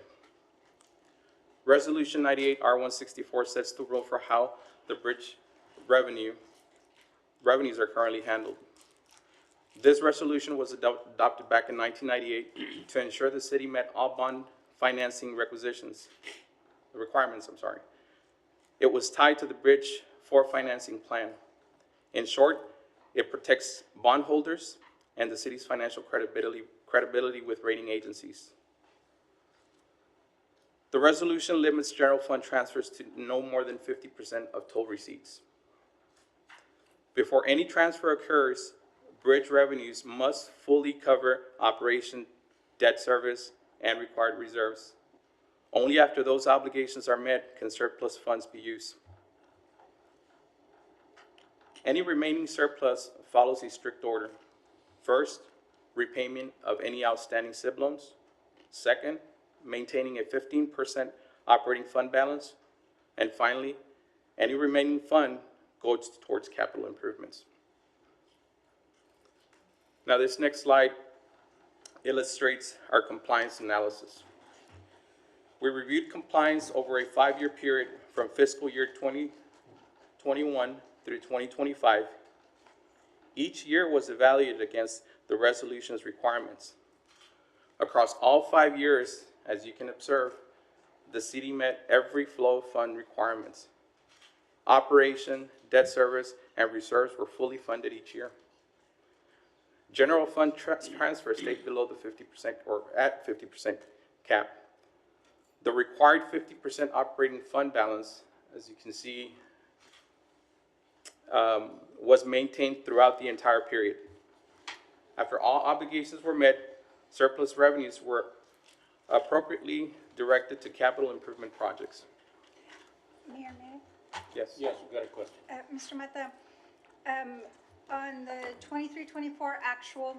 Resolution 98 R164 sets the rule for how the bridge revenues are currently handled. This resolution was adopted back in 1998 to ensure the city met all bond financing requirements. It was tied to the Bridge 4 financing plan. In short, it protects bondholders and the city's financial credibility with rating agencies. The resolution limits general fund transfers to no more than 50% of toll receipts. Before any transfer occurs, bridge revenues must fully cover operation, debt service, and required reserves. Only after those obligations are met can surplus funds be used. Any remaining surplus follows a strict order. First, repayment of any outstanding SIB loans. Second, maintaining a 15% operating fund balance. And finally, any remaining fund goes towards capital improvements. Now, this next slide illustrates our compliance analysis. We reviewed compliance over a 5-year period from fiscal year 2021 through 2025. Each year was evaluated against the resolution's requirements. Across all 5 years, as you can observe, the city met every flow fund requirements. Operation, debt service, and reserves were fully funded each year. General fund transfer stayed below the 50% or at 50% cap. The required 50% operating fund balance, as you can see, was maintained throughout the entire period. After all obligations were met, surplus revenues were appropriately directed to capital improvement projects. Mayor, Yes? Yes, we got a question. Mr. Mata, on the 23-24 actual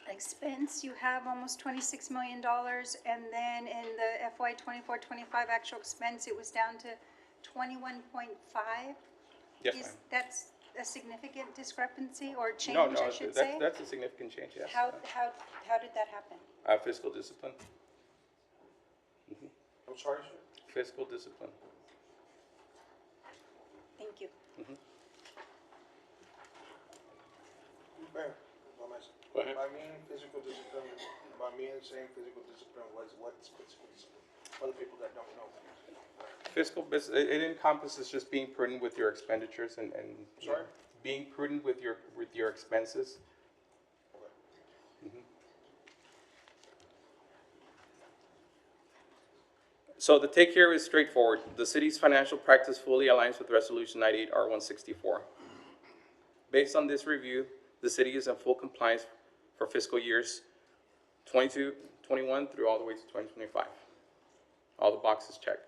expense, you have almost $26 million, and then in the FY 24-25 actual expense, it was down to 21.5. Yes, ma'am. That's a significant discrepancy or change, No, no, I should say? that's a significant change, yes. How did that happen? Fiscal discipline. I'm sorry, sir? Fiscal discipline. Thank you. Mayor, Go ahead. by meaning physical discipline, by meaning saying physical discipline, what's physical discipline? For the people that don't know. It encompasses just being prudent with your expenditures and Sorry? being prudent with your expenses. So the take here is straightforward. The city's financial practice fully aligns with Resolution 98 R164. Based on this review, the city is in full compliance for fiscal years 22, 21 through all the way to 2025. All the boxes checked.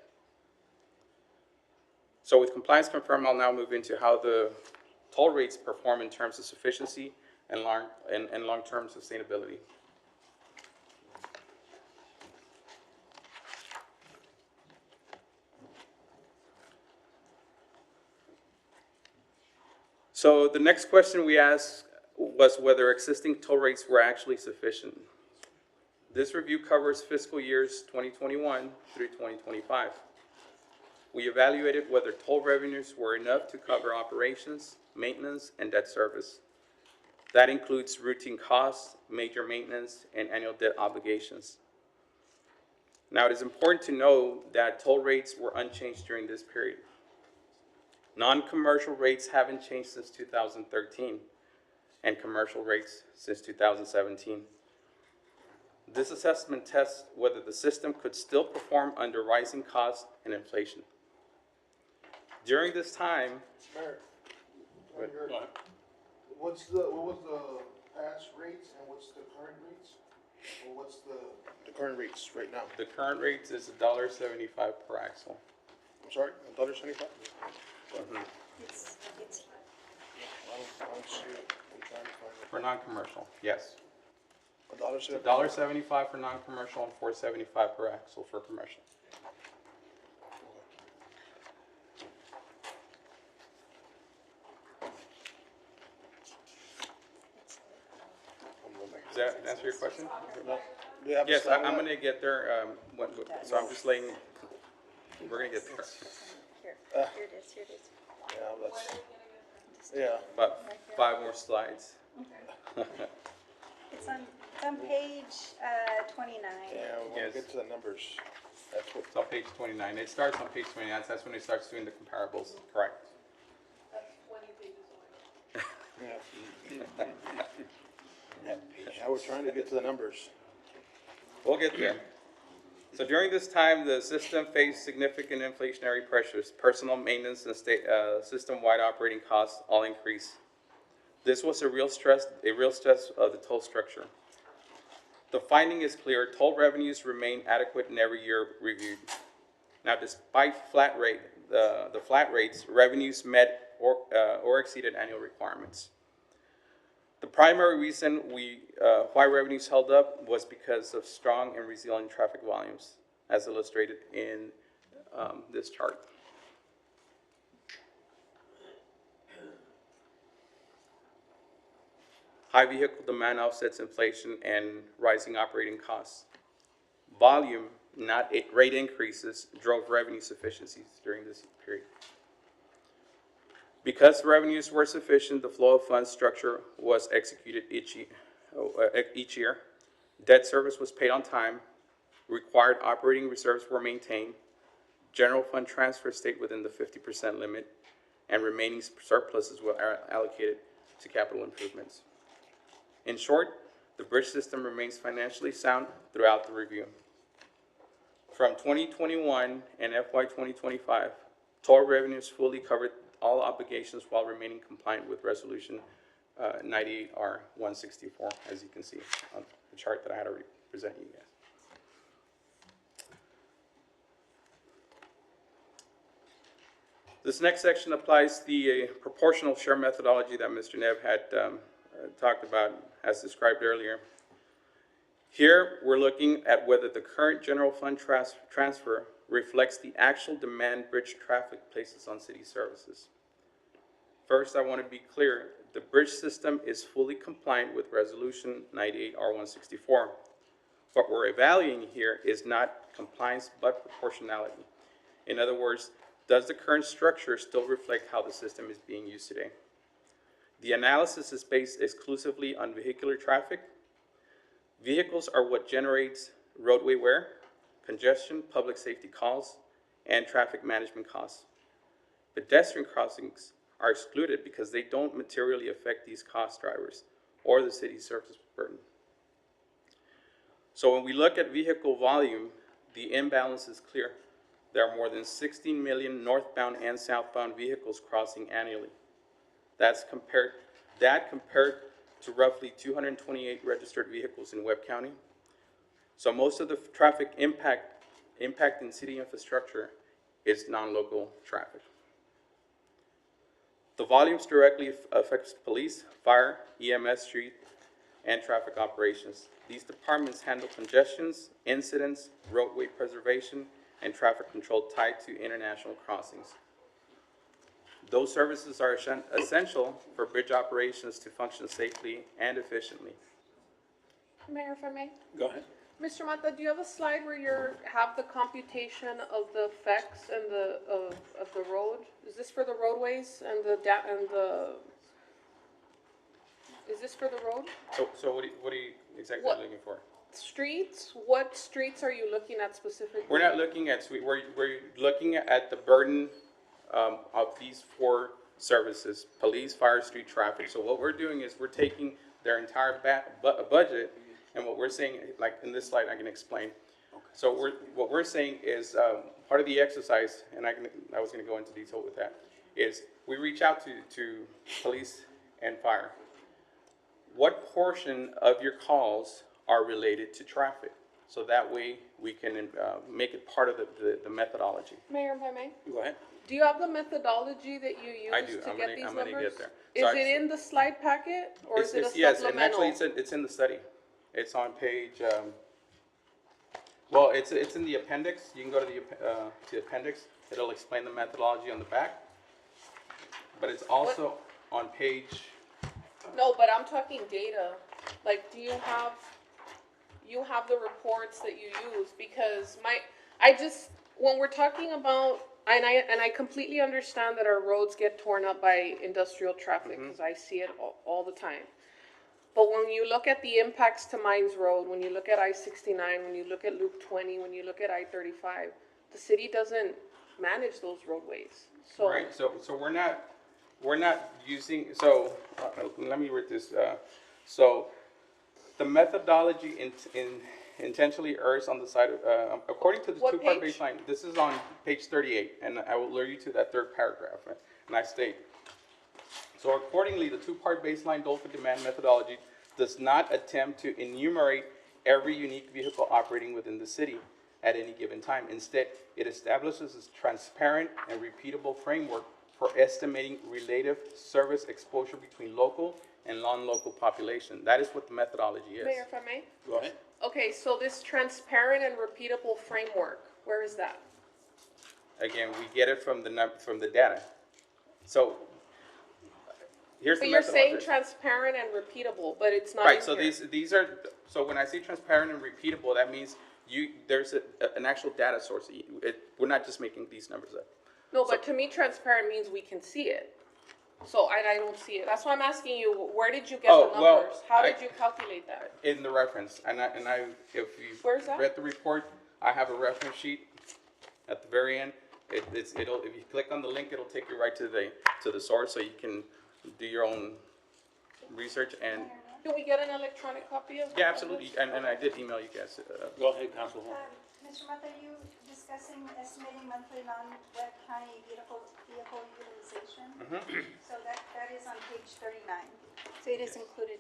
So with compliance confirmed, I'll now move into how the toll rates perform in terms of sufficiency and long-term sustainability. So the next question we asked was whether existing toll rates were actually sufficient. This review covers fiscal years 2021 through 2025. We evaluated whether toll revenues were enough to cover operations, maintenance, and debt service. That includes routine costs, major maintenance, and annual debt obligations. Now, it is important to know that toll rates were unchanged during this period. Non-commercial rates haven't changed since 2013, and commercial rates since 2017. This assessment tests whether the system could still perform under rising costs and inflation. During this time, Mayor, Go ahead. what was the past rates and what's the current rates? Or what's the current rates right now? the current rates is $1.75 per axle. I'm sorry, $1.75? It's I don't see it. I'm trying to find it. For non-commercial, yes. $1.75? $1.75 for non-commercial and $4.75 per axle for commercial. Does that answer your question? No. Do you have a Yes, slide on I'm that? gonna get there, so I'm just laying, we're gonna get there. here. Here it is. Here it is. Yeah, yeah. About 5 more slides. It's on page 29. Yeah, we want Yes. to get to the numbers. That's what, It's on page 29. It starts on page 29. That's when it starts doing the comparables. Correct. yeah. Yeah, we're trying to get to the numbers. We'll get there. So during this time, the system faced significant inflationary pressures. Personal maintenance and system-wide operating costs all increased. This was a real stress of the toll structure. The finding is clear: toll revenues remain adequate in every year reviewed. Now, despite the flat rates, revenues met or exceeded annual requirements. The primary reason why revenues held up was because of strong and resilient traffic volumes, as illustrated in this chart. High vehicle demand offsets inflation and rising operating costs. Volume, not rate increases, drove revenue sufficiencies during this period. Because revenues were sufficient, the flow of funds structure was executed each year. Debt service was paid on time. Required operating reserves were maintained. General fund transfers stayed within the 50% limit, and remaining surpluses were allocated to capital improvements. In short, the bridge system remains financially sound throughout the review. From 2021 and FY 2025, toll revenues fully covered all obligations while remaining compliant with Resolution 98R164, as you can see on the chart that I had already presented you guys. This next section applies the proportional share methodology that Mr. Nev had talked about as described earlier. Here, we're looking at whether the current general fund transfer reflects the actual demand bridge traffic places on city services. First, I want to be clear, the bridge system is fully compliant with Resolution 98R164. What we're evaluating here is not compliance, but proportionality. In other words, does the current structure still reflect how the system is being used today? The analysis is based exclusively on vehicular traffic. Vehicles are what generates roadway wear, congestion, public safety calls, and traffic management costs. Pedestrian crossings are excluded because they don't materially affect these cost drivers or the city's surface burden. So when we look at vehicle volume, the imbalance is clear. There are more than 16 million northbound and southbound vehicles crossing annually. That compared to roughly 228 registered vehicles in Webb County. So most of the traffic impacting city infrastructure is non-local traffic. The volumes directly affects police, fire, EMS, street, and traffic operations. These departments handle congestions, incidents, roadway preservation, and traffic control tied to international crossings. Those services are essential for bridge operations to function safely and efficiently. Mayor, if I may? Go ahead. Mr. Mata, do you have a slide where you have the computation of the effects and of the road? Is this for the roadways and is this for the road? So what are you exactly looking for? Streets? What streets are you looking at specifically? We're not looking at we're looking at the burden of these four services: police, fire, street, traffic. So what we're doing is we're taking their entire budget, and what we're saying, like in this slide, I can explain. Okay. So what we're saying is part of the exercise, and I was going to go into detail with that, is we reach out to police and fire. What portion of your calls are related to traffic? So that way we can make it part of the methodology. Mayor, if I may? Go ahead. Do you have the methodology that you use I do. to get these I'm numbers? gonna get there. Is So it in the slide packet or is it a supplemental? Yes, and actually it's in the study. It's on page, well, it's in the appendix. You can go to the appendix. It'll explain the methodology on the back. But it's also on page. No, but I'm talking data. Like, do you have the reports that you use? Because when we're talking about, and I completely understand that our roads get torn up by industrial traffic, because I see it all the time. But when you look at the impacts to Mines Road, when you look at I-69, when you look at Loop 20, when you look at I-35, the city doesn't manage those roadways. So Right, so we're not using, so let me read this. So the methodology intentionally errs on the side of, according to the What two-part page? baseline, this is on page 38, and I will alert you to that third paragraph, right? And I state, so accordingly, the two-part baseline dolphin demand methodology does not attempt to enumerate every unique vehicle operating within the city at any given time. Instead, it establishes a transparent and repeatable framework for estimating relative service exposure between local and non-local population. That is what the methodology is. Mayor, if I may? Go ahead. Okay, so this transparent and repeatable framework, where is that? Again, we get it from the data. So here's But the you're methodology. saying transparent and repeatable, but it's not Right, in so here. these are, so when I say transparent and repeatable, that means there's an actual data source. We're not just making these numbers up. No, but to me, transparent means we can see it. So I don't see it. That's why I'm asking you, where did you get the numbers? well, How did you calculate that? In the reference, and I, if Where's you've that? read the report, I have a reference sheet at the very end. If you click on the link, it'll take you right to the source, so you can do your own research. And Can we get an electronic copy of? Yeah, absolutely, and I did email you guys. Go ahead, Councilwoman. Mr. Mata, are you discussing estimating monthly non-Webb County vehicle utilization? So that is on page 39. So it is included,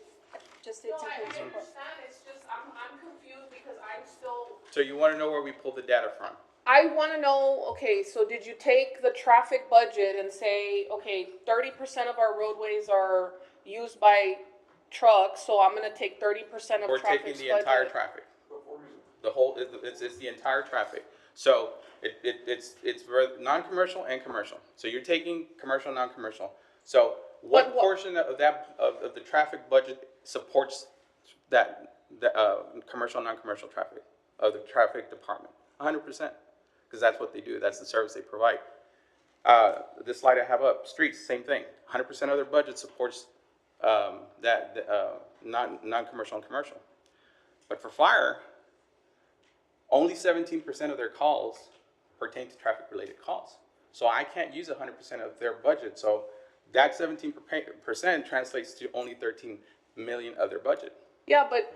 just it's No, I included. understand, it's just, I'm confused because I'm still, So you want to know where we pulled the data from? I wanna know, okay, so did you take the traffic budget and say, okay, 30% of our roadways are used by trucks, so I'm gonna take 30% of We're traffic's taking budget? the entire traffic. The whole, it's the entire traffic. So it's for non-commercial and commercial. So you're taking commercial, non-commercial. So what portion of that, of the traffic budget supports that, commercial, non-commercial traffic, of the traffic department? 100%, because that's what they do. That's the service they provide. This slide I have up, streets, same thing. 100% of their budget supports non-commercial and commercial. But for fire, only 17% of their calls pertain to traffic-related calls. So I can't use 100% of their budget. So that 17% translates to only 13 million of their budget. Yeah, but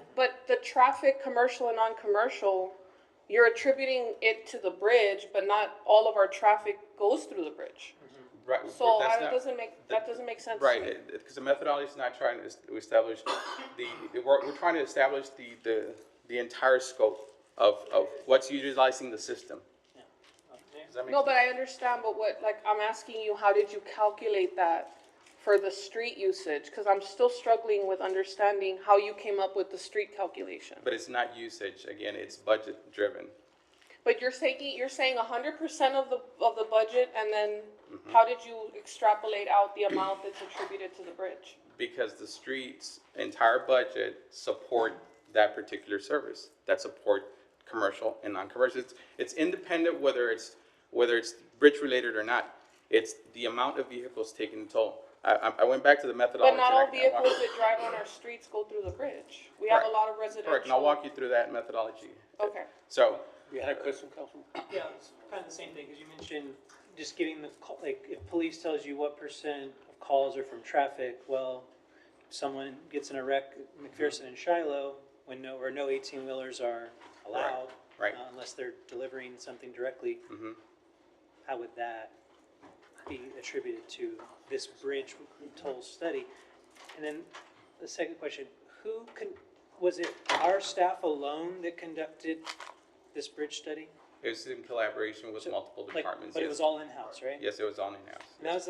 the traffic, commercial and non-commercial, you're attributing it to the bridge, but not all of our traffic goes through the bridge. Right. So that's that not- doesn't make sense. Right, because the methodology is not trying to establish we're trying to establish the entire scope of what's utilizing the system. Does that make No, sense? but I understand, but I'm asking you, how did you calculate that for the street usage? Because I'm still struggling with understanding how you came up with the street calculation. But it's not usage, again, it's budget driven. But you're saying 100% of the budget, and then Mm-hmm. how did you extrapolate out the amount that's attributed to the bridge? Because the street's entire budget support that particular service, that support commercial and non-commercial. It's independent whether it's bridge related or not. It's the amount of vehicles taken in total. I went back to the methodology. But not all and I walked- vehicles that drive on our streets go through the bridge. We have a Correct. lot of residential. Correct, and I'll walk you through that methodology. Okay. So, You had a question, Councilman? Yeah, it's kind of the same thing, because you mentioned just giving the call, like, if police tells you what percent of calls are from traffic, well, if someone gets in a wreck, McPherson and Shiloh, when no 18-wheelers are allowed. Right. Unless they're delivering something directly, how would that be attributed to this bridge toll study? And then the second question, was it our staff alone that conducted this bridge study? it was in collaboration with multiple departments. But it yes. was all in-house, right? Yes, it was all in-house. And that was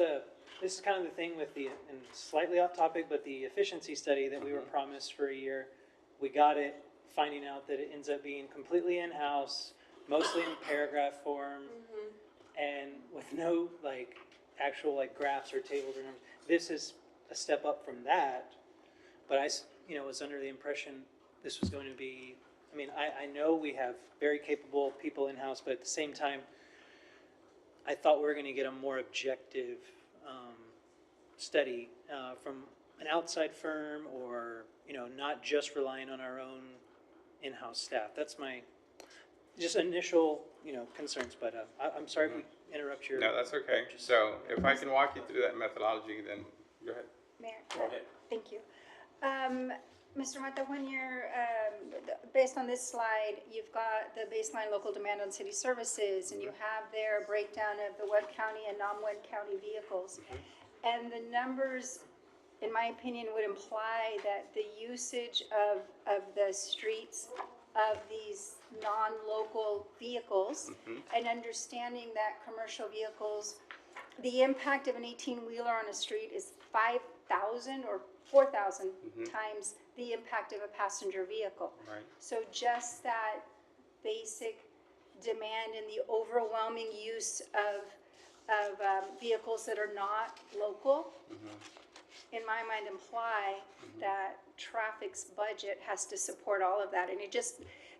this is kind of the thing with and slightly off topic, but the efficiency study that we were promised for a year, we got it, finding out that it ends up being completely in-house, mostly in paragraph form, and with no actual graphs or tables or numbers. This is a step up from that, but I was under the impression this was going to be, I know we have very capable people in-house, but at the same time, I thought we were going to get a more objective study from an outside firm, or not just relying on our own in-house staff. That's my just initial concerns. But I'm sorry if we interrupt your. No, that's okay. So if I can walk you through that methodology, then go ahead. Mayor? Go ahead. Thank you. Mr. Mata, when you're, based on this slide, you've got the baseline local demand on city services, and you have there a breakdown of the Webb County and non-Webb County vehicles. And the numbers, in my opinion, would imply that the usage of the streets of these non-local vehicles, and understanding that commercial vehicles, the impact of an 18-wheeler on a street is 5,000 or 4,000 times the impact of a passenger vehicle. Right. So just that basic demand and the overwhelming use of vehicles that are not local, in my mind, imply that traffic's budget has to support all of that. And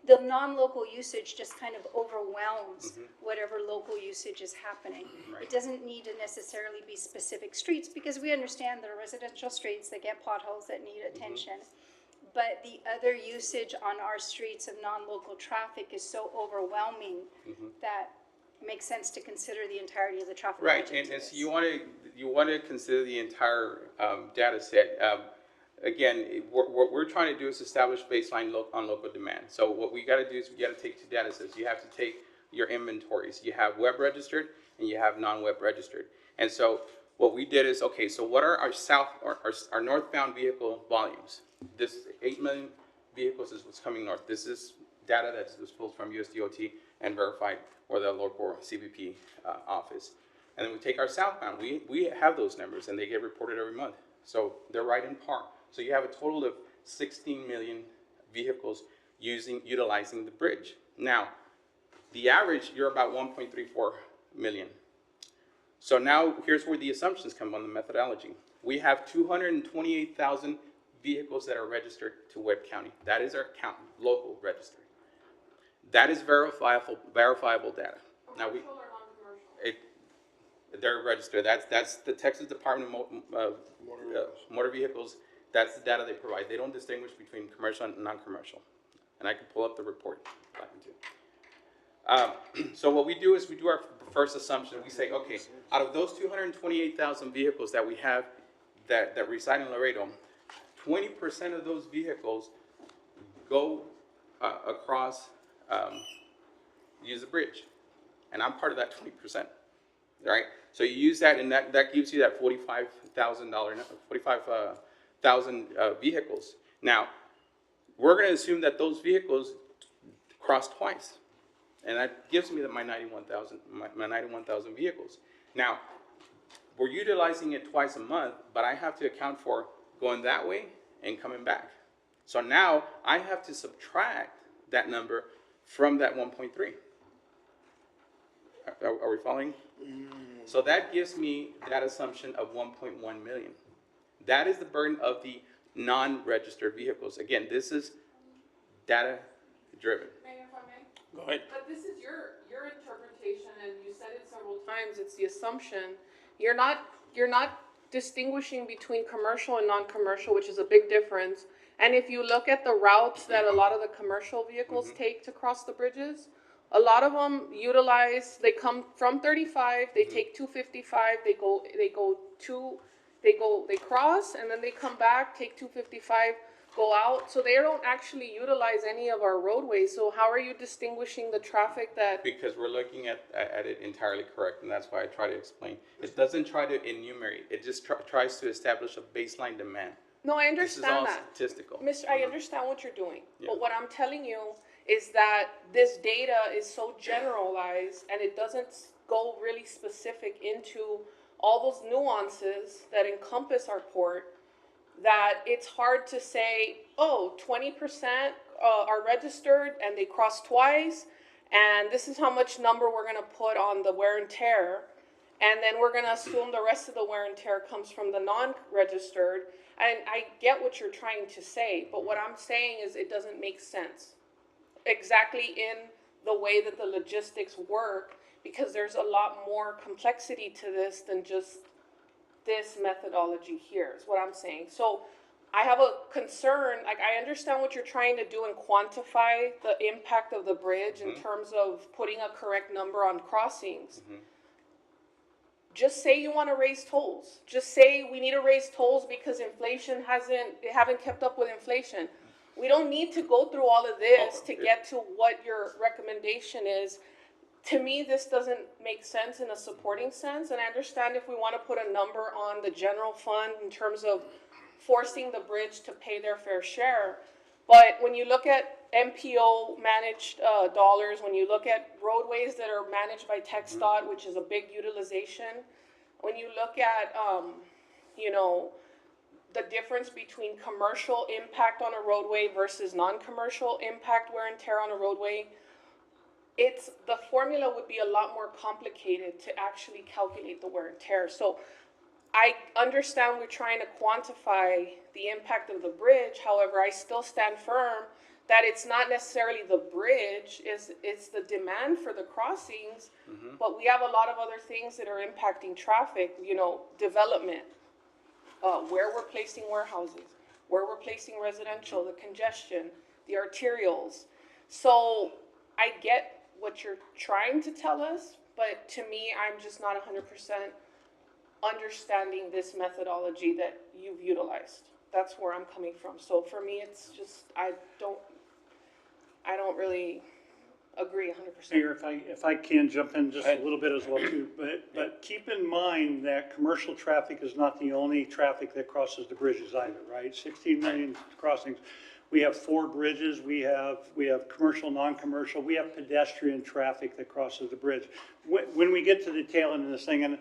the non-local usage just kind of overwhelms whatever local usage is happening. It doesn't need to necessarily be specific streets, because we understand there are residential streets that get potholes that need attention. But the other usage on our streets of non-local traffic is so overwhelming that it makes sense to consider the entirety of the traffic Right, budget and to so this. you want to consider the entire data set. what we're trying to do is establish baseline on local demand. So what we gotta do is we gotta take two data sets. You have to take your inventories. You have web registered and you have non-web registered. And so what we did is, okay, so what are our northbound vehicle volumes? This 8 million vehicles is what's coming north. This is data that's pulled from USDOT and verified or the local CBP office. And then we take our southbound. We have those numbers and they get reported every month. So they're right in par. So you have a total of 16 million vehicles utilizing the bridge. Now, the average, you're about 1.34 million. So now here's where the assumptions come on the methodology. We have 228,000 vehicles that are registered to Webb County. That is our count, local registered. That is verifiable data. Now they're registered. That's the Texas Department of Motor Vehicles. That's the data they provide. They don't distinguish between commercial and non-commercial. And I can pull up the report. So what we do is we do our first assumption. We say, okay, out of those 228,000 vehicles that we have that reside in Laredo, 20% of those vehicles go across, use the bridge. And I'm part of that 20%, right? So you use that, and that gives you that $45,000 vehicles. Now, we're going to assume that those vehicles cross twice. And that gives me my 91,000 vehicles. Now, we're utilizing it twice a month, but I have to account for going that way and coming back. So now I have to subtract that number from that 1.3. Are we following? So that gives me that assumption of 1.1 million. That is the burden of the non-registered vehicles. Again, this is data driven. Mayor, if I may? Go ahead. But this is your interpretation, and you said it several times, it's the assumption. You're not distinguishing between commercial and non-commercial, which is a big difference. And if you look at the routes that a lot of the commercial vehicles take to cross the bridges, a lot of them they come from 35, they take 255, they cross, and then they come back, take 255, go out. So they don't actually utilize any of our roadways. So how are you distinguishing the traffic that? Because we're looking at it entirely correct, and that's why I try to explain. It doesn't try to enumerate. It just tries to establish a baseline demand. No, I understand that. This is all statistical. Mr., I understand what you're doing, Yeah. but what I'm telling you is that this data is so generalized and it doesn't go really specific into all those nuances that encompass our port, that it's hard to say, oh, 20% are registered and they cross twice, and this is how much number we're gonna put on the wear and tear, and then we're gonna assume the rest of the wear and tear comes from the non-registered. And I get what you're trying to say, but what I'm saying is it doesn't make sense exactly in the way that the logistics work, because there's a lot more complexity to this than just this methodology here, is what I'm saying. So I have a concern, like I understand what you're trying to do and quantify the impact of the bridge in terms of putting a correct number on crossings. Just say you want to raise tolls. Just say we need to raise tolls because inflation haven't kept up with inflation. We don't need to go through all of this to get to what your recommendation is. To me, this doesn't make sense in a supporting sense, and I understand if we want to put a number on the general fund in terms of forcing the bridge to pay their fair share. But when you look at MPO managed dollars, when you look at roadways that are managed by TxDOT, which is a big utilization, when you look at, the difference between commercial impact on a roadway versus non-commercial impact wear and tear on a roadway, the formula would be a lot more complicated to actually calculate the wear and tear. So I understand we're trying to quantify the impact of the bridge. However, I still stand firm that it's not necessarily the bridge, it's the demand for the crossings, but we have a lot of other things that are impacting traffic, development, where we're placing warehouses, where we're placing residential, the congestion, the arterials. So I get what you're trying to tell us, but to me, I'm just not 100% understanding this methodology that you've utilized. that's where I'm coming from. So for me, it's just, I don't really agree 100%. Mayor, if I can jump in just a little bit as well too, but keep in mind that commercial traffic is not the only traffic that crosses the bridges either, right? 16 million crossings. We have 4 bridges, we have commercial, non-commercial, we have pedestrian traffic that crosses the bridge. When we get to the tail end of this thing, and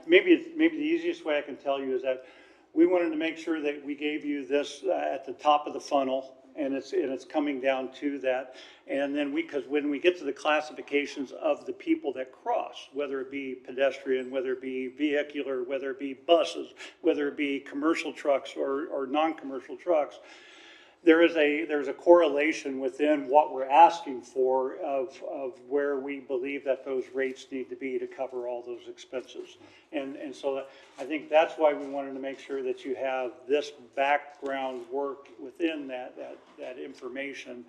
maybe the easiest way I can tell you is that we wanted to make sure that we gave you this at the top of the funnel, and it's coming down to that. And then because when we get to the classifications of the people that cross, whether it be pedestrian, whether it be vehicular, whether it be buses, whether it be commercial trucks or non-commercial trucks, there's a correlation within what we're asking for of where we believe that those rates need to be to cover all those expenses. And so I think that's why we wanted to make sure that you have this background work within that information.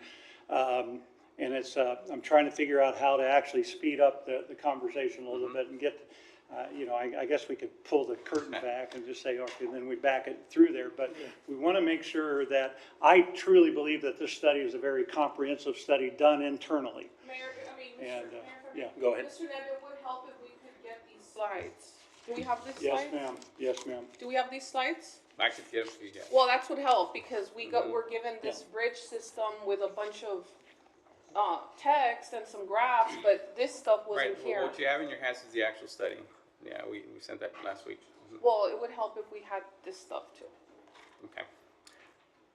And it's, I'm trying to figure out how to actually speed up the conversation a little bit and get, I guess we could pull the curtain back and just say, okay, and then we back it through there. But we want to make sure that, I truly believe that this study is a very comprehensive study done internally. Mayor, And, Mayor, go ahead. Mr. Ned, it would help if we could get these slides. Do we have these Yes, slides? ma'am. Yes, ma'am. Do we have these slides? I could get them for you guys. Well, that's what help, because we're given this bridge system with a bunch of text and some graphs, but this stuff wasn't Right, here. what you have in your hands is the actual study. Yeah, we sent that last week. Well, it would help if we had this stuff too. Okay.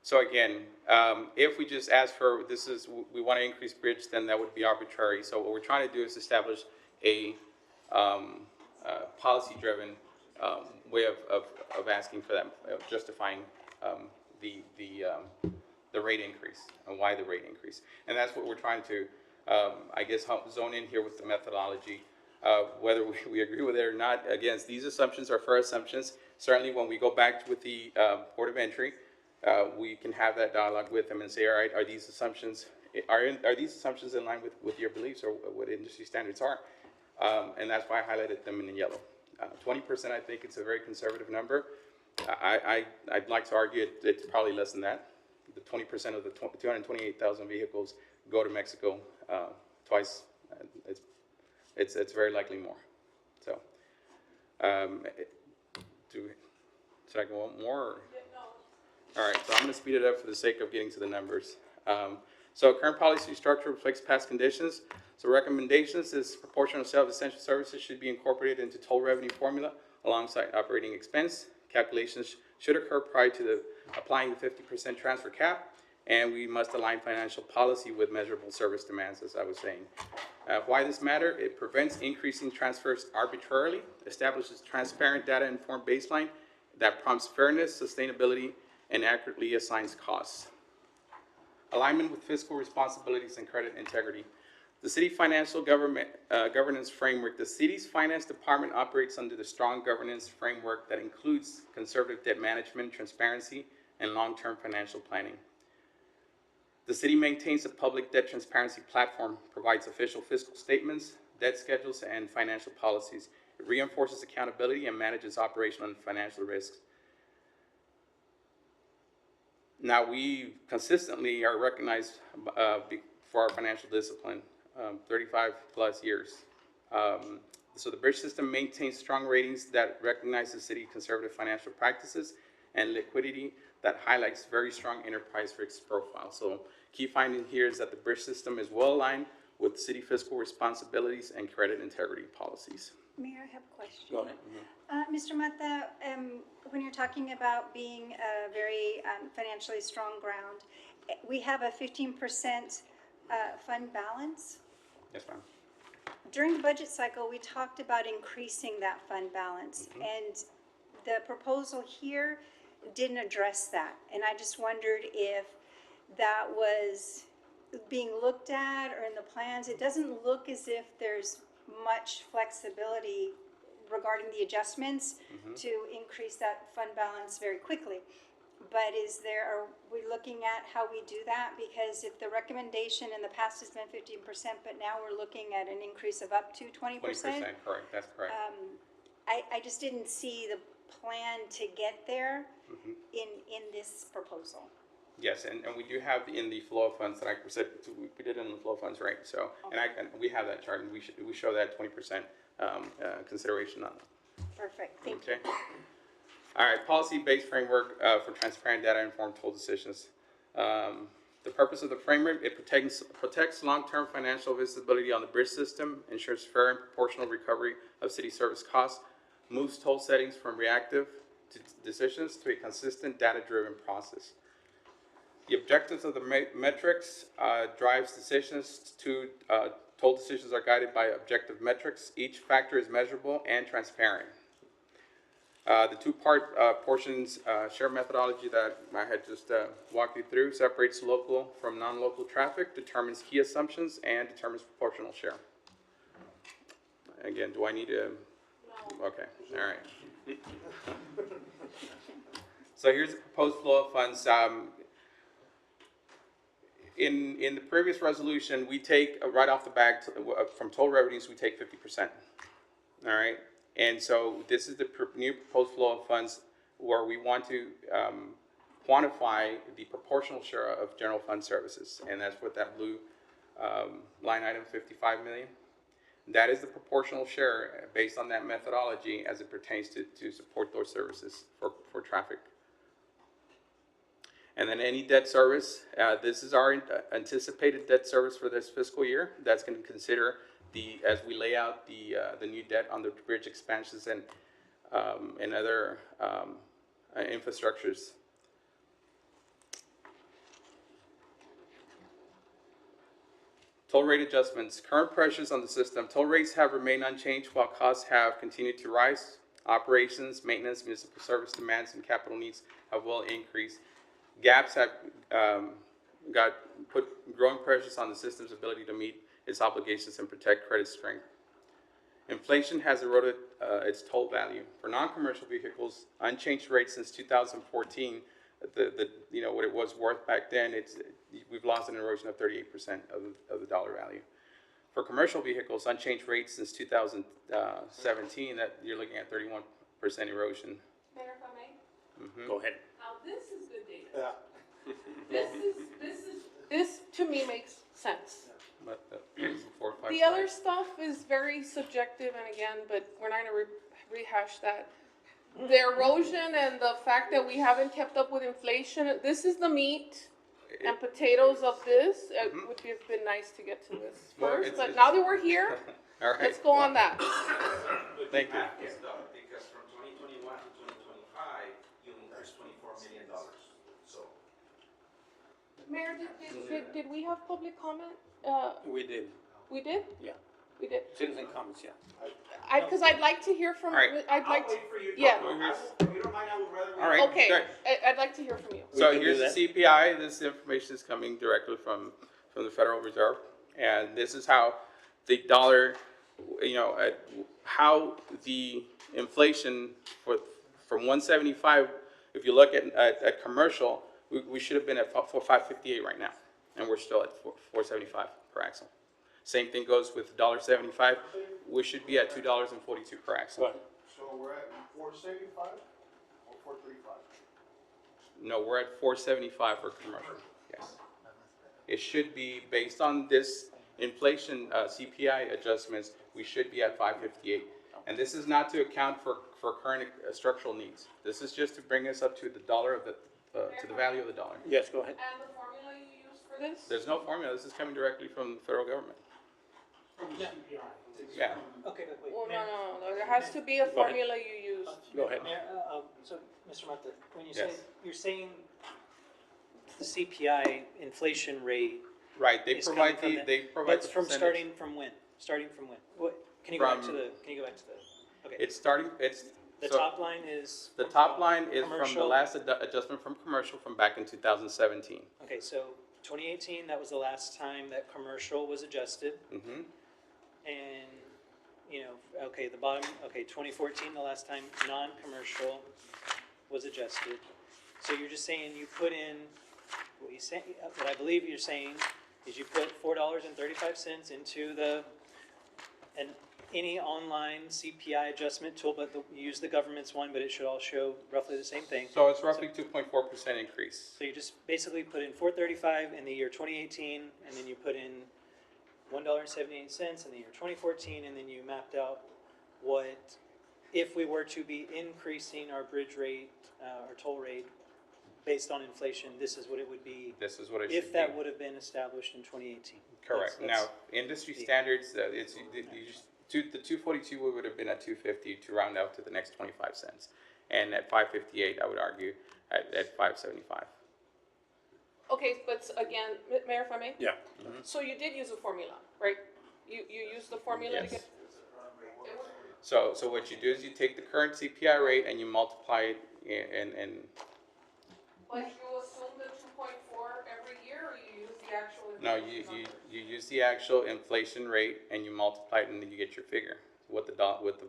So again, if we just ask for, we want to increase bridge, then that would be arbitrary. So what we're trying to do is establish a policy-driven way of asking for that, justifying the rate increase and why the rate increase. And that's what we're trying to, I guess, zone in here with the methodology. Whether we agree with it or not, again, these assumptions are fair assumptions. Certainly when we go back with the Board of Entry, we can have that dialogue with them and say, all right, are these assumptions in line with your beliefs or what industry standards are? And that's why I highlighted them in yellow. 20%, I think it's a very conservative number. I'd like to argue it's probably less than that. The 20% of the 228,000 vehicles go to Mexico twice. It's very likely more. So, should I go more? Or? All right, so I'm going to speed it up for the sake of getting to the numbers. So current policy structure reflects past conditions. So recommendations is proportional sale of essential services should be incorporated into total revenue formula alongside operating expense. Calculations should occur prior to applying the 50% transfer cap, and we must align financial policy with measurable service demands, as I was saying. Why this matter? It prevents increasing transfers arbitrarily, establishes transparent data-informed baseline that prompts fairness, sustainability, and accurately assigns costs. Alignment with fiscal responsibilities and credit integrity. The city financial governance framework. The city's finance department operates under the strong governance framework that includes conservative debt management, transparency, and long-term financial planning. The city maintains a public debt transparency platform, provides official fiscal statements, debt schedules, and financial policies. It reinforces accountability and manages operational and financial risks. Now, we consistently are recognized for our financial discipline, 35 plus years. So the bridge system maintains strong ratings that recognize the city's conservative financial practices and liquidity that highlights very strong enterprise risk profile. So key finding here is that the bridge system is well aligned with city fiscal responsibilities and credit integrity policies. Mayor, I have a question. Go ahead. Mr. Mata, when you're talking about being a very financially strong ground, we have a 15% fund balance. Yes, ma'am. During the budget cycle, we talked about increasing that fund balance, and the proposal here didn't address that. And I just wondered if that was being looked at or in the plans. It doesn't look as if there's much flexibility regarding the adjustments to increase that fund balance very quickly. But are we looking at how we do that? Because if the recommendation in the past has been 15%, but now we're looking at an increase of up to 20%. 20%, correct, that's correct. I just didn't see plan to get there in this proposal. Yes, and we do have in the flow of funds, like I said, we did it in the flow of funds, right? So, and we have that chart, and we show that 20% consideration on it. Perfect, thank you. Okay. All right, policy-based framework for transparent data-informed toll decisions. The purpose of the framework, it protects long-term financial visibility on the bridge system, ensures fair and proportional recovery of city service costs, moves toll settings from reactive decisions to a consistent data-driven process. The objectives of the metrics drives decisions to toll decisions are guided by objective metrics. Each factor is measurable and transparent. The two-part portions share methodology that I had just walked you through separates local from non-local traffic, determines key assumptions, and determines proportional share. Again, do I need to? No. Okay, all right. So here's the proposed flow of funds. In the previous resolution, we take right off the bat from toll revenues, we take 50%. All right. And so this is the new proposed flow of funds where we want to quantify the proportional share of general fund services. And that's what that blue line item, 55 million. That is the proportional share based on that methodology as it pertains to support those services for traffic. And then any debt service, this is our anticipated debt service for this fiscal year. That's going to consider as we lay out the new debt on the bridge expansions and other infrastructures. Toll rate adjustments. Current pressures on the system. Toll rates have remained unchanged while costs have continued to rise. Operations, maintenance, municipal service demands, and capital needs have well increased. Gaps have put growing pressures on the system's ability to meet its obligations and protect credit strength. Inflation has eroded its toll value. For non-commercial vehicles, unchanged rates since 2014, what it was worth back then, we've lost an erosion of 38% of the dollar value. For commercial vehicles, unchanged rates since 2017, that you're looking at 31% erosion. Mayor, if I may? Go ahead. Now, this is good data. This to me makes sense. But, 4 or 5 The slides. other stuff is very subjective, and again, but we're not gonna rehash that. The erosion and the fact that we haven't kept up with inflation, this is the meat and potatoes of this. It would have been nice to get to this Well, first, but now that we're here, All right. let's go on that. Thank you. Because from 2021 to 2025, you increased $24 million. So. Mayor, did we have public comment? We did, We did? yeah. We did? Citizen comments, yeah. Because I'd like to hear from, All right. I'd like to, for you. yeah. If you don't mind, I would rather. All right. Okay, Good. I'd like to hear from you. So can do here's the CPI. This information is coming directly from the Federal Reserve, and this is how the dollar, how the inflation from 175. If you look at commercial, we should have been at 558 right now, and we're still at 475 per axle. Same thing goes with $1.75. We should be at $2.42 per axle. So we're at 475 or 435? No, we're at 475 for commercial. Yes. It should be based on this inflation CPI adjustments. We should be at 558, and this is not to account for current structural needs. This is just to bring us up to the dollar of to the value of the dollar. Yes, go ahead. And the formula you use for this? There's no formula. This is coming directly from the federal government. Yeah. Okay, but wait. Well, Mayor, no, there has to be a formula you use. Go ahead. Mayor, so, Mr. Mata, when you Yes. say, you're saying the CPI inflation rate. Right. They is provide coming from they provide But the from percentage. starting from when? Starting from when? What, can you go back to From- the, okay. It's starting. The so top line is. the top line is from the commercial. last adjustment from commercial from back in 2017. Okay, so 2018, that was the last time that commercial was adjusted. Mm-hmm. And, okay, the bottom, 2014, the last time non-commercial was adjusted. So you're just saying you put in, what I believe you're saying is you put $4.35 into any online CPI adjustment tool, but you use the government's one, but it should all show roughly the same thing. So it's roughly 2.4% increase. So you just basically put in $4.35 in the year 2018, and then you put in $1.78 in the year 2014, and then you mapped out what, if we were to be increasing our bridge rate, our toll rate, based on inflation, this is what it would be. This is what it should if that be. would have been established in 2018. Correct. That's- Now, industry standards, the 242 would have been at 250 to round out to the next 25 cents. And at 558, I would argue, at 575. Okay, but again, Mayor, if I may? Yeah. So you did use a formula, right? You used the formula to Yes. get, So what you do is you take the current CPI rate and you multiply it and but you assume the 2.4 every year, or you use the actual? no, you use the actual inflation rate and you multiply it and then you get your figure, what the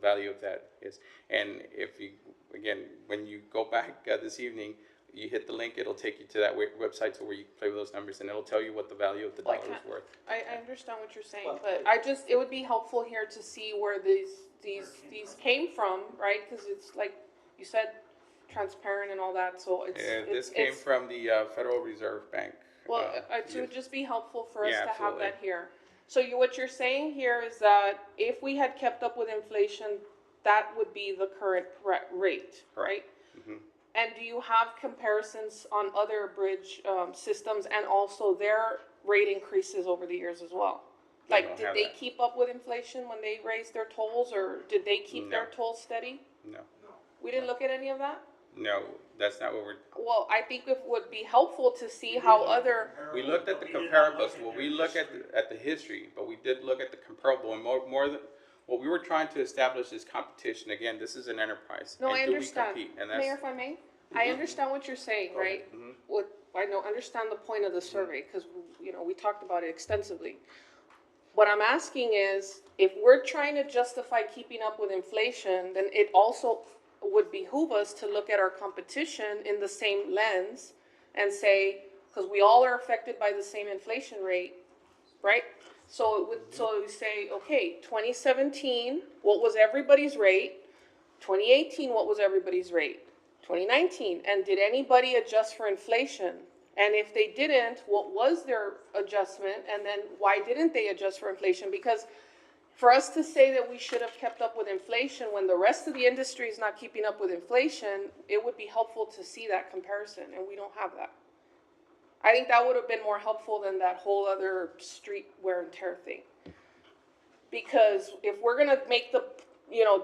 value of that is. And if you, again, when you go back this evening, you hit the link, it'll take you to that website to where you play with those numbers and it'll tell you what the value of the dollar is worth. I understand what you're saying, but it would be helpful here to see where these came from, right? Because it's like you said, transparent and all that, so it's. This came from the Federal Reserve Bank. Well, it would just be helpful for us Yeah, to have absolutely. that here. So what you're saying here is that if we had kept up with inflation, that would be the current rate, right? Mhm. And do you have comparisons on other bridge systems and also their rate increases over the years as well? I Like, don't did have they that. keep up with inflation when they raised their tolls, or did they keep their No. tolls steady? No, We didn't look at any of that? no, that's not what we're. Well, I think it would be helpful to see how other, We looked at the comparables. Well, we look at the history, but we did look at the comparable and more than what we were trying to establish is competition. Again, this is an enterprise. no, and I do we understand. compete? And that's Mayor, if I may, I understand what you're saying, right? What, understand the point of the survey, because, we talked about it extensively. What I'm asking is, if we're trying to justify keeping up with inflation, then it also would behoove us to look at our competition in the same lens and say, because we all are affected by the same inflation rate, right? So we say, okay, 2017, what was everybody's rate? 2018, what was everybody's rate? 2019, and did anybody adjust for inflation? And if they didn't, what was their adjustment? And then why didn't they adjust for inflation? Because for us to say that we should have kept up with inflation when the rest of the industry is not keeping up with inflation, it would be helpful to see that comparison, and we don't have that. I think that would have been more helpful than that whole other street wear and tear thing. Because if we're gonna make the,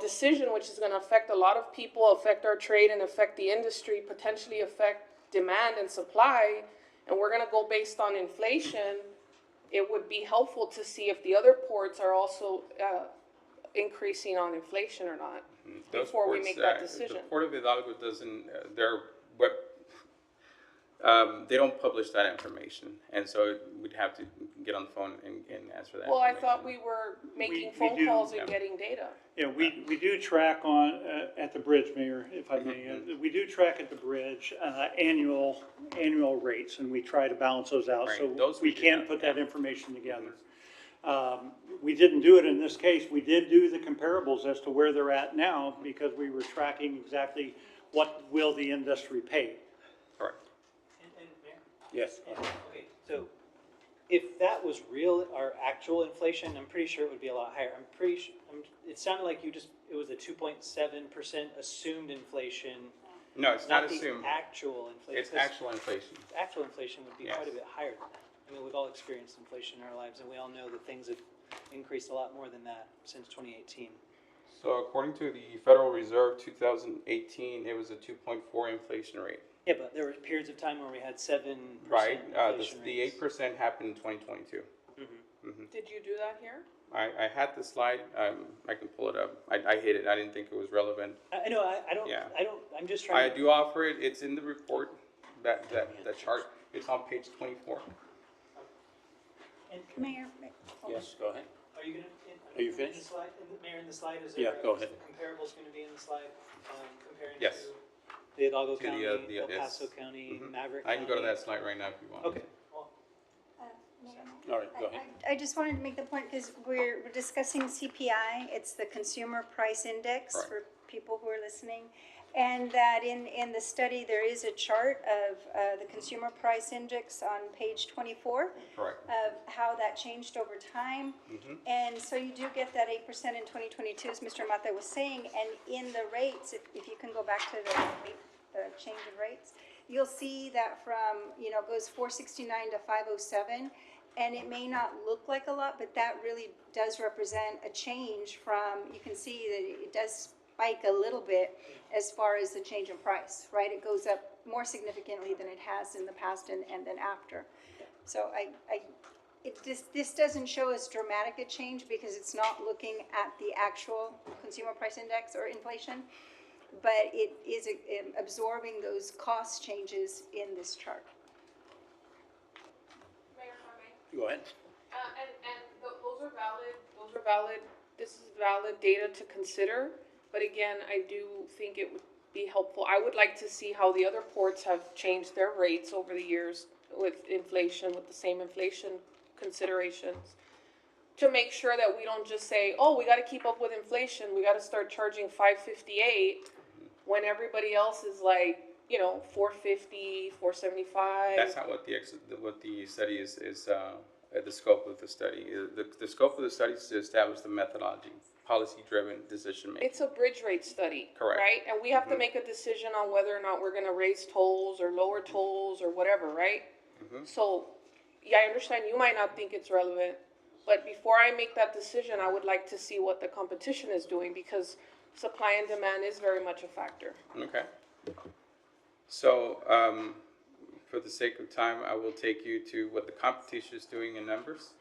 decision, which is gonna affect a lot of people, affect our trade and affect the industry, potentially affect demand and supply, and we're gonna go based on inflation, it would be helpful to see if the other ports are also, increasing on inflation or not, those before we ports, make that The decision. Port of Hidalgo doesn't, their web, they don't publish that information. And so we'd have to get on the phone and ask for that Well, I information. thought we were making we phone do- calls and Yeah. getting data. Yeah, we do track on, at the bridge, Mayor, if I may, we do track at the bridge, annual rates, and we try to balance those out, Right, so those we we do can have, put that yeah. information together. We didn't do it in this case, we did do the comparables as to where they're at now, because we were tracking exactly what will the industry pay. Correct. And Mayor? Yes. Okay, so if that was real, our actual inflation, I'm pretty sure it would be a lot higher. I'm pretty sure, it sounded like it was a 2.7% assumed inflation. No, it's not the assumed. actual inflation. It's actual inflation. Actual inflation would be Yes. quite a bit higher than that. I mean, we've all experienced inflation in our lives, and we all know that things have increased a lot more than that since 2018. So according to the Federal Reserve, 2018, it was a 2.4 inflation rate. Yeah, but there were periods of time where we had 7% Right, inflation the rates. 8% happened in 2022. Did you do that here? I had the slide, I can pull it up. I hid it, I didn't think it was relevant. I know, I don't, Yeah. I'm just I trying to. do offer it, it's in the report, that chart, it's on page 24. Mayor, Yes, go ahead. Are you gonna? Are you in finished? the slide, Mayor, in the slide, is Yeah, there, go is ahead. the comparable's gonna be in the slide, comparing Yes. to the Hidalgo To the, County, the- El yes. Paso County, Mhm. Maverick I can go to County? that slide right now if you want. Okay, well, All right, go ahead. I just wanted to make the point, because we're discussing CPI, it's the Consumer Price Index Right. for people who are listening. And that in the study, there is a chart of the Consumer Price Index on page 24. Correct. Of how that changed over time. And so you do get that 8% in 2022, as Mr. Mata was saying, and in the rates, if you can go back to the change in rates, you'll see that from, goes 469 to 507, and it may not look like a lot, but that really does represent a change from, you can see that it does spike a little bit as far as the change in price, right? It goes up more significantly than it has in the past and then after. So this doesn't show as dramatic a change because it's not looking at the actual consumer price index or inflation, but it is absorbing those cost changes in this chart. Mayor, if I may. Go ahead. Those are valid, this is valid data to consider, but again, I do think it would be helpful. I would like to see how the other ports have changed their rates over the years with inflation, with the same inflation considerations, to make sure that we don't just say, oh, we gotta keep up with inflation, we gotta start charging $5.58, when everybody else is like, $4.50, $4.75. That's not what the study is the scope of the study. The scope of the study is to establish the methodology, policy-driven decision making. It's a bridge rate study. Correct. Right? And we have to make a decision on whether or not we're gonna raise tolls or lower tolls or whatever, right? So, yeah, I understand you might not think it's relevant, but before I make that decision, I would like to see what the competition is doing, because supply and demand is very much a factor. Okay. So, for the sake of time, I will take you to what the competition is doing in numbers.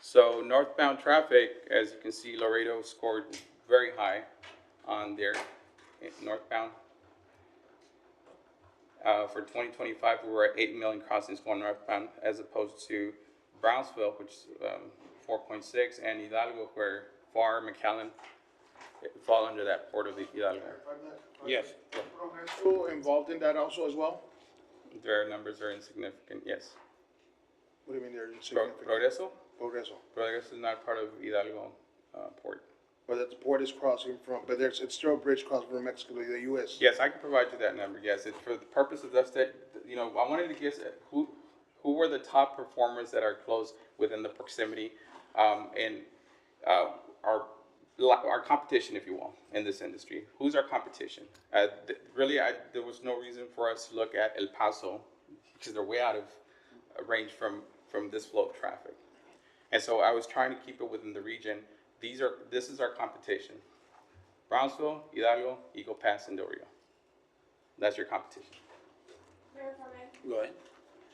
So northbound traffic, as you can see, Laredo scored very high on their northbound. For 2025, we were at 8 million crossings going northbound, as opposed to Brownsville, which is 4.6, and Hidalgo, where FAR, McAllen fall under that port of the Hidalgo. Yes. Progreso involved in that also as well? Their numbers are insignificant, yes. What do you mean they're insignificant? Progreso? Progreso. Progreso is not part of Hidalgo port. But that the port is crossing from, but it's still a bridge crossing from Mexico to the US. Yes, I can provide you that number, yes. It's for the purpose of us that, I wanted to guess who were the top performers that are close within the proximity, and our competition, if you will, in this industry. Who's our competition? There was no reason for us to look at El Paso, because they're way out of range from this flow of traffic. And so I was trying to keep it within the region. This is our competition. Brownsville, Hidalgo, Eagle Pass, and Del Rio. That's your competition. Mayor, if I may? Go ahead.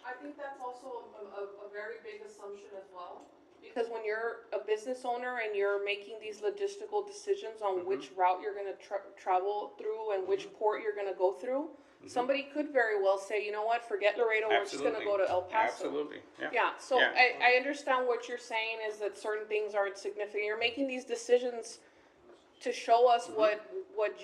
I think that's also a very big assumption as well. Because when you're a business owner and you're making these logistical decisions on which route you're gonna travel through and which port you're gonna go through, somebody could very well say, you know what, forget Laredo, we're just gonna go to El Paso. Absolutely, yeah. Yeah, so I understand what you're saying is that certain things aren't significant. You're making these decisions to show us what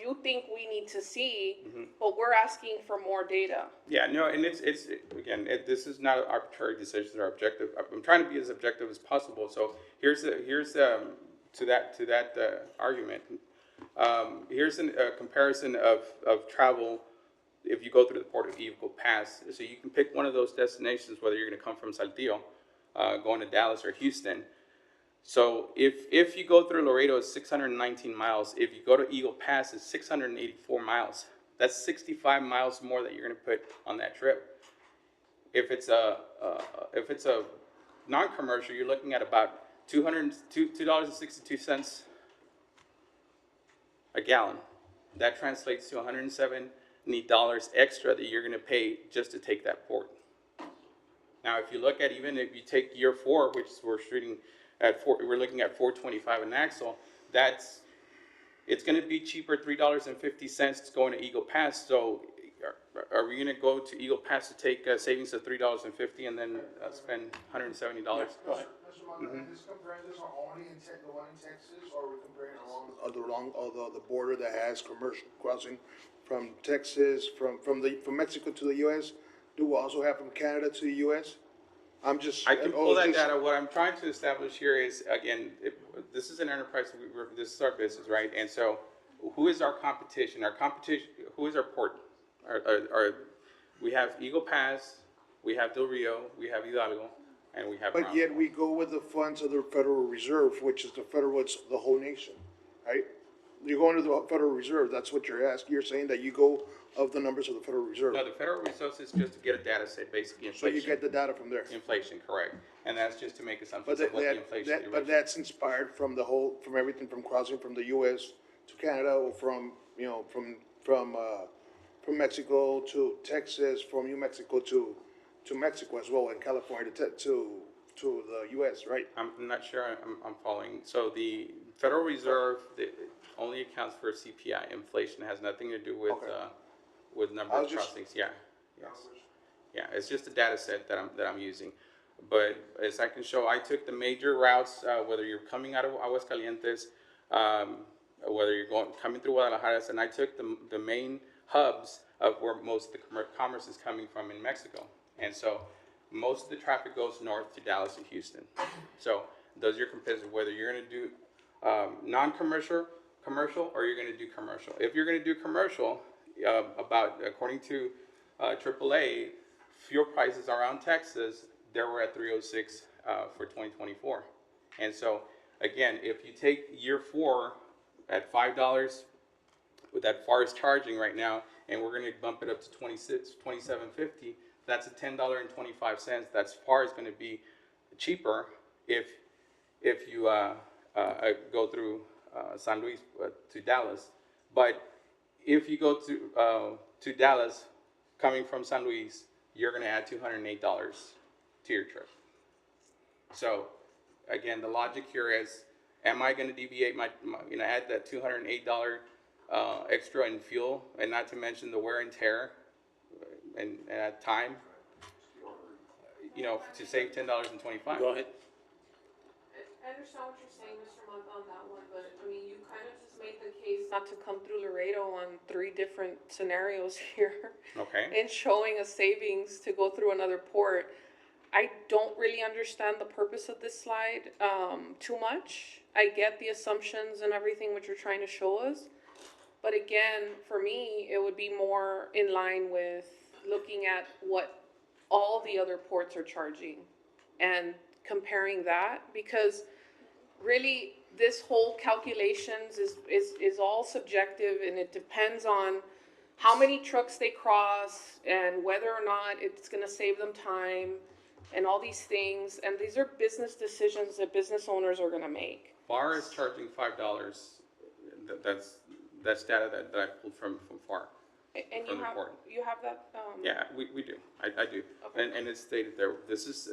you think we need to see, but we're asking for more data. Yeah, no, and it's this is not an arbitrary decision or objective. I'm trying to be as objective as possible. So here's to that argument. Here's a comparison of travel if you go through the port of Eagle Pass. So you can pick one of those destinations, whether you're going to come from Saltillo, going to Dallas or Houston. So if you go through Laredo, it's 619 miles. If you go to Eagle Pass, it's 684 miles. That's 65 miles more that you're going to put on that trip. If it's a non-commercial, you're looking at about $2.62 a gallon. That translates to $170 extra that you're going to pay just to take that port. Now, if you look at even if you take year 4, which we're shooting at we're looking at $4.25 an axle. It's going to be cheaper, $3.50 going to Eagle Pass. So, are we going to go to Eagle Pass to take savings of $3.50 and then spend $170? Mr. Mata, this comparisons are only the one in Texas, or are we comparing along the border that has commercial crossing from Texas, from Mexico to the U.S.? Do we also have from Canada to the U.S.? I'm just. I can oh, pull that just- data. What I'm trying to establish here is, again, this is an enterprise, this is our business, right? And so who is our competition? Our competition, who is our port? We have Eagle Pass, we have Del Rio, we have Hidalgo, and we have But Brownsville. yet we go with the funds of the Federal Reserve, which is it's the whole nation, right? You go into the Federal Reserve, that's what you're asking. You're saying that you go of the numbers of the Federal Reserve. No, the Federal Reserve is just to get a data set, basically So inflation. you get the data from there. Inflation, correct. And that's just to make But assumptions of what the inflation but that's inspired from from everything from crossing from the US to Canada, or from, from Mexico to Texas, from New Mexico to Mexico as well, and California to the US, right? I'm not sure I'm following. So the Federal Reserve only accounts for CPI. Inflation has nothing to do with number I of was just- crossings. Yeah, yes. Yeah, it's just a data set that I'm using. But as I can show, I took the major routes, whether you're coming out of Aguascalientes, whether you're coming through Guadalajara, and I took the main hubs of where most of the commerce is coming from in Mexico. And so most of the traffic goes north to Dallas and Houston. So those are your competitors, whether you're going to do non-commercial, commercial, or you're going to do commercial. If you're going to do commercial, according to AAA, fuel prices around Texas, they were at 306 for 2024. And so, again, if you take year 4 at $5, with that far is charging right now, and we're going to bump it up to $27.50, that's a $10.25. That's far is going to be cheaper if you go through San Luis to Dallas. But if you go to Dallas, coming from San Luis, you're going to add $208 to your trip. So, again, the logic here is, am I going to deviate add that $208 extra in fuel, and not to mention the wear and tear and time, to save $10.25? Go ahead. I understand what you're saying, Mr. Mata, on that one, but I mean, you kind of just made the case not to come through Laredo on 3 different scenarios here. Okay. And showing a savings to go through another port. I don't really understand the purpose of this slide too much. I get the assumptions and everything which you're trying to show us. But again, for me, it would be more in line with looking at what all the other ports are charging and comparing that, because really this whole calculations is all subjective, and it depends on how many trucks they cross and whether or not it's going to save them time and all these things. And these are business decisions that business owners are going to make. FAR is charging $5. That's data that I pulled from FAR. And from the port. you have that? Yeah, we do. I do. Okay. And it's stated there. This is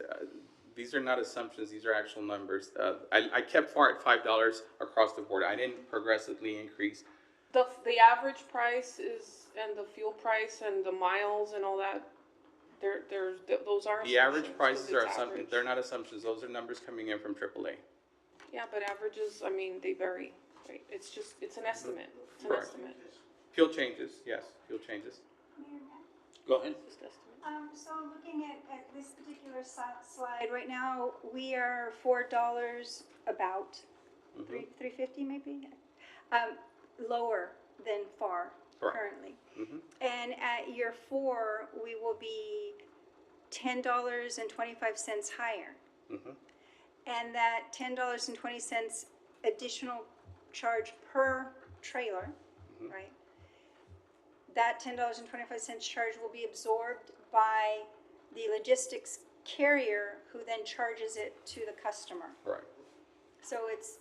these are not assumptions. These are actual numbers. I kept FAR at $5 across the board. I didn't progressively increase. The average price is, and the fuel price and the miles and all that, those are The average assumptions, prices 'cause are it's assumptions. average. They're not assumptions. Those are numbers coming in from AAA. Yeah, but averages, I mean, they vary, right? It's an estimate. It's an Correct. estimate. Fuel changes. Yes, fuel changes. Go ahead. Just estimate. So looking at this particular slide, right now, we are $4 about, $3.50 maybe, lower than FAR Correct. currently. Mm-hmm. And at year 4, we will be $10.25 higher. Mm-hmm. And that $10.20 additional charge per trailer, right? That $10.25 charge will be absorbed by the logistics carrier, who then charges it to the customer. Correct. So it's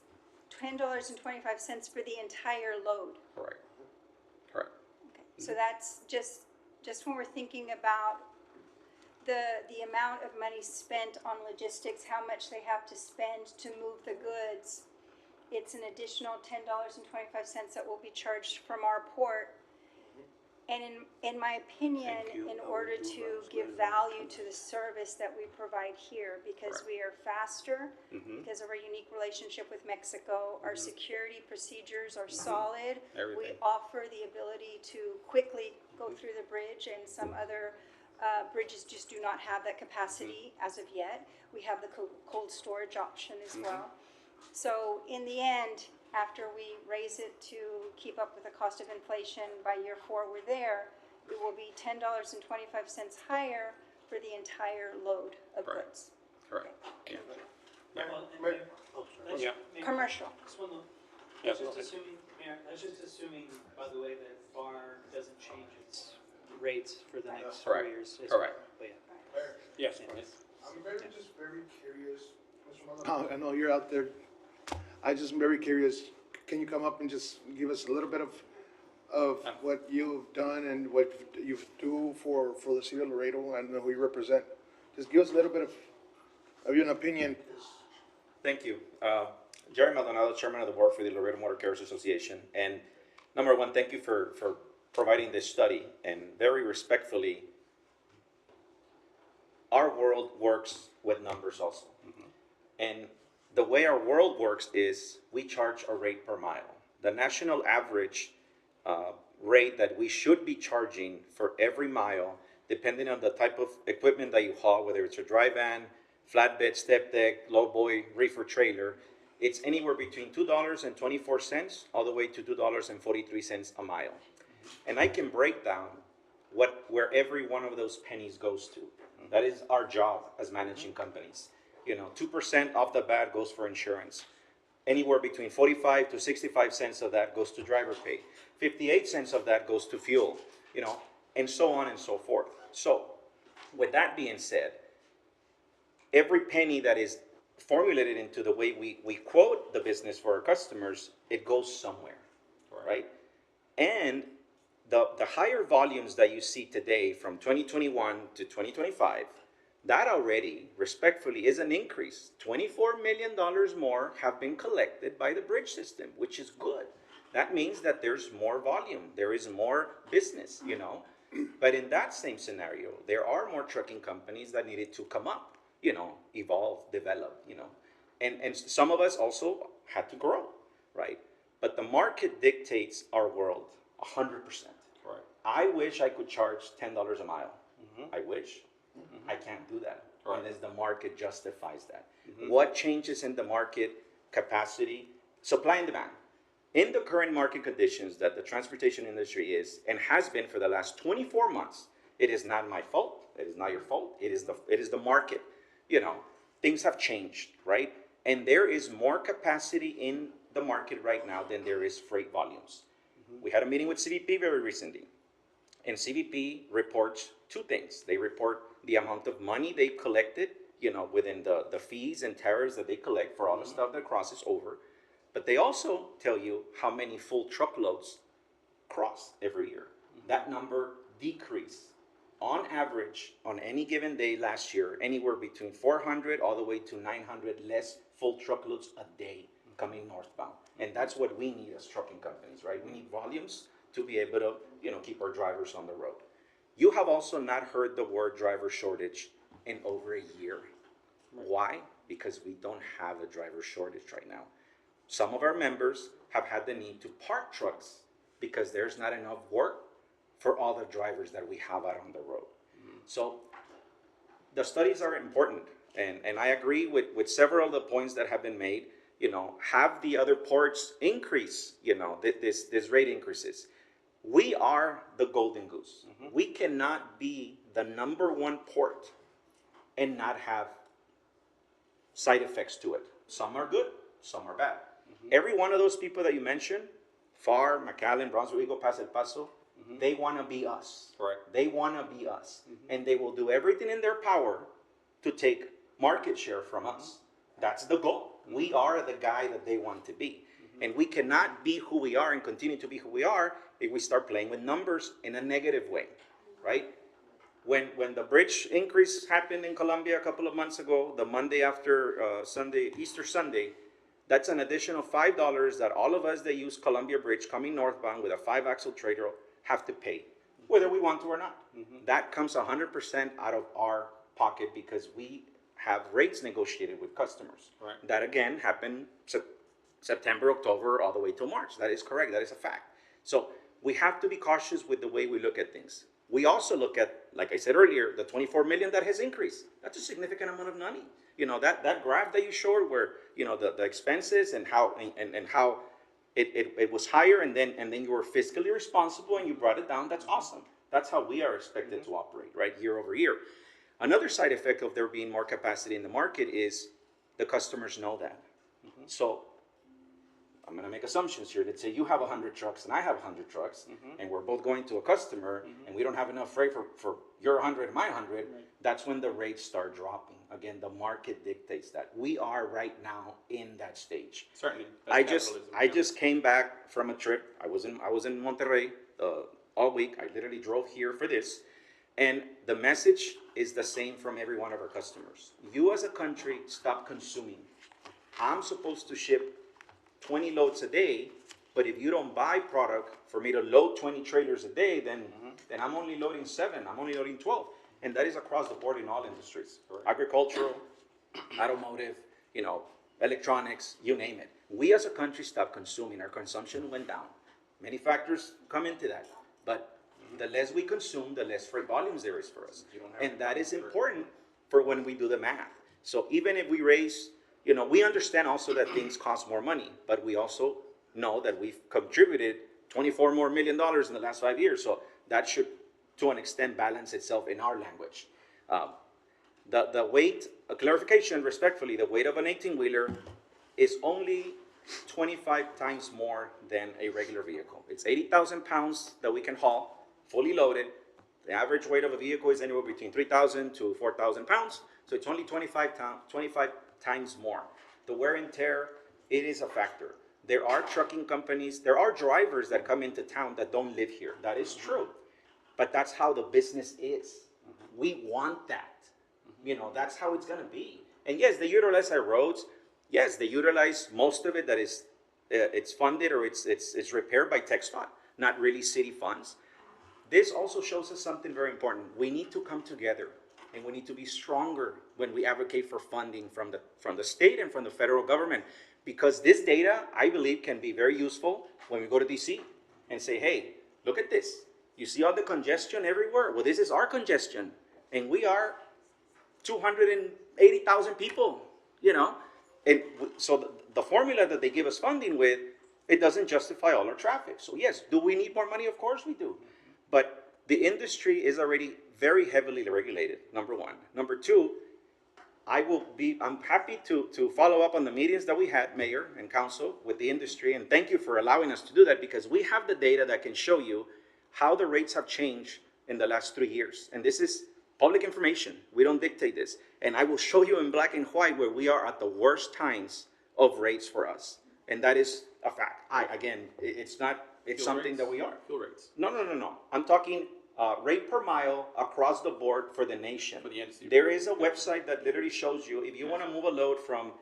$10.25 for the entire load. Correct. Correct. Okay. So that's just when we're thinking about the amount of money spent on logistics, how much they have to spend to move the goods, it's an additional $10.25 that will be charged from our port. And in my opinion, in order to give value to the service that we provide here, because we are faster, because of our unique relationship with Mexico, our security procedures are solid. We Everything. offer the ability to quickly go through the bridge, and some other Bridges just do not have that capacity as of yet. We have the cold storage option as well. So in the end, after we raise it to keep up with the cost of inflation, by year 4 we're there, it will be $10.25 higher for the entire load of goods. Correct. Yeah. Yeah. Commercial. Yeah, That's go just ahead. assuming, Mayor, that's just assuming, by the way, that FAR doesn't change its rates for the next 4 Correct. years. as Correct. well. But yeah. Yes, yes. I'm just very curious, Mr. Maldonado. I know you're out there. I just am very curious. Can you come up and just give us a little bit of what you've done and what you do for the city of Laredo and who you represent? Just give us a little bit of your opinion. Thank you. Jerry Maldonado, Chairman of the Board for the Laredo Motor Carriers Association. And number one, thank you for providing this study. And very respectfully, our world works with numbers also. And the way our world works is we charge a rate per mile. The national average rate that we should be charging for every mile, depending on the type of equipment that you haul, whether it's a dry van, flatbed, step deck, lowboy, reefer trailer, it's anywhere between $2.24 all the way to $2.43 a mile. And I can break down where every one of those pennies goes to. That is our job as managing companies. 2% off the bat goes for insurance. Anywhere between 45 to 65 cents of that goes to driver pay. 58 cents of that goes to fuel, and so on and so forth. So, with that being said, every penny that is formulated into the way we quote the business for our customers, it goes somewhere, right? And the higher volumes that you see today from 2021 to 2025, that already, respectfully, is an increase. $24 million more have been collected by the bridge system, which is good. That means that there's more volume, there is more business, But in that same scenario, there are more trucking companies that needed to come up, evolve, develop, And some of us also had to grow, right? But the market dictates our world 100%. Right. I wish I could charge $10 a mile. I wish. I can't do that unless the market justifies that. What changes in the market capacity? Supply and demand. In the current market conditions that the transportation industry is and has been for the last 24 months, it is not my fault. It is not your fault. It is the market. Things have changed, right? And there is more capacity in the market right now than there is freight volumes. We had a meeting with CBP very recently. And CBP reports two things. They report the amount of money they collected, within the fees and tariffs that they collect for all the stuff that crosses over. But they also tell you how many full truckloads cross every year. That number decreased on average on any given day last year, anywhere between 400 all the way to 900 less full truckloads a day coming northbound. And that's what we need as trucking companies, right? We need volumes to be able to, keep our drivers on the road. You have also not heard the word driver shortage in over a year. Why? Because we don't have a driver shortage right now. Some of our members have had the need to park trucks because there's not enough work for all the drivers that we have out on the road. So the studies are important, and I agree with several of the points that have been made. Have the other ports increase, this rate increases. We are the golden goose. We cannot be the number one port and not have side effects to it. Some are good, some are bad. Every one of those people that you mentioned, FAR, McAllen, Brownsville, Eagle Pass, El Paso, they want to be us. Correct. They want to be us. And they will do everything in their power to take market share from us. That's the goal. We are the guy that they want to be. And we cannot be who we are and continue to be who we are if we start playing with numbers in a negative way, right? When the bridge increase happened in Colombia a couple of months ago, the Monday after Easter Sunday, that's an additional $5 that all of us that use Columbia Bridge coming northbound with a 5-axle trailer have to pay, whether we want to or not. That comes 100% out of our pocket because we have rates negotiated with customers. Right. That again happened September, October, all the way till March. That is correct. That is a fact. So we have to be cautious with the way we look at things. We also look at, like I said earlier, the 24 million that has increased. That's a significant amount of money. You know, that graph that you showed where, you know, the expenses and how, and how it was higher and then you were fiscally responsible and you brought it down, that's awesome. That's how we are expected to operate, right, year over year. Another side effect of there being more capacity in the market is the customers know that. So I'm going to make assumptions here. Let's say you have 100 trucks and I have 100 trucks, and we're both going to a customer, and we don't have enough freight for your 100 and my 100. That's when the rates start dropping. Again, the market dictates that. We are right now in that stage. Certainly. I just came back from a trip. I was in Monterrey all week. I literally drove here for this, and the message is the same from every one of our customers. You as a country, stop consuming. I'm supposed to ship 20 loads a day, but if you don't buy product for me to load 20 trailers a day, then I'm only loading 7, I'm only loading 12. And that is across the board in all industries. Agricultural, automotive, you know, electronics, you name it. We as a country stopped consuming. Our consumption went down. Many factors come into that. But the less we consume, the less freight volumes there is for us. And that is important for when we do the math. So even if we raise, you know, we understand also that things cost more money, but we also know that we've contributed $24 more million in the last 5 years. So that should, to an extent, balance itself in our language. The weight, a clarification respectfully, the weight of an 18-wheeler is only 25 times more than a regular vehicle. It's 80,000 pounds that we can haul, fully loaded. The average weight of a vehicle is anywhere between 3,000 to 4,000 pounds. So it's only 25 times more. The wear and tear, it is a factor. There are trucking companies, there are drivers that come into town that don't live here. That is true. But that's how the business is. We want that. You know, that's how it's going to be. And yes, they utilize our roads. Yes, they utilize most of it that is, it's funded or it's repaired by TxDOT, not really city funds. This also shows us something very important. We need to come together and we need to be stronger when we advocate for funding from the state and from the federal government. Because this data, I believe, can be very useful when we go to DC and say, hey, look at this. You see all the congestion everywhere? Well, this is our congestion. And we are 280,000 people, you know? And so the formula that they give us funding with, it doesn't justify all our traffic. So yes, do we need more money? Of course we do. But the industry is already very heavily regulated, number one. Number two, I'm happy to follow up on the meetings that we had, Mayor and Council, with the industry, and thank you for allowing us to do that because we have the data that can show you how the rates have changed in the last 3 years. And this is public information. We don't dictate this. And I will show you in black and white where we are at the worst times of rates for us. And that is a fact. It's something that we are. Fuel rates. No. I'm talking rate per mile across the board for the nation. For the NC. There is a website that literally shows you if you want to move a load from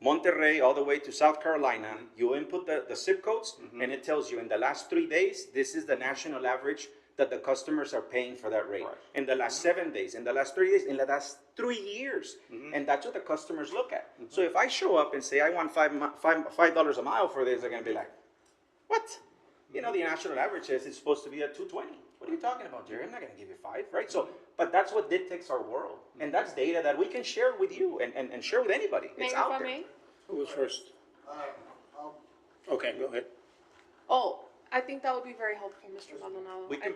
Monterrey all the way to South Carolina, you input the zip codes, and it tells you in the last 3 days, this is the national average that the customers are paying for that rate. Right. In the last 7 days, in the last 3 days, in the last 3 years. And that's what the customers look at. So if I show up and say, I want $5 a mile for this, they're going to be like, what? You know, the national average says it's supposed to be at $2.20. What are you talking about, Jerry? I'm not going to give you 5, right? So, but that's what dictates our world. And that's data that we can share with you and share with anybody. It's out there. Who was first? Okay, go ahead. Oh, I think that would be very helpful, Mr. Maldonado. We can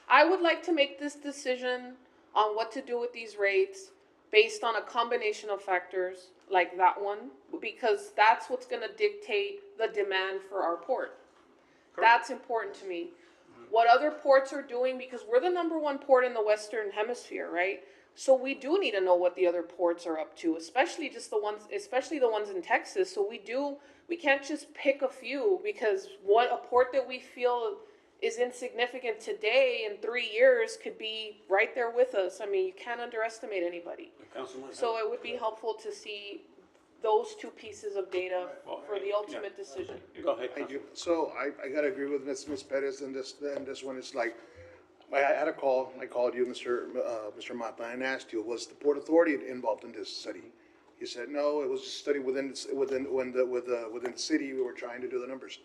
I would like to make this decision on what to do with these rates based on a combination of factors like that one, because that's what's going to dictate the demand for our port. Correct. That's important to me. What other ports are doing, because we're the #1 port in the Western Hemisphere, right? So we do need to know what the other ports are up to, especially the ones in Texas. So we can't just pick a few, because a port that we feel is insignificant today in 3 years could be right there with us. I mean, you can't underestimate anybody. So it would be helpful to see those two pieces of data for the ultimate decision. Go ahead. Thank you. So I gotta agree with Ms. Perez in this one. It's like, I had a call, I called you, Mr. Mata, and asked you, was the Port Authority involved in this study? You said, no, it was a study within the city, we were trying to do the numbers.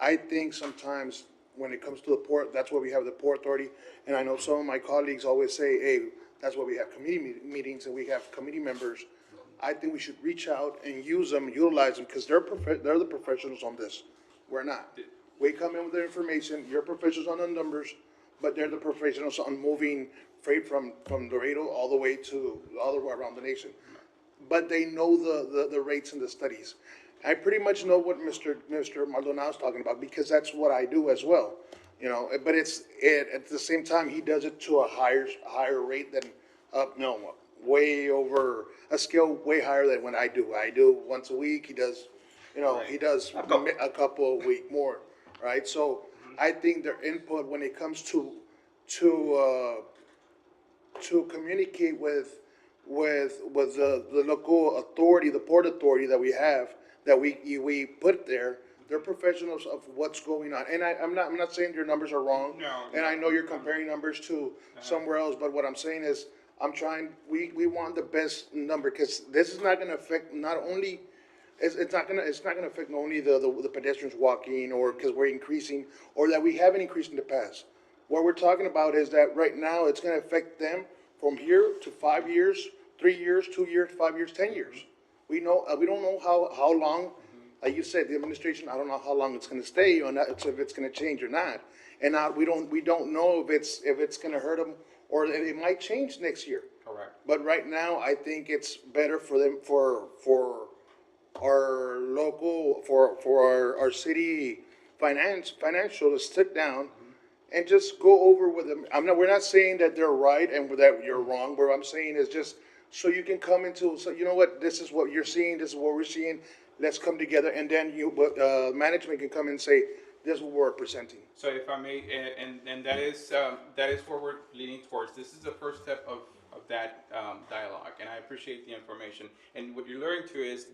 I think sometimes when it comes to the port, that's why we have the Port Authority. And I know some of my colleagues always say, hey, that's why we have committee meetings and we have committee members. I think we should reach out and use them, utilize them, because they're the professionals on this. We're not. We come in with the information, you're professionals on the numbers, but they're the professionals on moving freight from Laredo all the way around the nation. But they know the rates and the studies. I pretty much know what Mr. Maldonado is talking about, because that's what I do as well, you know, but at the same time, he does it to a higher rate than, way over, a scale way higher than what I do. I do once a week, he does, he does a couple a week more, right? So I think their input when it comes to communicate with the local authority, the Port Authority that we have, that we put there, they're professionals of what's going on. And I'm not saying your numbers are wrong. No. And I know you're comparing numbers to somewhere else, but what I'm saying is, we want the best number, because this is not gonna affect not only, it's not gonna affect only the pedestrians walking, or because we're increasing, or that we haven't increased in the past. What we're talking about is that right now, it's gonna affect them from here to 5 years, 3 years, 2 years, 5 years, 10 years. We don't know how long, like you said, the administration, I don't know how long it's gonna stay, or not, if it's gonna change or not. And we don't know if it's gonna hurt them, or it might change next year. Correct. But right now, I think it's better for them, for our local, for our city financial to sit down and just go over with them. We're not saying that they're right and that you're wrong. What I'm saying is just so you can come into, so you know what, this is what you're seeing, this is what we're seeing. Let's come together, and then management can come and say, this is what we're presenting. So if I may, and that is where we're leaning towards. This is the first step of that dialogue, and I appreciate the information. And what you're learning to is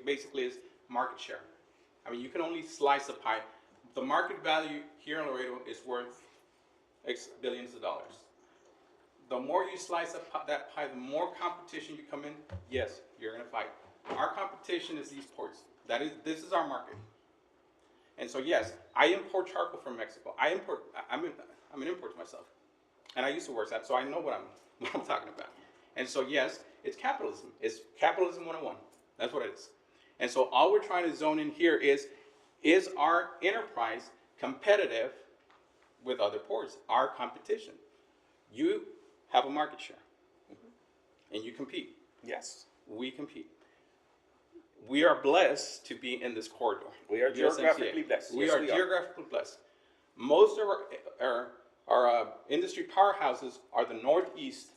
basically is market share. I mean, you can only slice a pie. The market value here in Laredo is worth X billions of dollars. The more you slice up that pie, the more competition you come in. Yes, you're going to fight. Our competition is these ports. This is our market. And so yes, I import charcoal from Mexico. I'm an import myself, and I used to work that, so I know what I'm talking about. And so yes, it's capitalism. It's capitalism 101. That's what it is. And so all we're trying to zone in here is our enterprise competitive with other ports? Our competition. You have a market share, and you compete. Yes. We compete. We are blessed to be in this corridor. We are USMCA. geographically blessed. We Yes, are we are. geographically blessed. Most of our industry powerhouses are the Northeast,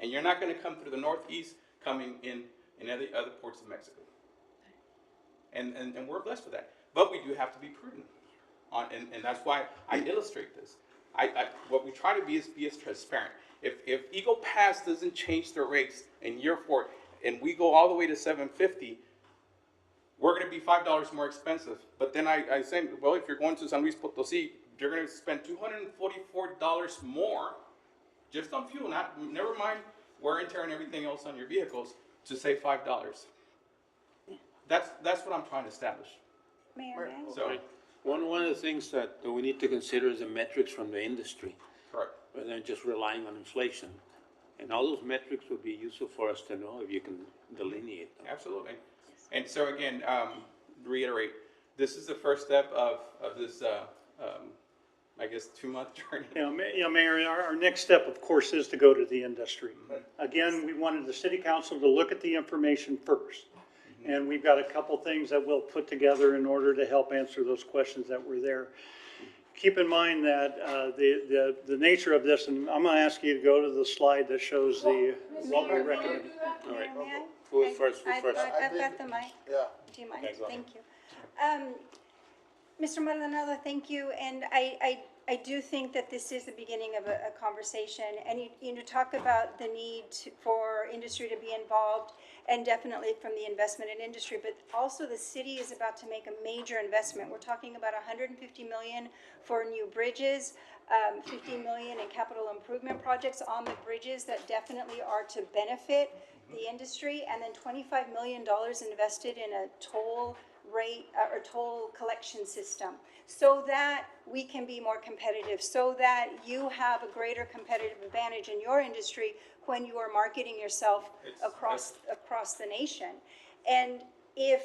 and you're not going to come through the Northeast coming in other ports of Mexico. And we're blessed with that. But we do have to be prudent, and that's why I illustrate this. What we try to be as transparent. If Eagle Pass doesn't change their rates in year 4, and we go all the way to $7.50, we're going to be $5 more expensive. But then I say, well, if you're going to San Luis Potosí, you're going to spend $244 more just on fuel. Never mind wear and tear and everything else on your vehicles to save $5. That's what I'm trying to establish. Mayor, may I? So, One of the things that we need to consider is the metrics from the industry, correct. rather than just relying on inflation. And all those metrics would be useful for us to know if you can delineate them. Absolutely. And so again, reiterate, this is the first step of this, I guess, 2-month journey. Mayor, our next step, of course, is to go to the industry. Again, we wanted the city council to look at the information first. And we've got a couple things that we'll put together in order to help answer those questions that were there. Keep in mind that the nature of this, and I'm going to ask you to go to the slide that shows what we recommend. All right. Mayor, may I? Who is first? I've got the mic. Yeah. Do you mind? Okay, go ahead. Thank you. Mr. Maldonado, thank you, and I do think that this is the beginning of a conversation, and you talk about the need for industry to be involved, and definitely from the investment in industry, but also the city is about to make a major investment. We're talking about $150 million for new bridges, $50 million in capital improvement projects on the bridges that definitely are to benefit the industry, and then $25 million invested in a toll rate or toll collection system, so that we can be more competitive, so that you have a greater competitive advantage in your industry when you are marketing yourself across the nation. And if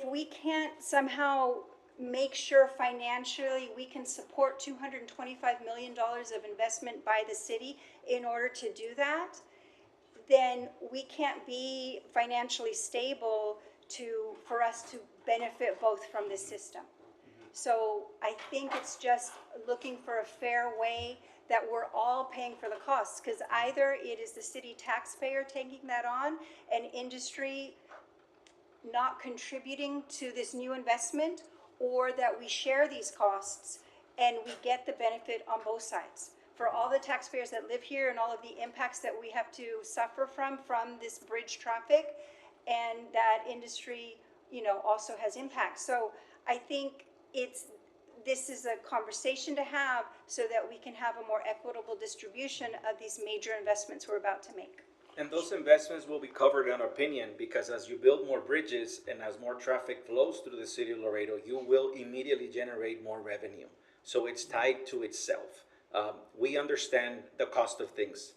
we can't somehow make sure financially we can support $225 million of investment by the city in order to do that, then we can't be financially stable for us to benefit both from this system. So I think it's just looking for a fair way that we're all paying for the costs, because either it is the city taxpayer taking that on, and industry not contributing to this new investment, or that we share these costs and we get the benefit on both sides. For all the taxpayers that live here and all of the impacts that we have to suffer from this bridge traffic, and that industry, also has impact. So I think this is a conversation to have so that we can have a more equitable distribution of these major investments we're about to make. And those investments will be covered in our opinion, because as you build more bridges and as more traffic flows through the city of Laredo, you will immediately generate more revenue. So it's tied to itself. We understand the cost of things.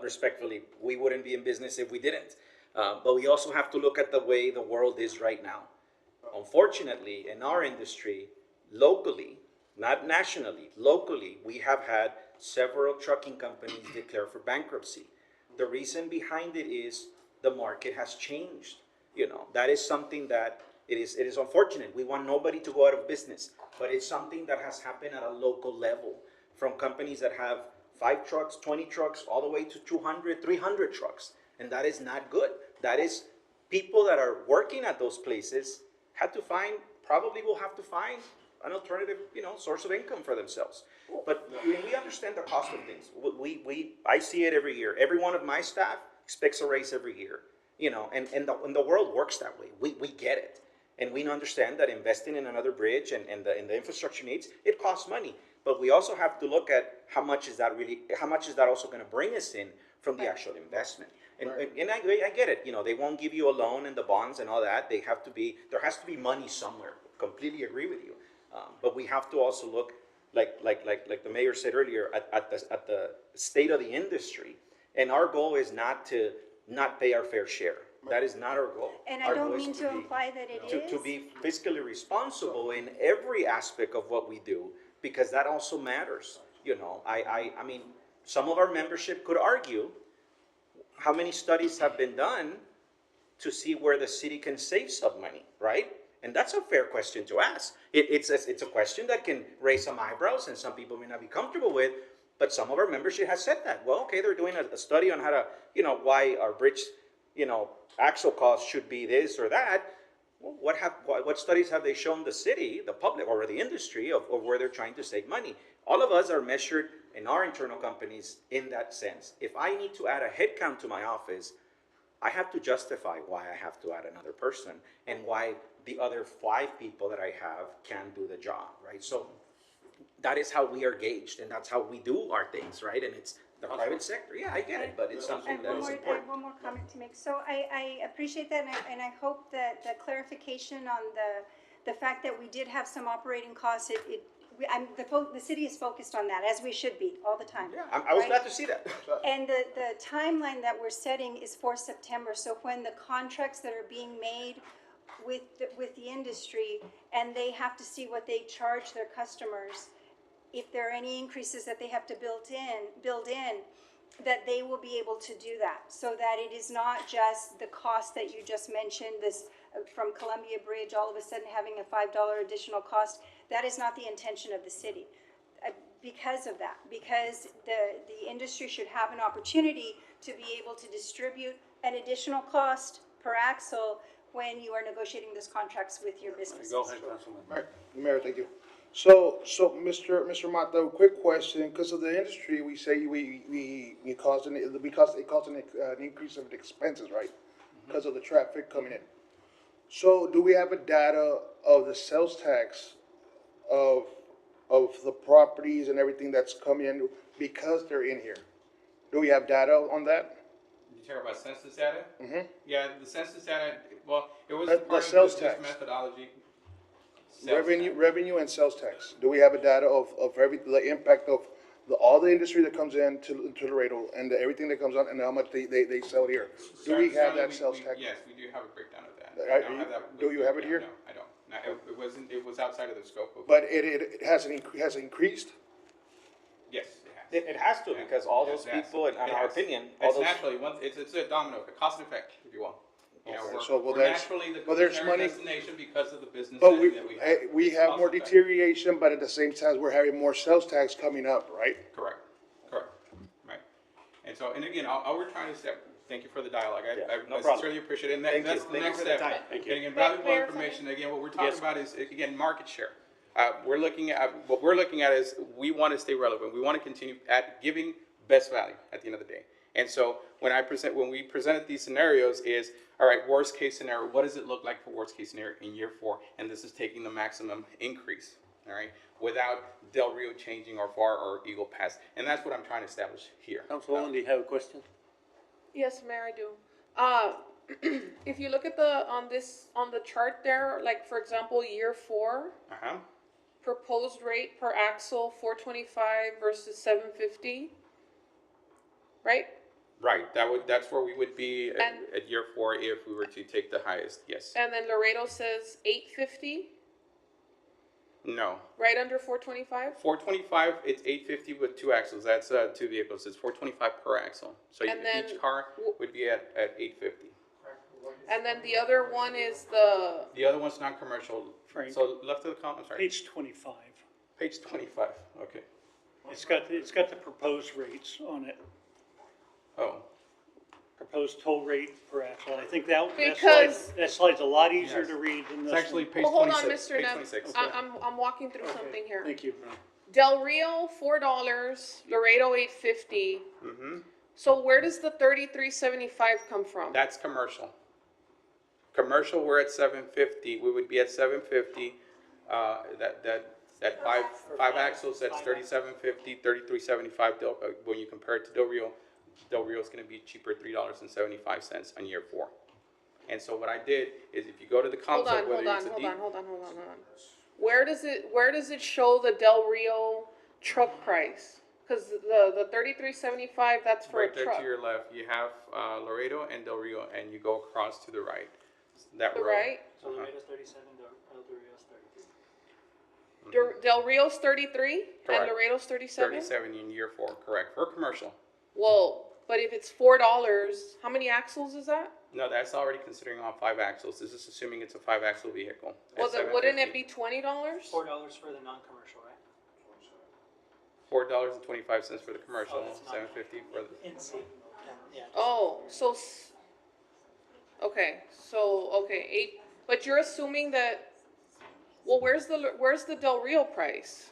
Respectfully, we wouldn't be in business if we didn't. But we also have to look at the way the world is right now. Unfortunately, in our industry, locally, not nationally, locally, we have had several trucking companies declare for bankruptcy. The reason behind it is the market has changed. That is something that it is unfortunate. We want nobody to go out of business, but it's something that has happened at a local level, from companies that have 5 trucks, 20 trucks, all the way to 200, 300 trucks. And that is not good. That is, people that are working at those places probably will have to find an alternative, source of income for themselves. But we understand the cost of things. I see it every year. Every one of my staff expects a raise every year, and the world works that way. We get it. And we understand that investing in another bridge and the infrastructure needs, it costs money. But we also have to look at how much is that also going to bring us in from the actual investment. And I get it. They won't give you a loan and the bonds and all that. There has to be money somewhere. Completely agree with you. But we have to also look, like the mayor said earlier, at the state of the industry. And our goal is not to not pay our fair share. That is not our goal. And I don't mean to imply that it is. To be fiscally responsible in every aspect of what we do, because that also matters. I mean, some of our membership could argue how many studies have been done to see where the city can save some money, right? And that's a fair question to ask. It's a question that can raise some eyebrows and some people may not be comfortable with, but some of our membership has said that. Well, okay, they're doing a study on how to, why our bridge, actual cost should be this or that. Well, what studies have they shown the city, the public, or the industry of where they're trying to save money? All of us are measured in our internal companies in that sense. If I need to add a headcount to my office, I have to justify why I have to add another person and why the other 5 people that I have can do the job, right? So that is how we are gauged, and that's how we do our things, right? And it's the private sector. Yeah, I get it, but it's something that is important. I have one more comment to make. So I appreciate that, and I hope that the clarification on the fact that we did have some operating costs, the city is focused on that, as we should be, all the time. Yeah, I was glad to see that. And the timeline that we're setting is for September, so when the contracts that are being made with the industry, and they have to see what they charge their customers, if there are any increases that they have to build in, that they will be able to do that, so that it is not just the cost that you just mentioned, this from Columbia Bridge, all of a sudden having a $5 additional cost. That is not the intention of the city. Because of that, because the industry should have an opportunity to be able to distribute an additional cost per axle when you are negotiating those contracts with your businesses. Go ahead, Councilman. Mayor, thank you. So Mr. Mata, quick question, because of the industry, we say it caused an increase of expenses, right? Because of the traffic coming in. So do we have a data of the sales tax of the properties and everything that's coming in because they're in here? Do we have data on that? You talk about census data? Mm-hmm. Yeah, the census data Well, it was The part sales of this tax. methodology. Sales Revenue and sales tax. Do we have a data of the impact of all the industry that comes in to Laredo and everything that comes on and how much they sell here? Do we have that sales tax? Yes, we do have a breakdown of that. Right, I don't have that do with you me. have it No, here? No, I don't. No, it wasn't, it was outside of the scope of. But it has increased? Yes, it has. It has to, because all Yes, those it has. people, in It our has. opinion, all It's those. naturally, it's a domino effect, cause and effect, if you will. You know, Okay, we're, so, well, we're there's- naturally the well, there's culinary money- destination because of the business But setting that we have. we It's have cause more and effect. deterioration, but at the same time, we're having more sales tax coming up, right? Correct, right. And so, and again, all we're trying to step, thank you for the dialogue, Yeah, I no problem. sincerely appreciate it, and Thank you. that's the Thank you next for the step. time. Thank you. And again, valuable Mayor, information, again, what we're Yes. talking about is, again, market share. What we're looking at is, we want to stay relevant, we want to continue at giving best value at the end of the day. And so, when we presented these scenarios is, all right, worst case scenario, what does it look like for worst case scenario in year 4? And this is taking the maximum increase, all right, without Del Rio changing or FAR or Eagle Pass. And that's what I'm trying to establish here. Councilwoman, do you have a question? Yes, Mayor, I do. If you look at on the chart there, like for example, year 4, Uh-huh. proposed rate per axle, 425 versus 750, right? Right, that's where we would be And- at year 4 if we were to take the highest, yes. And then Laredo says 850, No. right under 425? 425, it's 850 with 2 axles, that's 2 vehicles, it's 425 per axle. So And then each car would be at 850. And then the other one is the, The other one's non-commercial, Frank. so left of the column, I'm sorry. Page 25. Page 25, okay. It's got the proposed rates on it, Oh, proposed toll rate per axle. I think that Because- slide's a lot easier Yes. to read than this it's actually one. page well, hold 26. on, Mr. Page Neff. 26. I'm walking through something here. Thank you. Del Rio, $4, Laredo, 850. Mm-hmm. So where does the 3375 come from? That's commercial. Commercial, we're at 750, we would be at 750, that five axles, that's 3750, 3375, when you compare it to Del Rio's gonna be cheaper, $3.75 on year 4. And so what I did is if you go to the Hold concept, on, whether hold it's on, a hold D. on, hold on. Where does it show the Del Rio truck price? Because the 3375, that's for a Right there truck. to your left, you have Laredo and Del Rio, and you go across to the right, that The road. right? So Laredo's 37, Del Rio's 33. Del Rio's 33 and Correct. Laredo's 37? 37 in year 4, correct, for commercial. Well, but if it's $4, how many axles is that? No, that's already considering all 5 axles, this is assuming it's a 5-axle vehicle. Well, At then wouldn't it $750. be $20? $4 for the non-commercial, right? $4.25 for the commercial, Oh, that's not- $7.50 for the. In C. Yeah. Oh, so, okay, 8, but you're assuming that, well, where's the Del Rio price?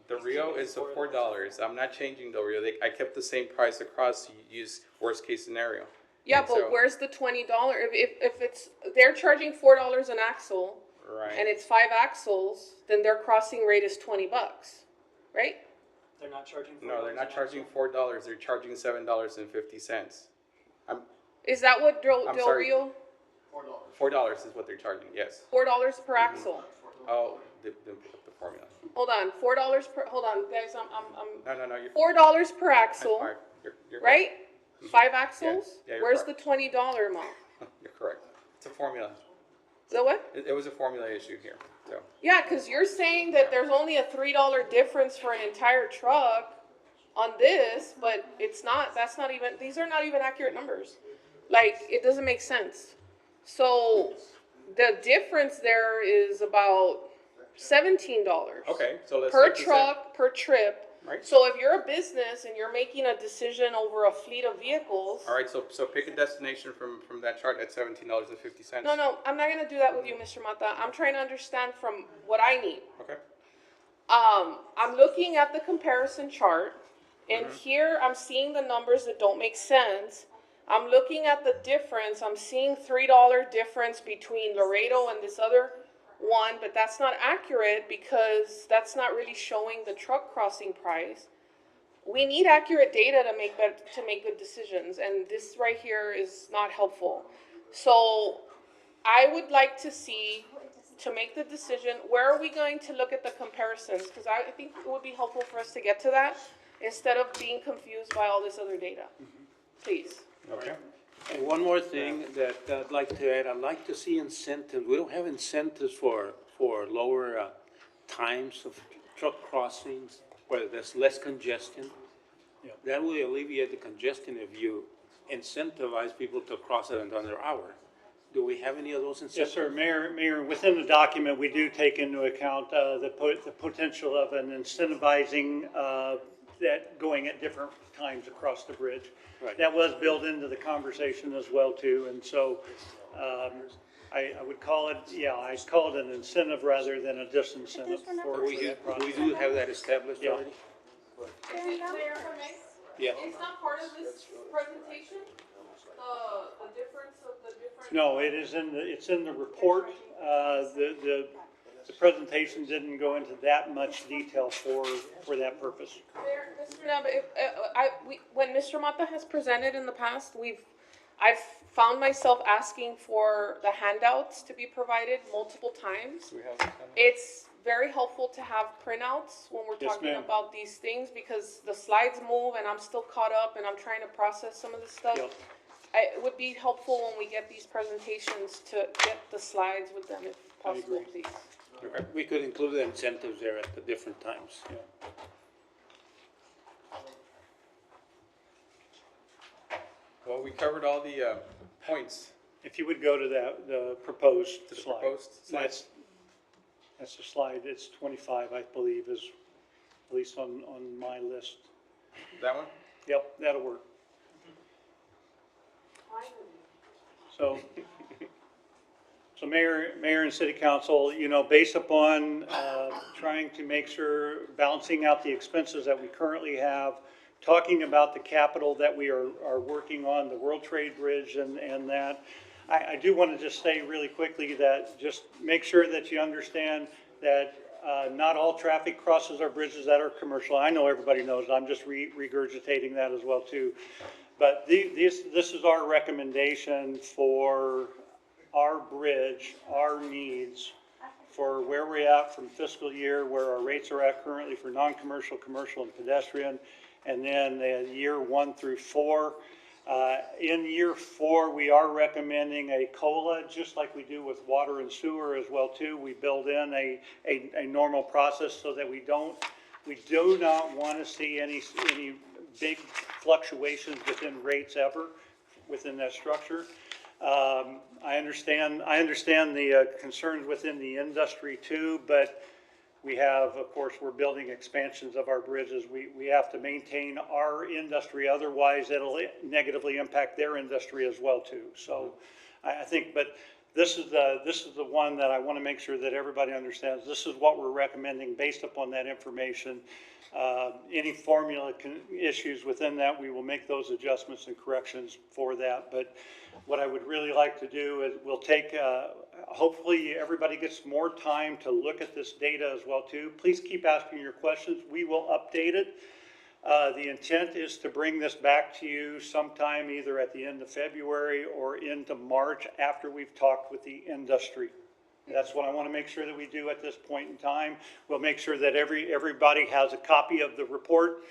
The Rio is the $4. I'm not changing Del Rio. I kept the same price across. You use worst case scenario. Yeah, And but so- where's the $20? If it's, they're charging $4 an axle, Right. and it's 5 axles, then their crossing rate is $20, right? They're not charging $4. No, they're not an charging axle? $4. They're charging $7.50. Is that what Del I'm sorry. Rio? $4 is what they're charging. Yes. $4 per axle. Oh, didn't pick up the formula. Hold on, $4 per. Hold on, guys. No. You're $4 per that's axle, fine. You're right? 5 axles. Yeah, you're Where's correct. the $20 amount? You're correct. It's a formula. So what? It was a formula issue here. So. Yeah, because you're saying that there's only a $3 difference for an entire truck on this, but it's not. That's not even. These are not even accurate numbers. Like it doesn't make sense. So the difference there is about $17. Okay, so let's per take the truck, per trip. Right. So if you're a business and you're making a decision over a fleet of vehicles, All right, so pick a destination from that chart at $17.50. no, I'm not gonna do that with you, Mr. Mata. I'm trying to understand from what I need. Okay. I'm looking at the comparison chart, and here I'm seeing the numbers that don't make sense. I'm looking at the difference. I'm seeing $3 difference between Laredo and this other one, but that's not accurate because that's not really showing the truck crossing price. We need accurate data to make good decisions, and this right here is not helpful. So I would like to see, to make the decision, where are we going to look at the comparisons? Because I think it would be helpful for us to get to that, instead of being confused by all this other data. Please. Okay. And one more thing that I'd like to add, I'd like to see incentives. We don't have incentives for lower times of truck crossings, where there's less congestion. That will alleviate the congestion if you incentivize people to cross it in under hour. Do we have any of those incentives? Yes, sir. Mayor, within the document, we do take into account the potential of an incentivizing that going at different times across the bridge. Right. That was built into the conversation as well, too. And so I would call it, I'd call it an incentive rather than a disincentive for that process. We do have that established Yeah. already? Mayor, if I may? Yeah. It's not part of this presentation, the difference of the different. No, it's in the report. The presentation didn't go into that much detail for that purpose. Mayor, Mr. Nava, when Mr. Mata has presented in the past, I've found myself asking for the handouts to be provided multiple times. It's very helpful to have printouts when we're Yes, talking ma'am. about these things, because the slides move and I'm still caught up and I'm trying to process some of this stuff. Yep. It would be helpful when we get these presentations to get the slides with them if possible, please. Okay. We could include the incentives there at the different times. Well, we covered all the points. If you would go to the proposed slide. proposed slide. That's the slide, it's 25, I believe, is at least on my list. That one? Yep, that'll work. So Mayor and City Council, based upon trying to make sure, balancing out the expenses that we currently have, talking about the capital that we are working on, the World Trade Bridge and that, I do want to just say really quickly that just make sure that you understand that not all traffic crosses our bridges that are commercial. I know everybody knows, I'm just regurgitating that as well too. But this is our recommendation for our bridge, our needs, for where we're at from fiscal year, where our rates are at currently for non-commercial, commercial, and pedestrian, and then year 1 through 4. In year 4, we are recommending a COLA, just like we do with water and sewer as well too. We build in a normal process so that we do not want to see any big fluctuations within rates ever within that structure. I understand the concerns within the industry too, but we have, of course, we're building expansions of our bridges. We have to maintain our industry, otherwise it'll negatively impact their industry as well too. So I think, but this is the one that I want to make sure that everybody understands. This is what we're recommending based upon that information. Any formula issues within that, we will make those adjustments and corrections for that. But what I would really like to do is we'll take, hopefully everybody gets more time to look at this data as well too. Please keep asking your questions. We will update it. The intent is to bring this back to you sometime either at the end of February or into March after we've talked with the industry. That's what I want to make sure that we do at this point in time. We'll make sure that everybody has a copy of the report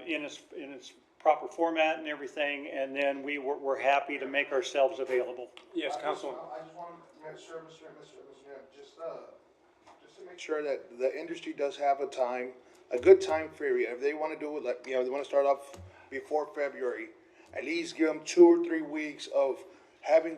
in its proper format and everything, and then we're happy to make ourselves available. Yes, Councilman. I just want to make sure, Mr. just to make sure that the industry does have a good time period. If they want to do it, like, they want to start off before February, at least give them 2 or 3 weeks of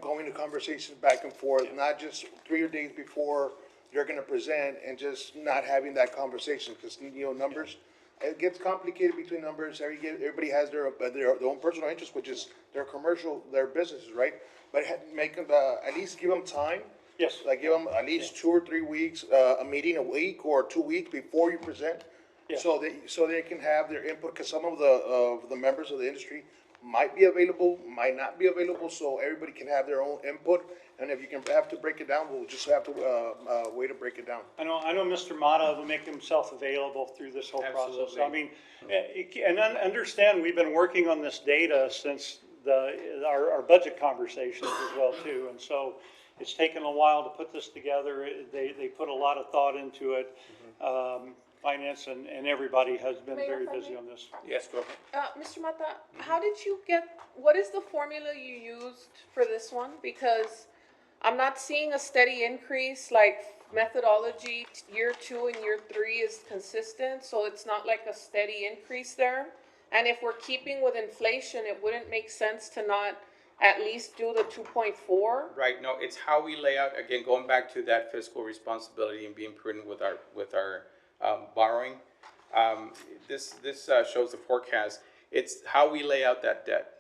going to conversations back and forth, not just 3 days before they're going to present and just not having that conversation, because, numbers, it gets complicated between numbers. Everybody has their own personal interest, which is their commercial, their businesses, right? But make them, at least give them time. Yes. Like give them at least 2 or 3 weeks, a meeting a week or 2 weeks before you present. Yeah. So they can have their input, because some of the members of the industry might be available, might not be available, so everybody can have their own input. And if you have to break it down, we'll just have to way to break it down. I know Mr. Mata will make himself available through this whole process. I mean, and understand, we've been working on this data since our budget conversations as well too. And so It's taken a while to put this together. They put a lot of thought into it. Finance and everybody has been Mayor, very if I busy may? on this. Yes, go ahead. Mr. Mata, how did you what is the formula you used for this one? Because I'm not seeing a steady increase, like methodology, year 2 and year 3 is consistent, so it's not like a steady increase there. And if we're keeping with inflation, it wouldn't make sense to not at least do the 2.4? Right, no, it's how we lay out, again, going back to that fiscal responsibility and being prudent with our borrowing. This shows the forecast. It's how we lay out that debt.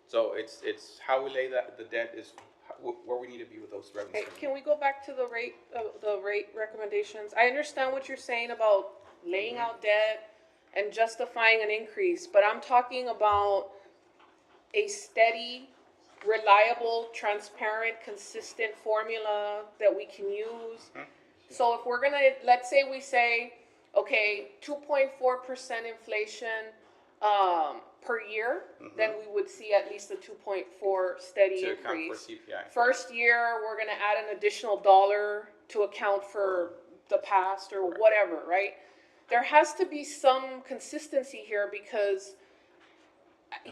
So it's how we lay the debt is where we need to be with those revenue Okay, streams. can we go back to the rate recommendations? I understand what you're saying about laying out debt and justifying an increase, but I'm talking about a steady, reliable, transparent, consistent formula that we can use. So if we're gonna, let's say we say, okay, 2.4% inflation, per year, then we would see at least a 2.4 steady To account for increase. CPI. First year, we're gonna add an additional $1 to account for the past or whatever, right? There has to be some consistency here because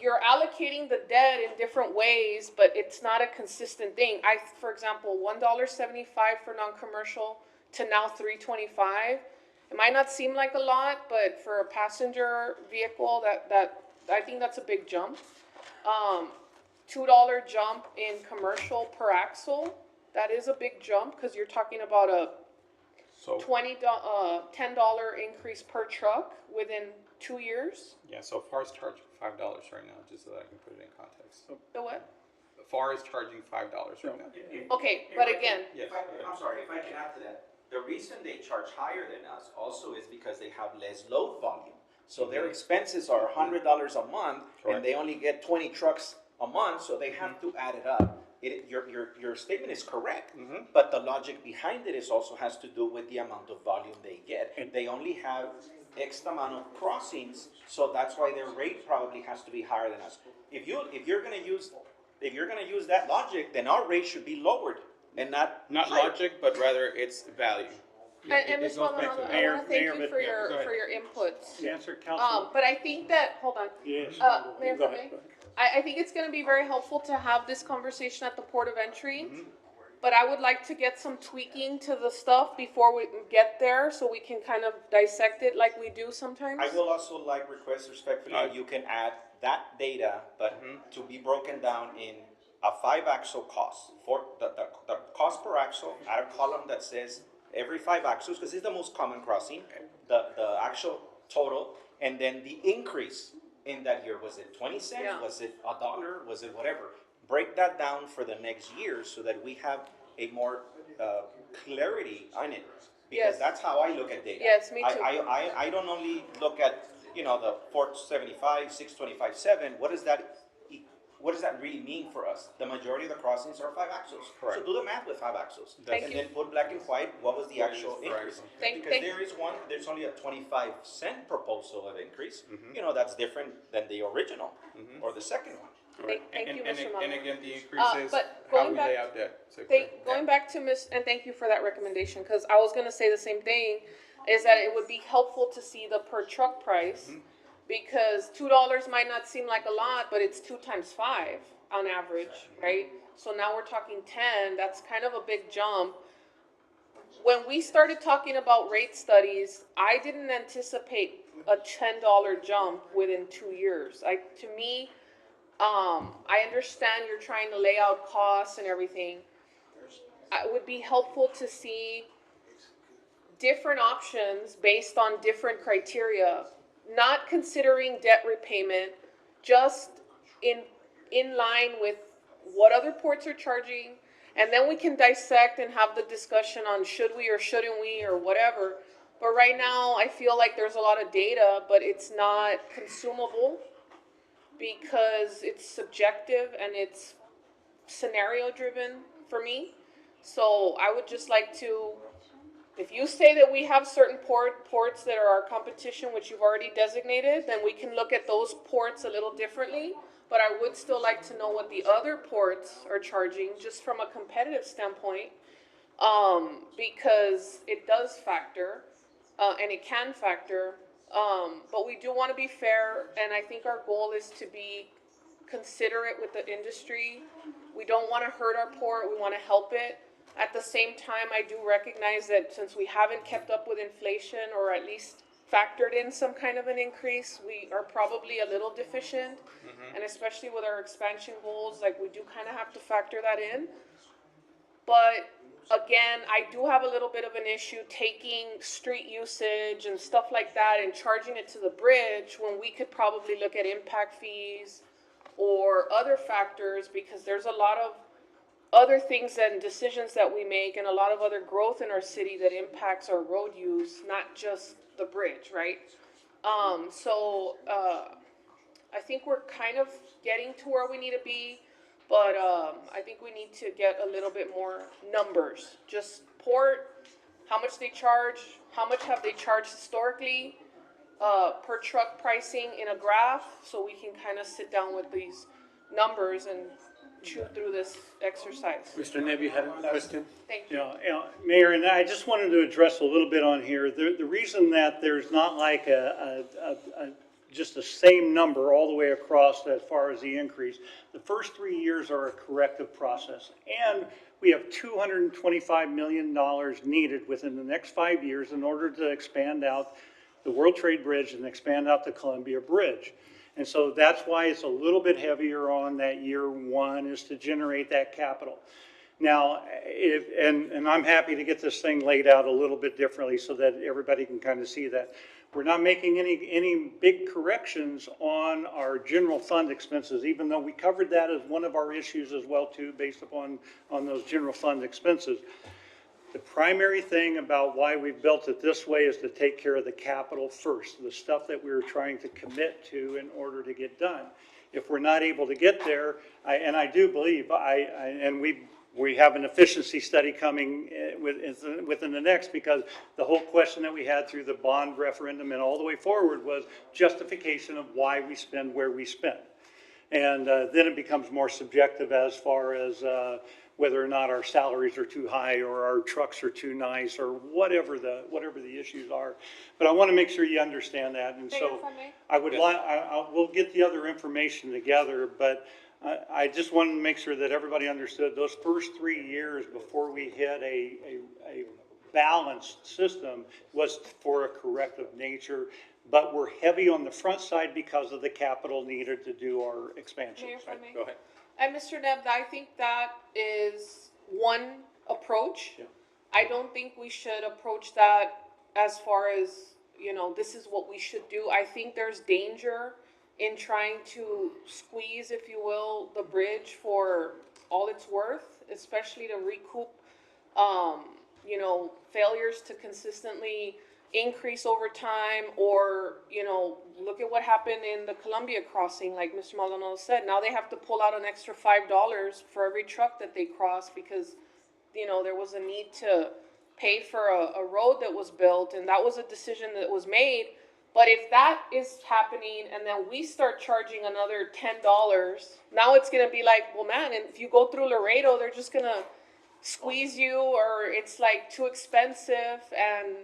you're allocating the debt in different ways, but it's not a consistent thing. For example, $1.75 for non-commercial to now $3.25. It might not seem like a lot, but for a passenger vehicle, that I think that's a big jump. $2 jump in commercial per axle, that is a big jump because you're talking about a So, $10 increase per truck within 2 years. yeah, so FAR is charging $5 right now, just so that I can put it in context. The what? FAR is charging $5 right now. Okay, but again, Yes. I'm sorry, if I can add to that. The reason they charge higher than us also is because they have less load volume. So their expenses are $100 a month, and they only get 20 trucks a month, so they have to add it up. Your statement is correct, but the logic behind it is also has to do with the amount of volume they get. They only have X amount of crossings, so that's why their rate probably has to be higher than us. If you're gonna use that logic, then our rate should be lowered and not Not higher. logic, but rather it's value. and Ms. Maldonado, I Mayor- wanna thank Mayor, you for yeah, go ahead. your inputs. Answer, Councilman. But I think that, hold on. Yes. Mayor, Go if I ahead. may? I think it's gonna be very helpful to have this conversation at the port of entry. Mm-hmm. But I would like to get some tweaking to the stuff before we get there, so we can kind of dissect it like we do sometimes. I will also request respectfully, you can add that data, but to be broken down in a 5-axle cost. For the cost per axle, add a column that says every 5 axles, because it's the most common crossing, the actual total, and then the increase in that year. Was it 20 cents? Yeah. Was it $1? Was it whatever? Break that down for the next year so that we have a more clarity on it. Because Yes. that's how I look at data. Yes, me too. I don't only look at, the 475, 625, 7. What does that really mean for us? The majority of the crossings are 5 axles. Correct. So do the math with 5 axles. Thank And you. then put black and white, what was the actual increase? Thank- Because thank- there's only a 25-cent proposal of increase. That's different than the original or the second one. Thank you, Mr. And Maldonado. again, the increase is but how going we back- lay out debt. So Going back to and thank you for that recommendation, because I was gonna say the same thing, is that it would be helpful to see the per truck price, because $2 might not seem like a lot, but it's 2 times 5 on average, right? So now we're talking 10, that's kind of a big jump. When we started talking about rate studies, I didn't anticipate a $10 jump within 2 years. To me, I understand you're trying to lay out costs and everything. It would be helpful to see different options based on different criteria, not considering debt repayment, just in line with what other ports are charging, and then we can dissect and have the discussion on should we or shouldn't we or whatever. But right now, I feel like there's a lot of data, but it's not consumable because it's subjective and it's scenario driven for me. So I would just like to, if you say that we have certain ports that are our competition, which you've already designated, then we can look at those ports a little differently. but I would still like to know what the other ports are charging, just from a competitive standpoint, because it does factor, and it can factor, but we do want to be fair, and I think our goal is to be considerate with the industry. We don't want to hurt our port, we want to help it. At the same time, I do recognize that since we haven't kept up with inflation, or at least factored in some kind of an increase, we are probably a little deficient. And especially with our expansion goals, like, we do kind of have to factor that in. But again, I do have a little bit of an issue taking street usage and stuff like that and charging it to the bridge, when we could probably look at impact fees or other factors, because there's a lot of other things and decisions that we make, and a lot of other growth in our city that impacts our road use, not just the bridge, right? I think we're kind of getting to where we need to be, but I think we need to get a little bit more numbers. Just port, how much they charge, how much have they charged historically, per truck pricing in a graph, so we can kind of sit down with these numbers and chew through this exercise. Mr. Neb, you had a question? Thank you. Yeah, Mayor, and I just wanted to address a little bit on here. The reason that there's not like just the same number all the way across as far as the increase, the first 3 years are a corrective process. And we have $225 million needed within the next 5 years in order to expand out the World Trade Bridge and expand out the Columbia Bridge. And so that's why it's a little bit heavier on that year one, is to generate that capital. Now, and I'm happy to get this thing laid out a little bit differently so that everybody can kind of see that. We're not making any big corrections on our general fund expenses, even though we covered that as one of our issues as well too, based upon those general fund expenses. The primary thing about why we've built it this way is to take care of the capital first, the stuff that we were trying to commit to in order to get done. If we're not able to get there, and I do believe, and we have an efficiency study coming within the next, because the whole question that we had through the bond referendum and all the way forward was justification of why we spend where we spend. And then it becomes more subjective as far as whether or not our salaries are too high or our trucks are too nice or whatever the issues are. But I want to make sure you understand that. And so I would we'll get the other information together, but I just wanted to make sure that everybody understood those first 3 years before we hit a balanced system was for a corrective nature, but we're heavy on the front side because of the capital needed to do our expansion. Mayor, if I may? Go ahead. And Mr. Neb, I think that is one approach. Yeah. I don't think we should approach that as far as, this is what we should do. I think there's danger in trying to squeeze, if you will, the bridge for all it's worth, especially to recoup, failures to consistently increase over time, or, look at what happened in the Columbia crossing, like Mr. Maldonado said. Now they have to pull out an extra $5 for every truck that they cross because, there was a need to pay for a road that was built, and that was a decision that was made. But if that is happening and then we start charging another $10, now it's going to be like, well, man, and if you go through Laredo, they're just going to squeeze you, or it's like too expensive, and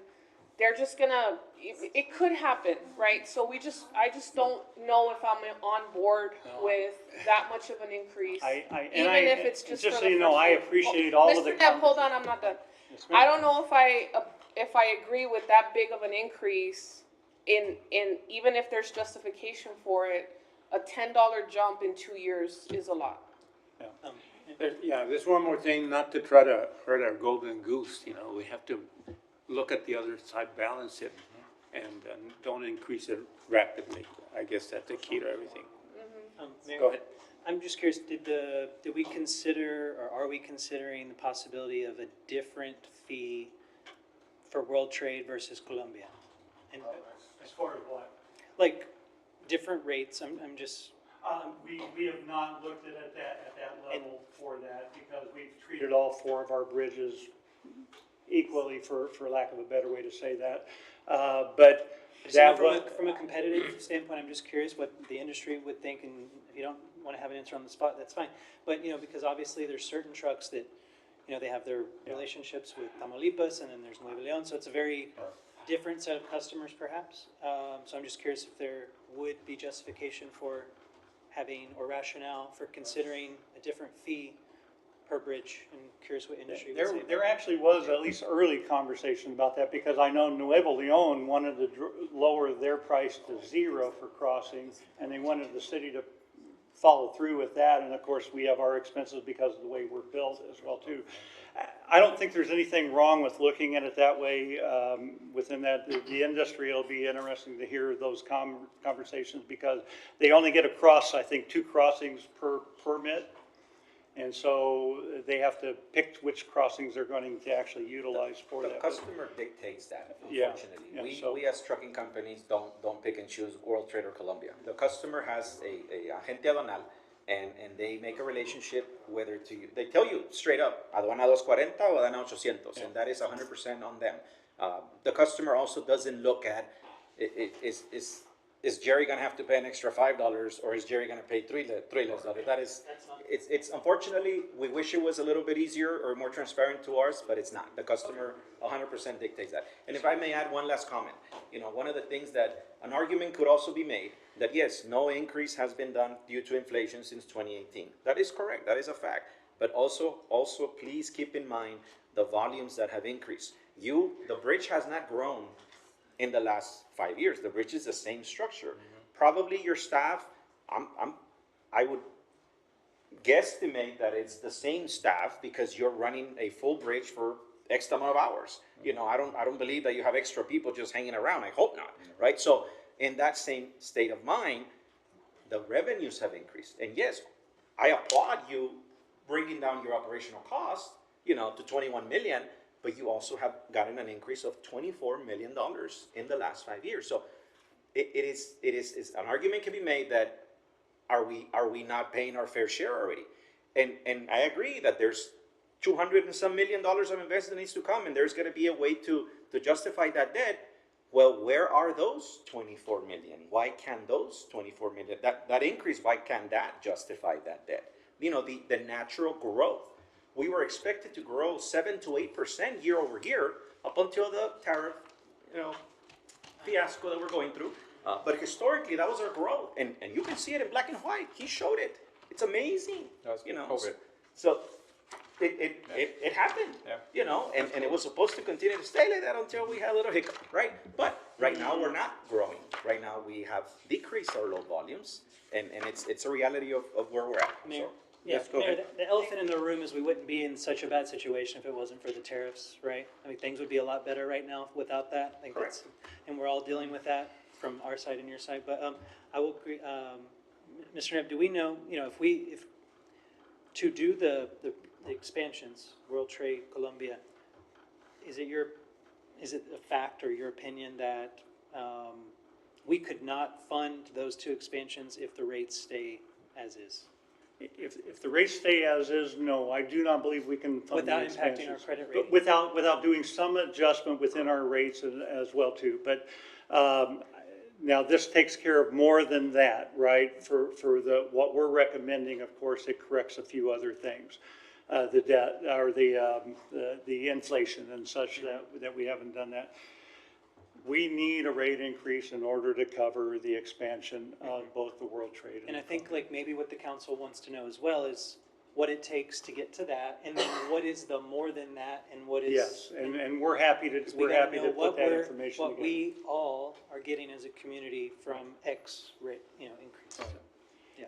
they're just gonna, it could happen, right? So I just don't know if I'm on board with that much of an increase. Even if it's just so for the you know, first I year. appreciate all of the Mr. Depp, hold on, I'm not done. Yes, ma'am. I don't know if I agree with that big of an increase in even if there's justification for it. A $10 jump in 2 years is a lot. There's one more thing, not to try to hurt our golden goose, we have to look at the other side, balance it, and don't increase it rapidly. I guess that's the key to everything. Mayor, Go ahead. I'm just curious, did we consider, or are we considering the possibility of a different fee for World Trade versus Columbia? And As far as what? like different rates, I'm just, We have not looked at that level for that, because we've treated all 4 of our bridges equally, for lack of a better way to say that. But Just, you know, That from a competitive standpoint, I'm just curious what the industry would think, and if you don't want to have an answer on the spot, that's fine. But, you know, because obviously there's certain trucks that, you know, they have their relationships with Tamaulipas, and then there's Nuevo León, so it's a very different set of customers perhaps. So I'm just curious if there would be justification for having, or rationale for considering a different fee per bridge, and curious what industry would say. There actually was at least early conversation about that, because I know Nuevo León wanted to lower their price to 0 for crossing, and they wanted the city to follow through with that, and of course, we have our expenses because of the way we're built as well too. I don't think there's anything wrong with looking at it that way. Within that, the industry, it'll be interesting to hear those conversations, because they only get across, I think, 2 crossings per permit. And so they have to pick which crossings they're going to actually utilize for The that. customer dictates that, Yeah, unfortunately. yeah, We as trucking companies don't pick and choose World Trade or Colombia. The customer has a agente aduanal, and they make a relationship whether to, they tell you straight up, aduana 240 o aduana 800, and that is 100% on them. The customer also doesn't look at, is Jerry gonna have to pay an extra $5, or is Jerry gonna pay $3? That is, it's unfortunately, we wish it was a little bit easier or more transparent to ours, but it's not. The customer 100% dictates that. And if I may add one last comment, you know, one of the things that an argument could also be made, that yes, no increase has been done due to inflation since 2018. That is correct, that is a fact. But also please keep in mind the volumes that have increased. The bridge has not grown in the last 5 years. The bridge is the same structure. Probably your staff, I would guesstimate that it's the same staff, because you're running a full bridge for X amount of hours. You know, I don't believe that you have extra people just hanging around. I hope not, right? So in that same state of mind, the revenues have increased. And yes, I applaud you bringing down your operational cost, you know, to 21 million, but you also have gotten an increase of $24 million in the last 5 years. So it is an argument can be made that are we not paying our fair share already? And I agree that there's $200 and some million of investment needs to come, and there's going to be a way to justify that debt. Well, where are those 24 million? Why can't those 24 million, that increase, why can't that justify that debt? You know, the natural growth. We were expected to grow 7 to 8% year over year up until the tariff, you know, fiasco that we're going through. But historically, that was our growth, and you can see it in black and white. He showed it. It's amazing. You know, COVID. so it happened. Yeah. You know, and it was supposed to continue to stay like that until we had a little hiccup, right? But right now we're not growing. Right now we have decreased our load volumes, and it's a reality of where we're at. Mayor, So, yeah, yes, go Mayor, ahead. the elephant in the room is we wouldn't be in such a bad situation if it wasn't for the tariffs, right? I mean, things would be a lot better right now without that. I think that's, and we're all dealing with that from our side and your side. But I will agree, Mr. Knapp, do we know, you know, if to do the expansions, World Trade, Colombia, is it a fact or your opinion that we could not fund those 2 expansions if the rates stay as is? If the rates stay as is, no, I do not believe we can fund the Without impacting our expansions. credit But rating? without doing some adjustment within our rates as well too. But now this takes care of more than that, right? For what we're recommending, of course, it corrects a few other things. The debt or the inflation and such that we haven't done that. We need a rate increase in order to cover the expansion of both the World Trade And I think like maybe what the council wants to know as well is what it takes to get to that, and then what is the more than that, and what is. Yes, and we're happy to, We we're gotta happy know to what put that we're- information What together. we all are getting as a community from X rate, you know, increase. So,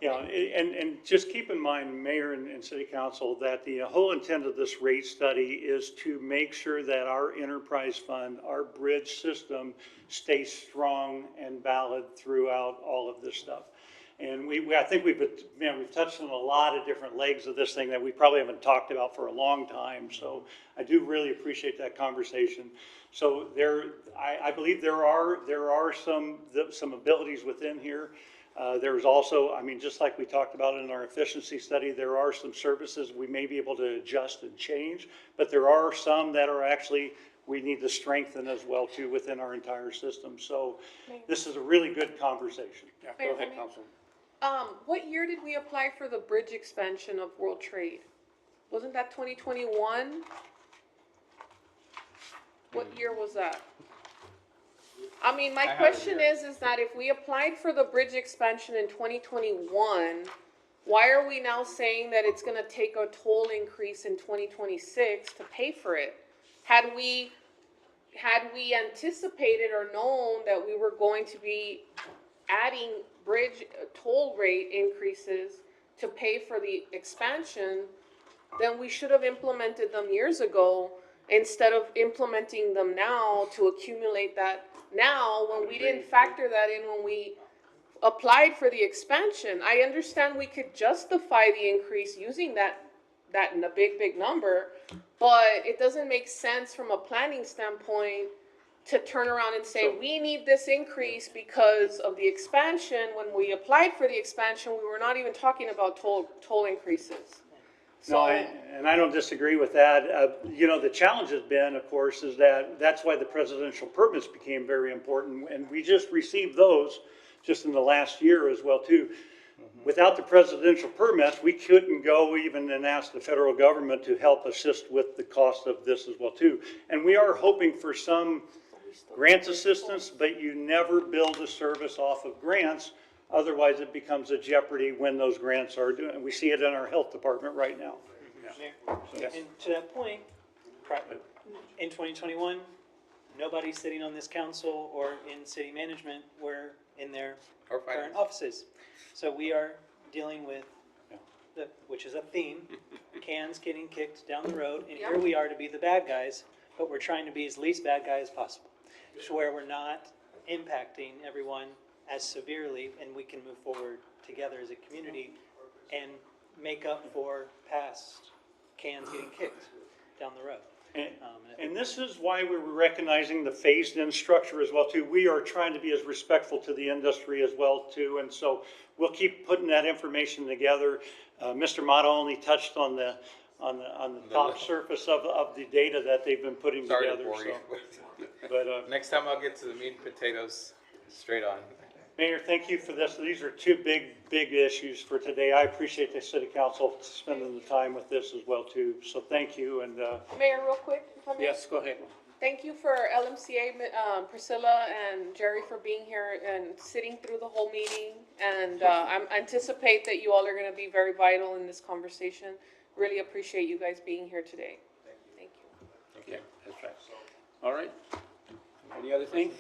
Yeah, and just keep in mind, Mayor and City Council, that the whole intent of this rate study is to make sure that our enterprise fund, our bridge system stays strong and valid throughout all of this stuff. And I think we've touched on a lot of different legs of this thing that we probably haven't talked about for a long time. So I do really appreciate that conversation. So I believe there are some abilities within here. There's also, I mean, just like we talked about in our efficiency study, there are some services we may be able to adjust and change, but there are some that are actually we need to strengthen as well too within our entire system. So this is a really good conversation. Yeah, go ahead, Councilman. What year did we apply for the bridge expansion of World Trade? Wasn't that 2021? What year was that? I mean, my question is that if we applied for the bridge expansion in 2021, why are we now saying that it's gonna take a toll increase in 2026 to pay for it? Had we anticipated or known that we were going to be adding bridge toll rate increases to pay for the expansion, then we should have implemented them years ago instead of implementing them now to accumulate that now when we didn't factor that in when we applied for the expansion. I understand we could justify the increase using that in a big number, but it doesn't make sense from a planning standpoint to turn around and say, we need this increase because of the expansion. When we applied for the expansion, we were not even talking about toll increases. No, and I don't disagree with that. You know, the challenge has been, of course, is that's why the presidential permits became very important, and we just received those just in the last year as well, too. Without the presidential permits, we couldn't go even and ask the federal government to help assist with the cost of this as well, too. And we are hoping for some grant assistance, but you never build a service off of grants. Otherwise, it becomes a jeopardy when those grants are doing. We see it in our health department right now. Mayor, and to that point, in 2021, nobody sitting on this council or in city management were in their current offices. So we are dealing with, which is a theme, cans getting kicked down the road, and here we are to be the bad guys, but we're trying to be as least bad guy as possible, so where we're not impacting everyone as severely, and we can move forward together as a community and make up for past cans getting kicked down the road. And this is why we were recognizing the phased-in structure as well, too. We are trying to be as respectful to the industry as well, too, and so we'll keep putting that information together. Mr. Mata only touched on the top surface of the data that they've been putting together. Sorry to bore you. But next time I'll get to the meat and potatoes straight on. Mayor, thank you for this. These are two big issues for today. I appreciate the city council spending the time with this as well, too. So thank you, and Mayor, real quick, if I may. Yes, go ahead. Thank you for LMCA, Priscilla and Jerry, for being here and sitting through the whole meeting. And I anticipate that you all are going to be very vital in this conversation. Really appreciate you guys being here today. Thank you. Okay, that's right. All right. Any other thing?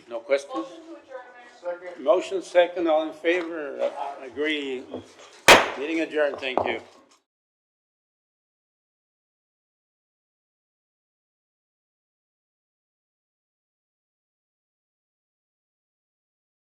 No questions? Motion to adjourn, Mayor. Motion second, all in favor? Agree. Meeting adjourned, thank you.